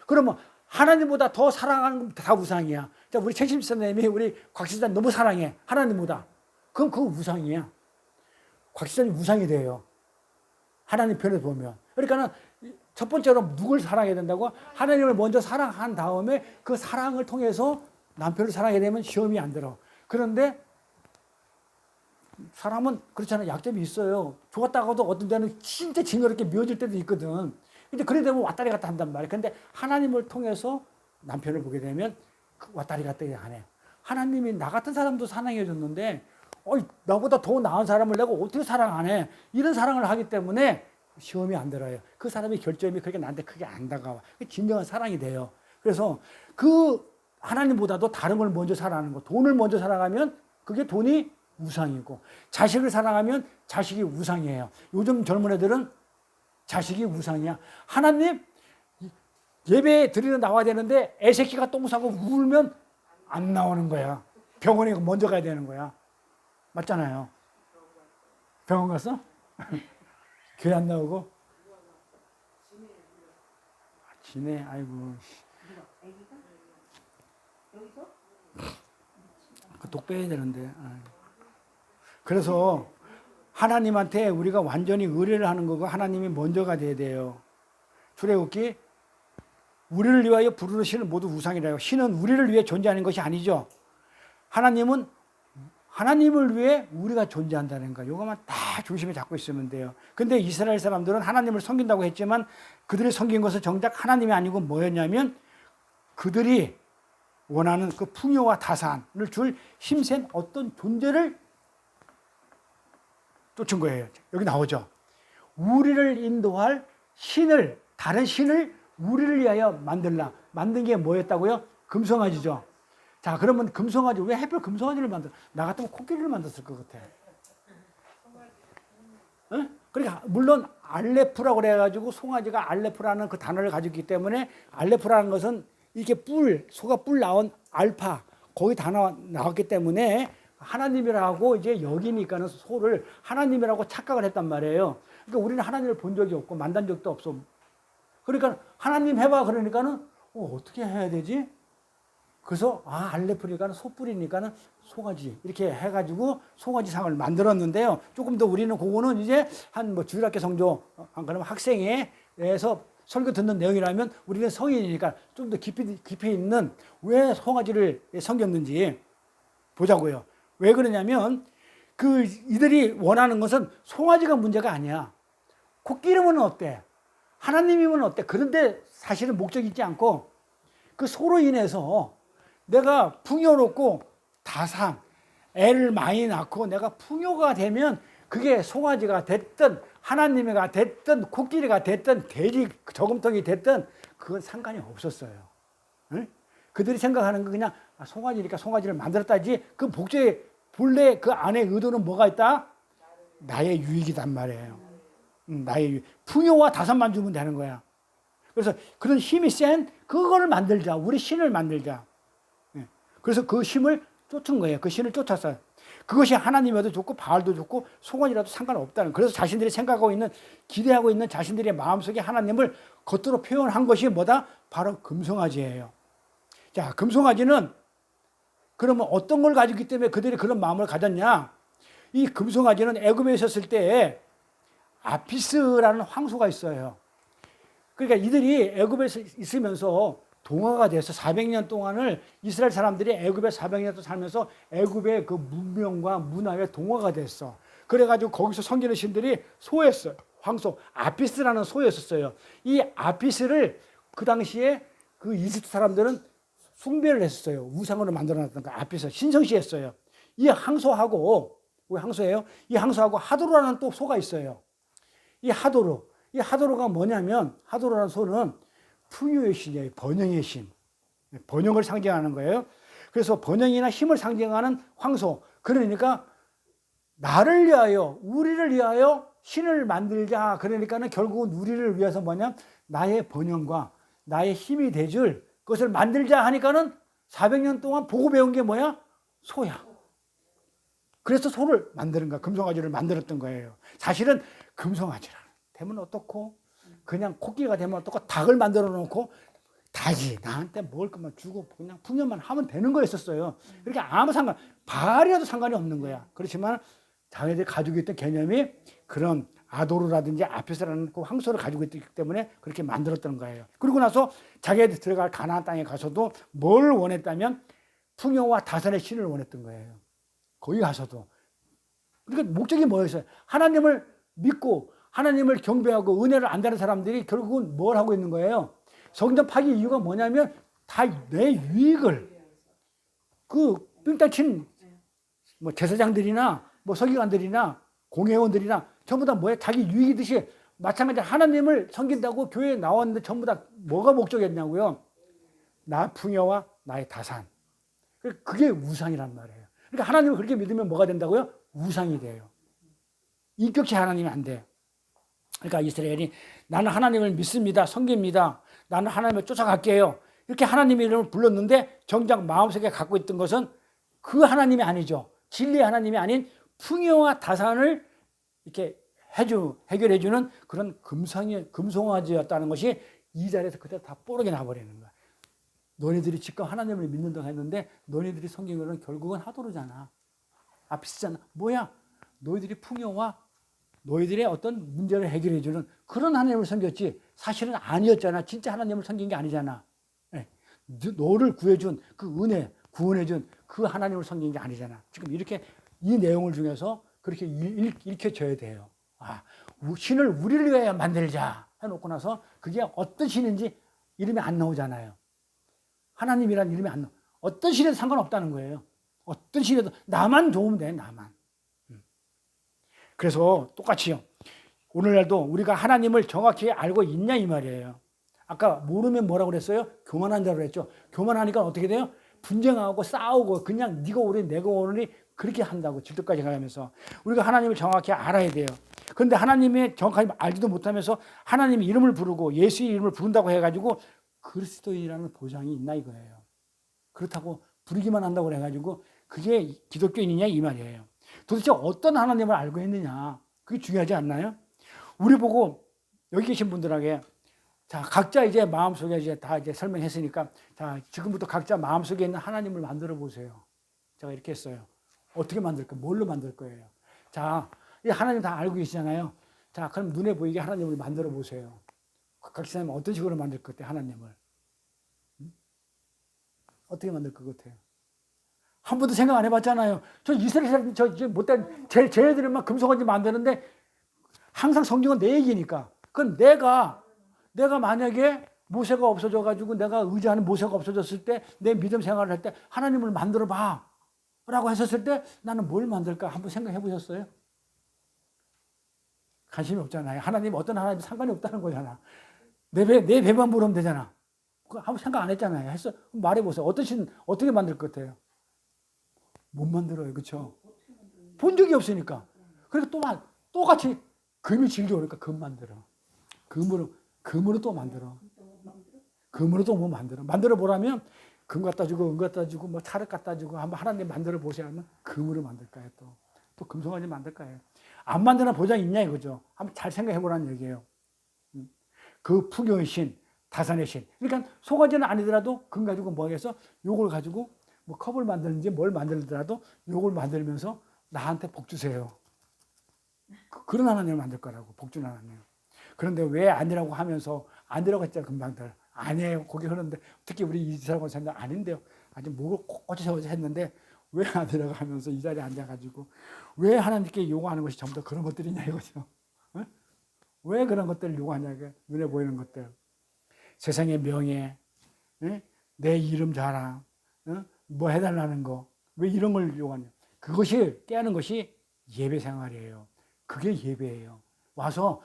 그러면 하나님보다 더 사랑하는 건 다 우상이야. 자, 우리 최신 선생님이 우리 곽시장 너무 사랑해. 하나님보다. 그럼 그거 우상이야. 곽시장이 우상이 돼요. 하나님 편에서 보면. 그러니까는 첫 번째로 누굴 사랑해야 된다고? 하나님을 먼저 사랑한 다음에 그 사랑을 통해서 남편을 사랑하게 되면 시험이 안 들어. 그런데 사람은 그렇잖아요. 약점이 있어요. 좋았다가도 어떤 데는 진짜 징그럽게 미워질 때도 있거든. 근데 그래 되면 왔다리 갔다 한단 말이에요. 근데 하나님을 통해서 남편을 보게 되면 왔다리 갔다리 안 해. 하나님이 나 같은 사람도 사랑해 줬는데 나보다 더 나은 사람을 내가 어떻게 사랑 안 해? 이런 사랑을 하기 때문에 시험이 안 들어요. 그 사람의 결점이 그렇게 나한테 크게 안 다가와. 그게 진정한 사랑이 돼요. 그래서 그 하나님보다도 다른 걸 먼저 사랑하는 거. 돈을 먼저 사랑하면 그게 돈이 우상이고 자식을 사랑하면 자식이 우상이에요. 요즘 젊은 애들은 자식이 우상이야. 하나님 예배 드리러 나와야 되는데 애새끼가 똥 싸고 울면 안 나오는 거야. 병원에 먼저 가야 되는 거야. 맞잖아요. 병원 갔어? 교회 안 나오고? 지네, 아이고. 독 빼야 되는데. 그래서 하나님한테 우리가 완전히 의뢰를 하는 거고 하나님이 먼저가 돼야 돼요. 출애굽기 우리를 위하여 부르는 신은 모두 우상이라요. 신은 우리를 위해 존재하는 것이 아니죠. 하나님은 하나님을 위해 우리가 존재한다는 거. 이거만 딱 중심에 잡고 있으면 돼요. 근데 이스라엘 사람들은 하나님을 섬긴다고 했지만 그들이 섬긴 것은 정작 하나님이 아니고 뭐였냐면 그들이 원하는 그 풍요와 다산을 줄 힘센 어떤 존재를 쫓은 거예요. 여기 나오죠. 우리를 인도할 신을, 다른 신을 우리를 위하여 만들라. 만든 게 뭐였다고요? 금송아지죠. 자, 그러면 금송아지, 왜 하필 금송아지를 만들어? 나 같으면 코끼리를 만들었을 것 같아. 어? 그러니까, 물론, 알레프라고 그래가지고, 송아지가 알레프라는 그 단어를 가지고 있기 때문에, 알레프라는 것은 이게 소가 뿔 나온 알파, 거기 다 나왔기 때문에, 하나님이라고 이제 여기니까는 소를 하나님이라고 착각을 했단 말이에요. 그러니까 우리는 하나님을 본 적이 없고, 만난 적도 없어. 그러니까, 하나님 해봐. 그러니까는, 어떻게 해야 되지? 그래서 알레프리가는 소뿔이니까는 송아지 이렇게 해가지고 송아지 상을 만들었는데요. 조금 더 우리는 그거는 이제 한 주일학교 성조 그러면 학생회에서 설교 듣는 내용이라면 우리는 성인이니까 좀 더 깊이 있는 왜 송아지를 섬겼는지 보자고요. 왜 그러냐면 이들이 원하는 것은 송아지가 문제가 아니야. 코끼리면 어때? 하나님이면 어때? 그런데 사실은 목적이 있지 않고 그 소로 인해서 내가 풍요롭고 다산, 애를 많이 낳고 내가 풍요가 되면 그게 송아지가 됐든 하나님이가 됐든 코끼리가 됐든 돼지 저금통이 됐든 그건 상관이 없었어요. 응? 그들이 생각하는 건 그냥 송아지니까 송아지를 만들었다지 그 복제의 본래 그 안에 의도는 뭐가 있다? 나의 유익이단 말이에요. 나의 유익. 풍요와 다산만 주면 되는 거야. 그래서 그런 힘이 센 그거를 만들자. 우리 신을 만들자. 그래서 그 힘을 쫓은 거예요. 그 신을 쫓았어요. 그것이 하나님에도 좋고 바알도 좋고 송원이라도 상관없다는. 그래서 자신들이 생각하고 있는 기대하고 있는 자신들의 마음속에 하나님을 겉으로 표현한 것이 뭐다? 바로 금송아지예요. 자, 금송아지는 그러면 어떤 걸 가지고 있기 때문에 그들이 그런 마음을 가졌냐? 이 금송아지는 애굽에 있었을 때 아피스라는 황소가 있어요. 그러니까 이들이 애굽에 있으면서 동화가 돼서 400년 동안을 이스라엘 사람들이 애굽에 400년 살면서 애굽의 그 문명과 문화에 동화가 됐어. 그래가지고 거기서 섬기는 신들이 소였어요. 황소 아피스라는 소였었어요. 이 아피스를 그 당시에 그 이집트 사람들은 숭배를 했었어요. 우상으로 만들어놨던 그 아피스 신성시했어요. 이 황소하고 왜 황소예요? 이 황소하고 하도로라는 또 소가 있어요. 이 하도로가 뭐냐면 하도로라는 소는 풍요의 신이에요. 번영의 신. 번영을 상징하는 거예요. 그래서 번영이나 힘을 상징하는 황소. 그러니까 나를 위하여, 우리를 위하여 신을 만들자. 그러니까는 결국은 우리를 위해서 뭐냐? 나의 번영과 나의 힘이 돼줄 그것을 만들자 하니까는 400년 동안 보고 배운 게 뭐야? 소야. 그래서 소를 만드는 거야. 금송아지를 만들었던 거예요. 사실은 금송아지라 되면 어떻고 그냥 코끼리가 되면 어떻고 닭을 만들어 놓고 닭이 나한테 먹을 것만 주고 그냥 풍요만 하면 되는 거였었어요. 그렇게 아무 바알이라도 상관이 없는 거야. 그렇지만 자기들이 가지고 있던 개념이 그런 아도르라든지 아피스라는 그 황소를 가지고 있기 때문에 그렇게 만들었던 거예요. 그리고 나서 자기들이 들어갈 가나안 땅에 가서도 뭘 원했다면 풍요와 다산의 신을 원했던 거예요. 거기 가서도. 그러니까 목적이 뭐였어요? 하나님을 믿고 하나님을 경배하고 은혜를 안다는 사람들이 결국은 뭘 하고 있는 거예요? 성전 파기 이유가 뭐냐면 다 내 유익을 그 삥땅 친 뭐 제사장들이나 뭐 서기관들이나 공회원들이나 전부 다 뭐야? 자기 유익이듯이 마찬가지로 하나님을 섬긴다고 교회에 나왔는데 전부 다 뭐가 목적이었냐고요? 나 풍요와 나의 다산. 그게 우상이란 말이에요. 그러니까 하나님을 그렇게 믿으면 뭐가 된다고요? 우상이 돼요. 인격체 하나님이 안 돼요. 그러니까 이스라엘이 나는 하나님을 믿습니다. 섬깁니다. 나는 하나님을 쫓아갈게요. 이렇게 하나님의 이름을 불렀는데 정작 마음속에 갖고 있던 것은 그 하나님이 아니죠. 진리의 하나님이 아닌 풍요와 다산을 이렇게 해결해주는 그런 금송아지였다는 것이 이 자리에서 그대로 다 뽀록이 나버리는 거야. 너희들이 지금 하나님을 믿는다고 했는데 너희들이 섬긴 거는 결국은 하도르잖아. 아피스잖아. 뭐야? 너희들이 풍요와 너희들의 어떤 문제를 해결해주는 그런 하나님을 섬겼지 사실은 아니었잖아. 진짜 하나님을 섬긴 게 아니잖아. 너를 구해준 그 은혜, 구원해준 그 하나님을 섬긴 게 아니잖아. 지금 이렇게 이 내용을 중에서 그렇게 읽혀져야 돼요. 신을 우리를 위하여 만들자 해놓고 나서 그게 어떤 신인지 이름이 안 나오잖아요. 하나님이라는 이름이 안 나와. 어떤 신에도 상관없다는 거예요. 어떤 신에도 나만 좋으면 돼, 나만. 그래서 똑같이요. 오늘날도 우리가 하나님을 정확히 알고 있냐 이 말이에요. 아까 모르면 뭐라고 그랬어요? 교만한 자로 했죠. 교만하니까 어떻게 돼요? 분쟁하고 싸우고 그냥 네가 오르니 내가 오르니 그렇게 한다고 질투까지 가면서 우리가 하나님을 정확히 알아야 돼요. 그런데 하나님의 정확하게 알지도 못하면서 하나님의 이름을 부르고 예수의 이름을 부른다고 해가지고 그리스도인이라는 보장이 있나 이거예요. 그렇다고 부르기만 한다고 해가지고 그게 기독교인이냐 이 말이에요. 도대체 어떤 하나님을 알고 있느냐 그게 중요하지 않나요? 우리 보고 여기 계신 분들에게 자 각자 이제 마음속에 이제 다 이제 설명했으니까 자 지금부터 각자 마음속에 있는 하나님을 만들어 보세요. 제가 이렇게 했어요. 어떻게 만들까요? 뭘로 만들 거예요? 자, 이 하나님 다 알고 계시잖아요. 자, 그럼 눈에 보이게 하나님을 만들어 보세요. 각 사람은 어떤 식으로 만들 것 같아요? 하나님을 어떻게 만들 것 같아요? 한 번도 생각 안 해봤잖아요. 저 이스라엘 사람, 저 못된 쟤네들만 금송아지 만드는데 항상 성경은 내 얘기니까. 그건 내가 만약에 모세가 없어져가지고 내가 의지하는 모세가 없어졌을 때 내 믿음 생활을 할 때 하나님을 만들어봐 라고 했었을 때 나는 뭘 만들까 한번 생각해 보셨어요? 관심이 없잖아요. 하나님 어떤 하나님 상관이 없다는 거잖아. 내 배만 부르면 되잖아. 그거 아무 생각 안 했잖아요. 했어. 말해보세요. 어떻게 만들 것 같아요? 못 만들어요. 그렇죠? 본 적이 없으니까. 그리고 또 같이 금이 질겨 오니까 금 만들어. 금으로 또 만들어. 금으로 또 뭐 만들어. 만들어 보라면 금 갖다 주고 은 갖다 주고 뭐 찰흙 갖다 주고 한번 하나님 만들어 보세요 하면 금으로 만들까요? 또 금송아지 만들까요? 안 만드는 보장이 있냐 이거죠. 한번 잘 생각해 보라는 얘기예요. 그 풍요의 신, 다산의 신. 그러니까 송아지는 아니더라도 금 가지고 뭐 하겠어? 요걸 가지고 뭐 컵을 만드는지 뭘 만들더라도 요걸 만들면서 나한테 복 주세요. 그런 하나님을 만들 거라고, 복 주는 하나님. 그런데 왜 아니라고 하면서 아니라고 했잖아 금방들. 아니에요. 거기 흐르는데 특히 우리 이스라엘 권사님들 아닌데요. 아직 목을 꼿꼿이 세워서 했는데 왜 아니라고 하면서 이 자리에 앉아가지고 왜 하나님께 요구하는 것이 전부 다 그런 것들이냐 이거죠. 어? 왜 그런 것들을 요구하냐, 눈에 보이는 것들. 세상의 명예, 내 이름 자랑, 뭐 해달라는 거. 왜 이런 걸 요구하냐. 그것이 깨는 것이 예배 생활이에요. 그게 예배예요. 와서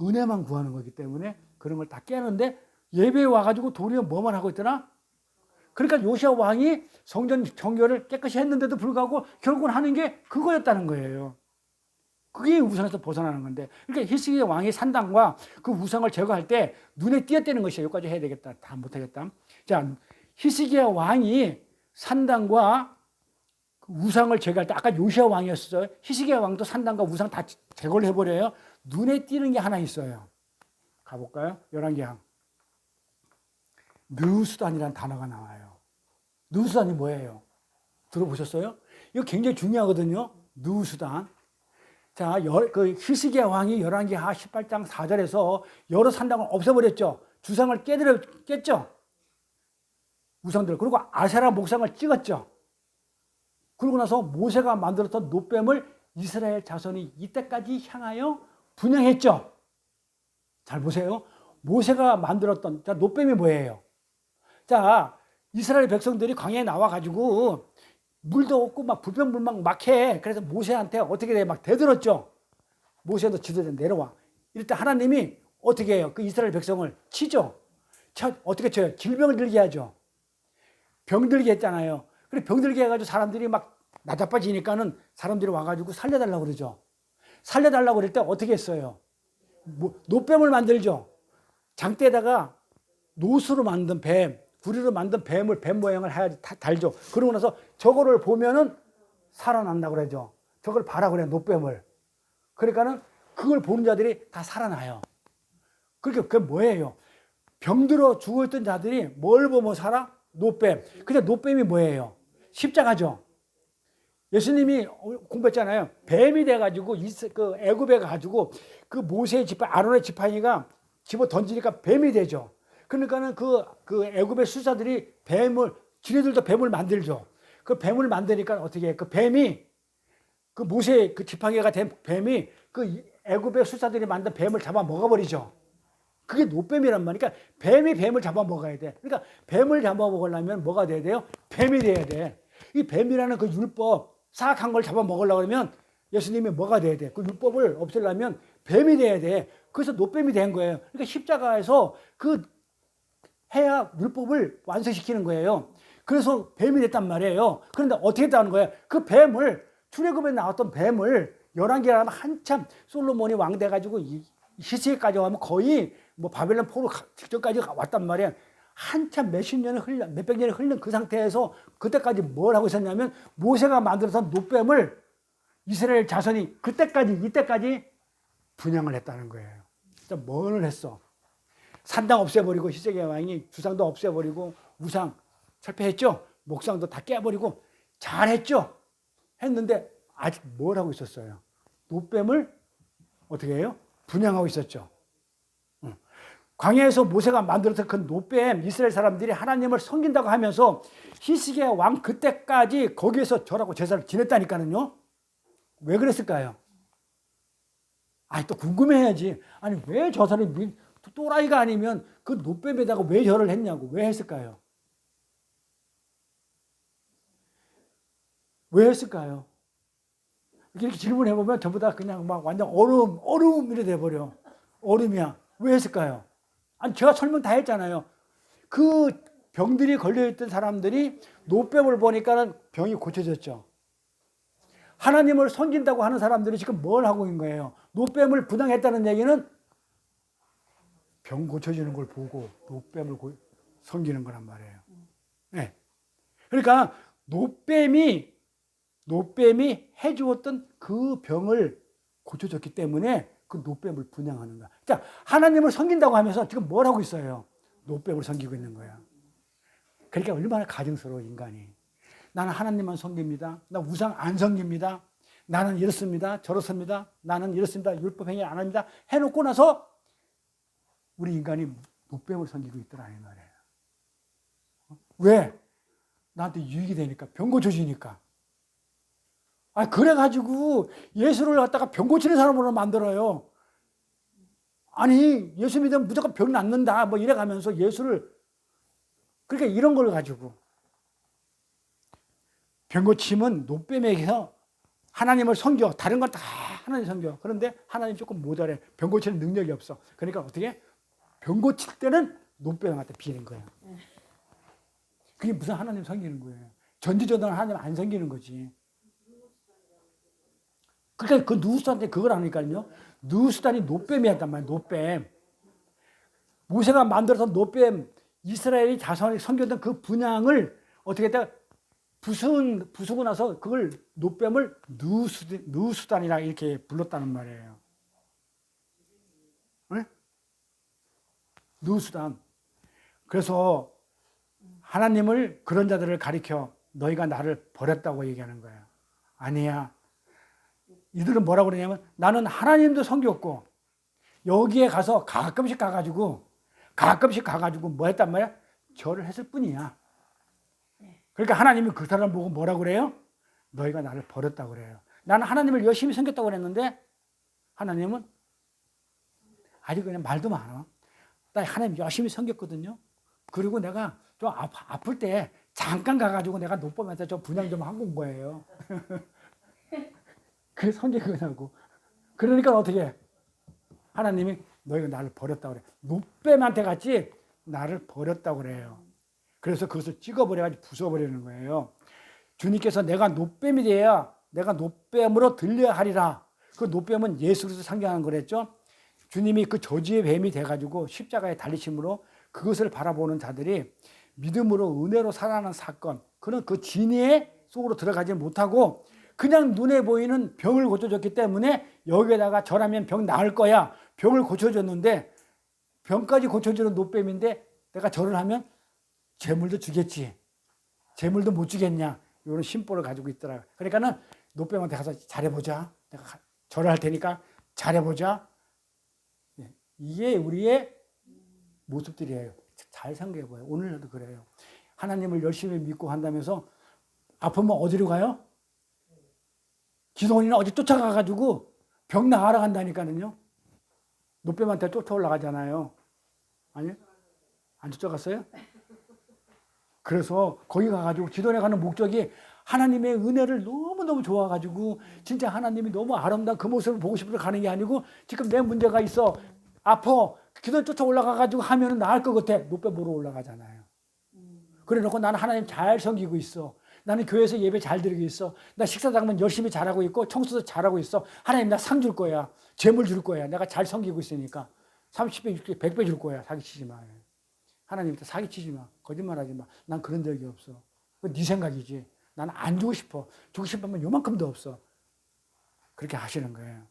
은혜만 구하는 거기 때문에 그런 걸 다 깨는데 예배에 와가지고 도리어 뭐만 하고 있더라? 그러니까 요시야 왕이 성전 정결을 깨끗이 했는데도 불구하고 결국은 하는 게 그거였다는 거예요. 그게 우상에서 벗어나는 건데. 그러니까 히스기야 왕이 산당과 그 우상을 제거할 때 눈에 띄었다는 것이에요. 여기까지 해야 되겠다. 다 못하겠다. 자, 히스기야 왕이 산당과 그 우상을 제거할 때 아까 요시야 왕이었어요. 히스기야 왕도 산당과 우상 다 제거를 해버려요. 눈에 띄는 게 하나 있어요. 가볼까요? 11개항. 느수단이라는 단어가 나와요. 느수단이 뭐예요? 들어보셨어요? 이거 굉장히 중요하거든요. 느수단. 자, 그 히스기야 왕이 11개하 18장 4절에서 여러 산당을 없애버렸죠. 주상을 깼죠. 우상들. 그리고 아세라 목상을 찍었죠. 그러고 나서 모세가 만들었던 놋뱀을 이스라엘 자손이 이때까지 향하여 분양했죠. 잘 보세요. 모세가 만들었던, 자, 놋뱀이 뭐예요? 자, 이스라엘 백성들이 광야에 나와가지고 물도 없고 막 불평불만 막 해. 그래서 모세한테 어떻게 돼? 막 대들었죠. 모세도 지도에 내려와. 이럴 때 하나님이 어떻게 해요? 그 이스라엘 백성을 치죠. 어떻게 쳐요? 질병을 들게 하죠. 병들게 했잖아요. 그래 병들게 해가지고 사람들이 막 나자빠지니까는 사람들이 와가지고 살려달라고 그러죠. 살려달라고 그럴 때 어떻게 했어요? 놋뱀을 만들죠. 장대에다가 노수로 만든 뱀, 구리로 만든 뱀 모양을 해야지 달죠. 그러고 나서 저거를 보면은 살아난다고 그러죠. 저걸 봐라 그래, 놋뱀을. 그러니까는 그걸 보는 자들이 다 살아나요. 그러니까 그게 뭐예요? 병들어 죽어있던 자들이 뭘 보면 살아? 놋뱀. 근데 놋뱀이 뭐예요? 십자가죠. 예수님이 공부했잖아요. 뱀이 돼가지고 그 애굽에 가지고 그 모세의 지팡이, 아론의 지팡이가 집어 던지니까 뱀이 되죠. 그러니까는 그 애굽의 수사들이 지네들도 뱀을 만들죠. 그 뱀을 만드니까 어떻게 해? 그 뱀이 그 모세의 그 지팡이가 된 뱀이 그 애굽의 수사들이 만든 뱀을 잡아 먹어버리죠. 그게 놋뱀이란 말이니까 뱀이 뱀을 잡아 먹어야 돼. 그러니까 뱀을 잡아 먹으려면 뭐가 돼야 돼요? 뱀이 돼야 돼. 이 뱀이라는 그 율법, 사악한 걸 잡아 먹으려고 하면 예수님이 뭐가 돼야 돼? 그 율법을 없애려면 뱀이 돼야 돼. 그래서 놋뱀이 된 거예요. 그러니까 십자가에서 그 해야 율법을 완성시키는 거예요. 그래서 뱀이 됐단 말이에요. 그런데 어떻게 됐다는 거예요? 그 뱀을, 출애굽에 나왔던 뱀을 11개라면 한참 솔로몬이 왕 돼가지고 히스기야까지 오면 거의 뭐 바벨론 포로 직전까지 왔단 말이에요. 한참 몇백 년이 흘린 그 상태에서 그때까지 뭘 하고 있었냐면 모세가 만들어서 놋뱀을 이스라엘 자손이 이때까지 분양을 했다는 거예요. 진짜 뭘 했어? 산당 없애버리고 히스기야 왕이 주상도 없애버리고 우상 철폐했죠. 목상도 다 깨버리고 잘했죠. 했는데 아직 뭘 하고 있었어요? 놋뱀을 어떻게 해요? 분양하고 있었죠. 광야에서 모세가 만들었던 그 놋뱀, 이스라엘 사람들이 하나님을 섬긴다고 하면서 히스기야 왕 그때까지 거기에서 절하고 제사를 지냈다니까요. 왜 그랬을까요? 아니 또 궁금해야지. 아니 왜 저 사람이 또라이가 아니면 그 노뱀에다가 왜 절을 했냐고. 왜 했을까요? 왜 했을까요? 이렇게 질문해보면 전부 다 그냥 막 완전 얼음 이래 돼버려. 얼음이야. 왜 했을까요? 아니, 제가 설명 다 했잖아요. 그 병들이 걸려있던 사람들이 노뱀을 보니까는 병이 고쳐졌죠. 하나님을 섬긴다고 하는 사람들이 지금 뭘 하고 있는 거예요? 노뱀을 분양했다는 얘기는 병 고쳐지는 걸 보고 노뱀을 섬기는 거란 말이에요. 네. 그러니까 노뱀이 해주었던 그 병을 고쳐줬기 때문에 그 노뱀을 분양하는 거야. 자, 하나님을 섬긴다고 하면서 지금 뭘 하고 있어요? 노뱀을 섬기고 있는 거야. 그러니까 얼마나 가증스러워, 인간이. 나는 하나님만 섬깁니다. 나 우상 안 섬깁니다. 나는 이렇습니다. 저렇습니다. 나는 이렇습니다. 율법행위 안 합니다. 해놓고 나서 우리 인간이 노뱀을 섬기고 있더라, 이 말이에요. 왜? 나한테 유익이 되니까, 병 고쳐지니까. 아, 그래가지고 예수를 갖다가 병 고치는 사람으로 만들어요. 아니, 예수 믿으면 무조건 병 낫는다. 뭐 이래가면서 예수를, 그러니까 이런 걸 가지고. 병 고침은 노뱀에게서 하나님을 섬겨. 다른 건 다 하나님 섬겨. 그런데 하나님 조금 모자래. 병 고치는 능력이 없어. 그러니까 어떻게? 병 고칠 때는 노뱀한테 비는 거야. 그게 무슨 하나님 섬기는 거예요. 전지전능한 하나님 안 섬기는 거지. 그러니까 그 누수단한테 그걸 하니까요. 누수단이 노뱀이었단 말이에요. 노뱀. 모세가 만들어서 노뱀, 이스라엘이 자손이 섬겼던 그 분향을 어떻게 했다? 부수고 나서 그걸 노뱀을 누수단이라 이렇게 불렀다는 말이에요. 네? 누수단. 그래서 하나님을 그런 자들을 가리켜 너희가 나를 버렸다고 얘기하는 거예요. 아니야. 이들은 뭐라고 그러냐면 나는 하나님도 섬겼고 여기에 가서 가끔씩 가가지고 뭐 했단 말이야? 절을 했을 뿐이야. 그러니까 하나님이 그 사람을 보고 뭐라고 그래요? 너희가 나를 버렸다고 그래요. 나는 하나님을 열심히 섬겼다고 그랬는데 하나님은 아직 그냥 말도 많아. 나 하나님 열심히 섬겼거든요. 그리고 내가 좀 아플 때 잠깐 가가지고 내가 노뱀한테 좀 분양 좀 하고 온 거예요. 그게 섬기고. 그러니까 어떻게 해? 하나님이 너희가 나를 버렸다고 그래. 노뱀한테 같이 나를 버렸다고 그래요. 그래서 그것을 찍어버려가지고 부숴버리는 거예요. 주님께서 내가 노뱀이 돼야 내가 노뱀으로 들려야 하리라. 그 노뱀은 예수 그리스도 상징하는 거랬죠. 주님이 그 저주의 뱀이 돼가지고 십자가에 달리심으로 그것을 바라보는 자들이 믿음으로 은혜로 살아나는 사건, 그런 그 진의 속으로 들어가지 못하고 그냥 눈에 보이는 병을 고쳐줬기 때문에 여기에다가 절하면 병 나을 거야. 병을 고쳐줬는데 병까지 고쳐주는 노뱀인데 내가 절을 하면 재물도 주겠지. 재물도 못 주겠냐. 이런 심보를 가지고 있더라. 그러니까는 노뱀한테 가서 잘해보자. 내가 절을 할 테니까 잘해보자. 이게 우리의 모습들이에요. 잘 생각해봐요. 오늘도 그래요. 하나님을 열심히 믿고 한다면서 아프면 어디로 가요? 기도원이나 어디 쫓아가가지고 병 나가러 간다니까는요. 노뱀한테 쫓아 올라가잖아요. 아니? 안 쫓아갔어요? 그래서 거기 가가지고 기도원에 가는 목적이 하나님의 은혜를 너무너무 좋아가지고 진짜 하나님이 너무 아름다운 그 모습을 보고 싶어서 가는 게 아니고 지금 내 문제가 있어. 아파. 기도원 쫓아 올라가가지고 하면은 나을 것 같아. 노뱀 보러 올라가잖아요. 그래 놓고 나는 하나님 잘 섬기고 있어. 나는 교회에서 예배 잘 드리고 있어. 나 식사장만 열심히 잘하고 있고 청소도 잘하고 있어. 하나님 나 상 줄 거야. 재물 줄 거야. 내가 잘 섬기고 있으니까. 30배, 60배, 100배 줄 거야. 사기치지 마. 하나님한테 사기치지 마. 거짓말하지 마. 난 그런 적이 없어. 그건 네 생각이지. 나는 안 주고 싶어. 주고 싶으면 요만큼도 없어. 그렇게 하시는 거예요.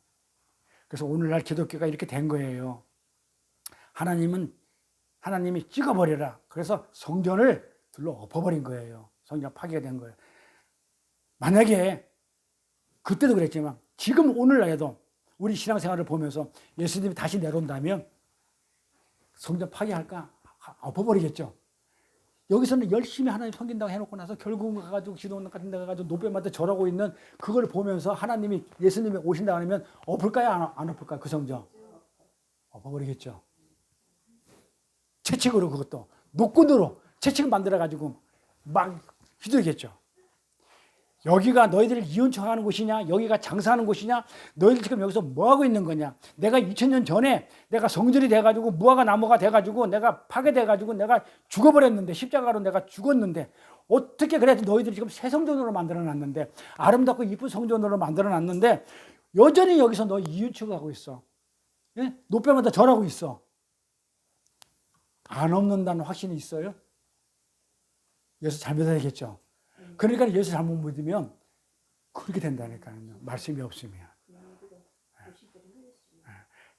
그래서 오늘날 기독교가 이렇게 된 거예요. 하나님이 찍어버려라. 그래서 성전을 둘러 엎어버린 거예요. 성전 파괴가 된 거예요. 만약에 그때도 그랬지만 지금 오늘날에도 우리 신앙생활을 보면서 예수님이 다시 내려온다면 성전 파괴할까? 엎어버리겠죠. 여기서는 열심히 하나님 섬긴다고 해놓고 나서 결국은 가가지고 기도원 같은 데 가가지고 노뱀한테 절하고 있는 그걸 보면서 하나님이 예수님이 오신다고 하면 엎을까요? 안 엎을까요? 그 성전 엎어버리겠죠. 채찍으로 그것도 노끈으로 채찍을 만들어가지고 막 휘두르겠죠. 여기가 너희들을 이혼청하는 곳이냐? 여기가 장사하는 곳이냐? 너희들 지금 여기서 뭐하고 있는 거냐? 내가 2000년 전에 내가 성전이 돼가지고 무화과 나무가 돼가지고 내가 파괴돼가지고 내가 죽어버렸는데 십자가로 내가 죽었는데 어떻게 그래도 너희들이 지금 새 성전으로 만들어놨는데 아름답고 이쁜 성전으로 만들어놨는데 여전히 여기서 너 이윤청하고 있어. 예? 노뼈마다 절하고 있어. 안 없는다는 확신이 있어요? 예수 잘못 알겠죠? 그러니까 예수 잘못 믿으면 그렇게 된다니까요. 말씀이 없으면.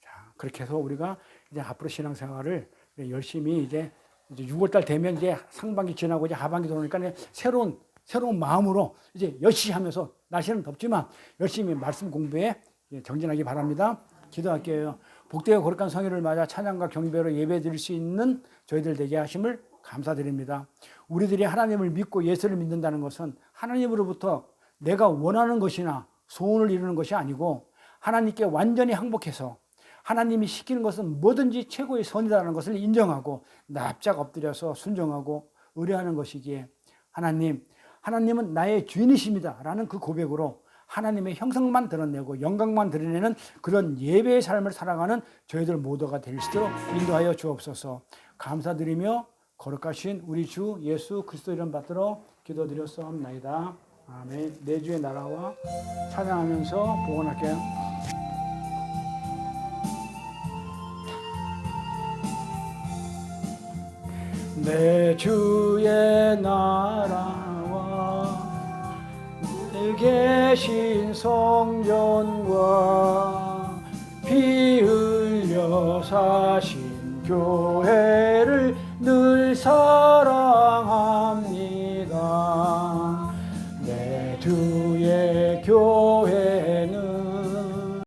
자, 그렇게 해서 우리가 이제 앞으로 신앙생활을 열심히 이제 6월달 되면 이제 상반기 지나고 이제 하반기 들어오니까 새로운 마음으로 이제 열심히 하면서 날씨는 덥지만 열심히 말씀 공부에 정진하기 바랍니다. 기도할게요. 복되고 거룩한 성회를 맞아 찬양과 경배로 예배드릴 수 있는 저희들 되게 하심을 감사드립니다. 우리들이 하나님을 믿고 예수를 믿는다는 것은 하나님으로부터 내가 원하는 것이나 소원을 이루는 것이 아니고 하나님께 완전히 항복해서 하나님이 시키는 것은 뭐든지 최고의 선이라는 것을 인정하고 납작 엎드려서 순종하고 의뢰하는 것이기에 하나님은 나의 주인이십니다 라는 그 고백으로 하나님의 형상만 드러내고 영광만 드러내는 그런 예배의 삶을 살아가는 저희들 모두가 될 수 있도록 인도하여 주옵소서. 감사드리며 거룩하신 우리 주 예수 그리스도 이름 받들어 기도드렸사옵나이다. 아멘. 내 주의 나라와 찬양하면서 복원할게요. 내 주의 나라와 늘 계신 성전과 피 흘려 사신 교회를 늘 사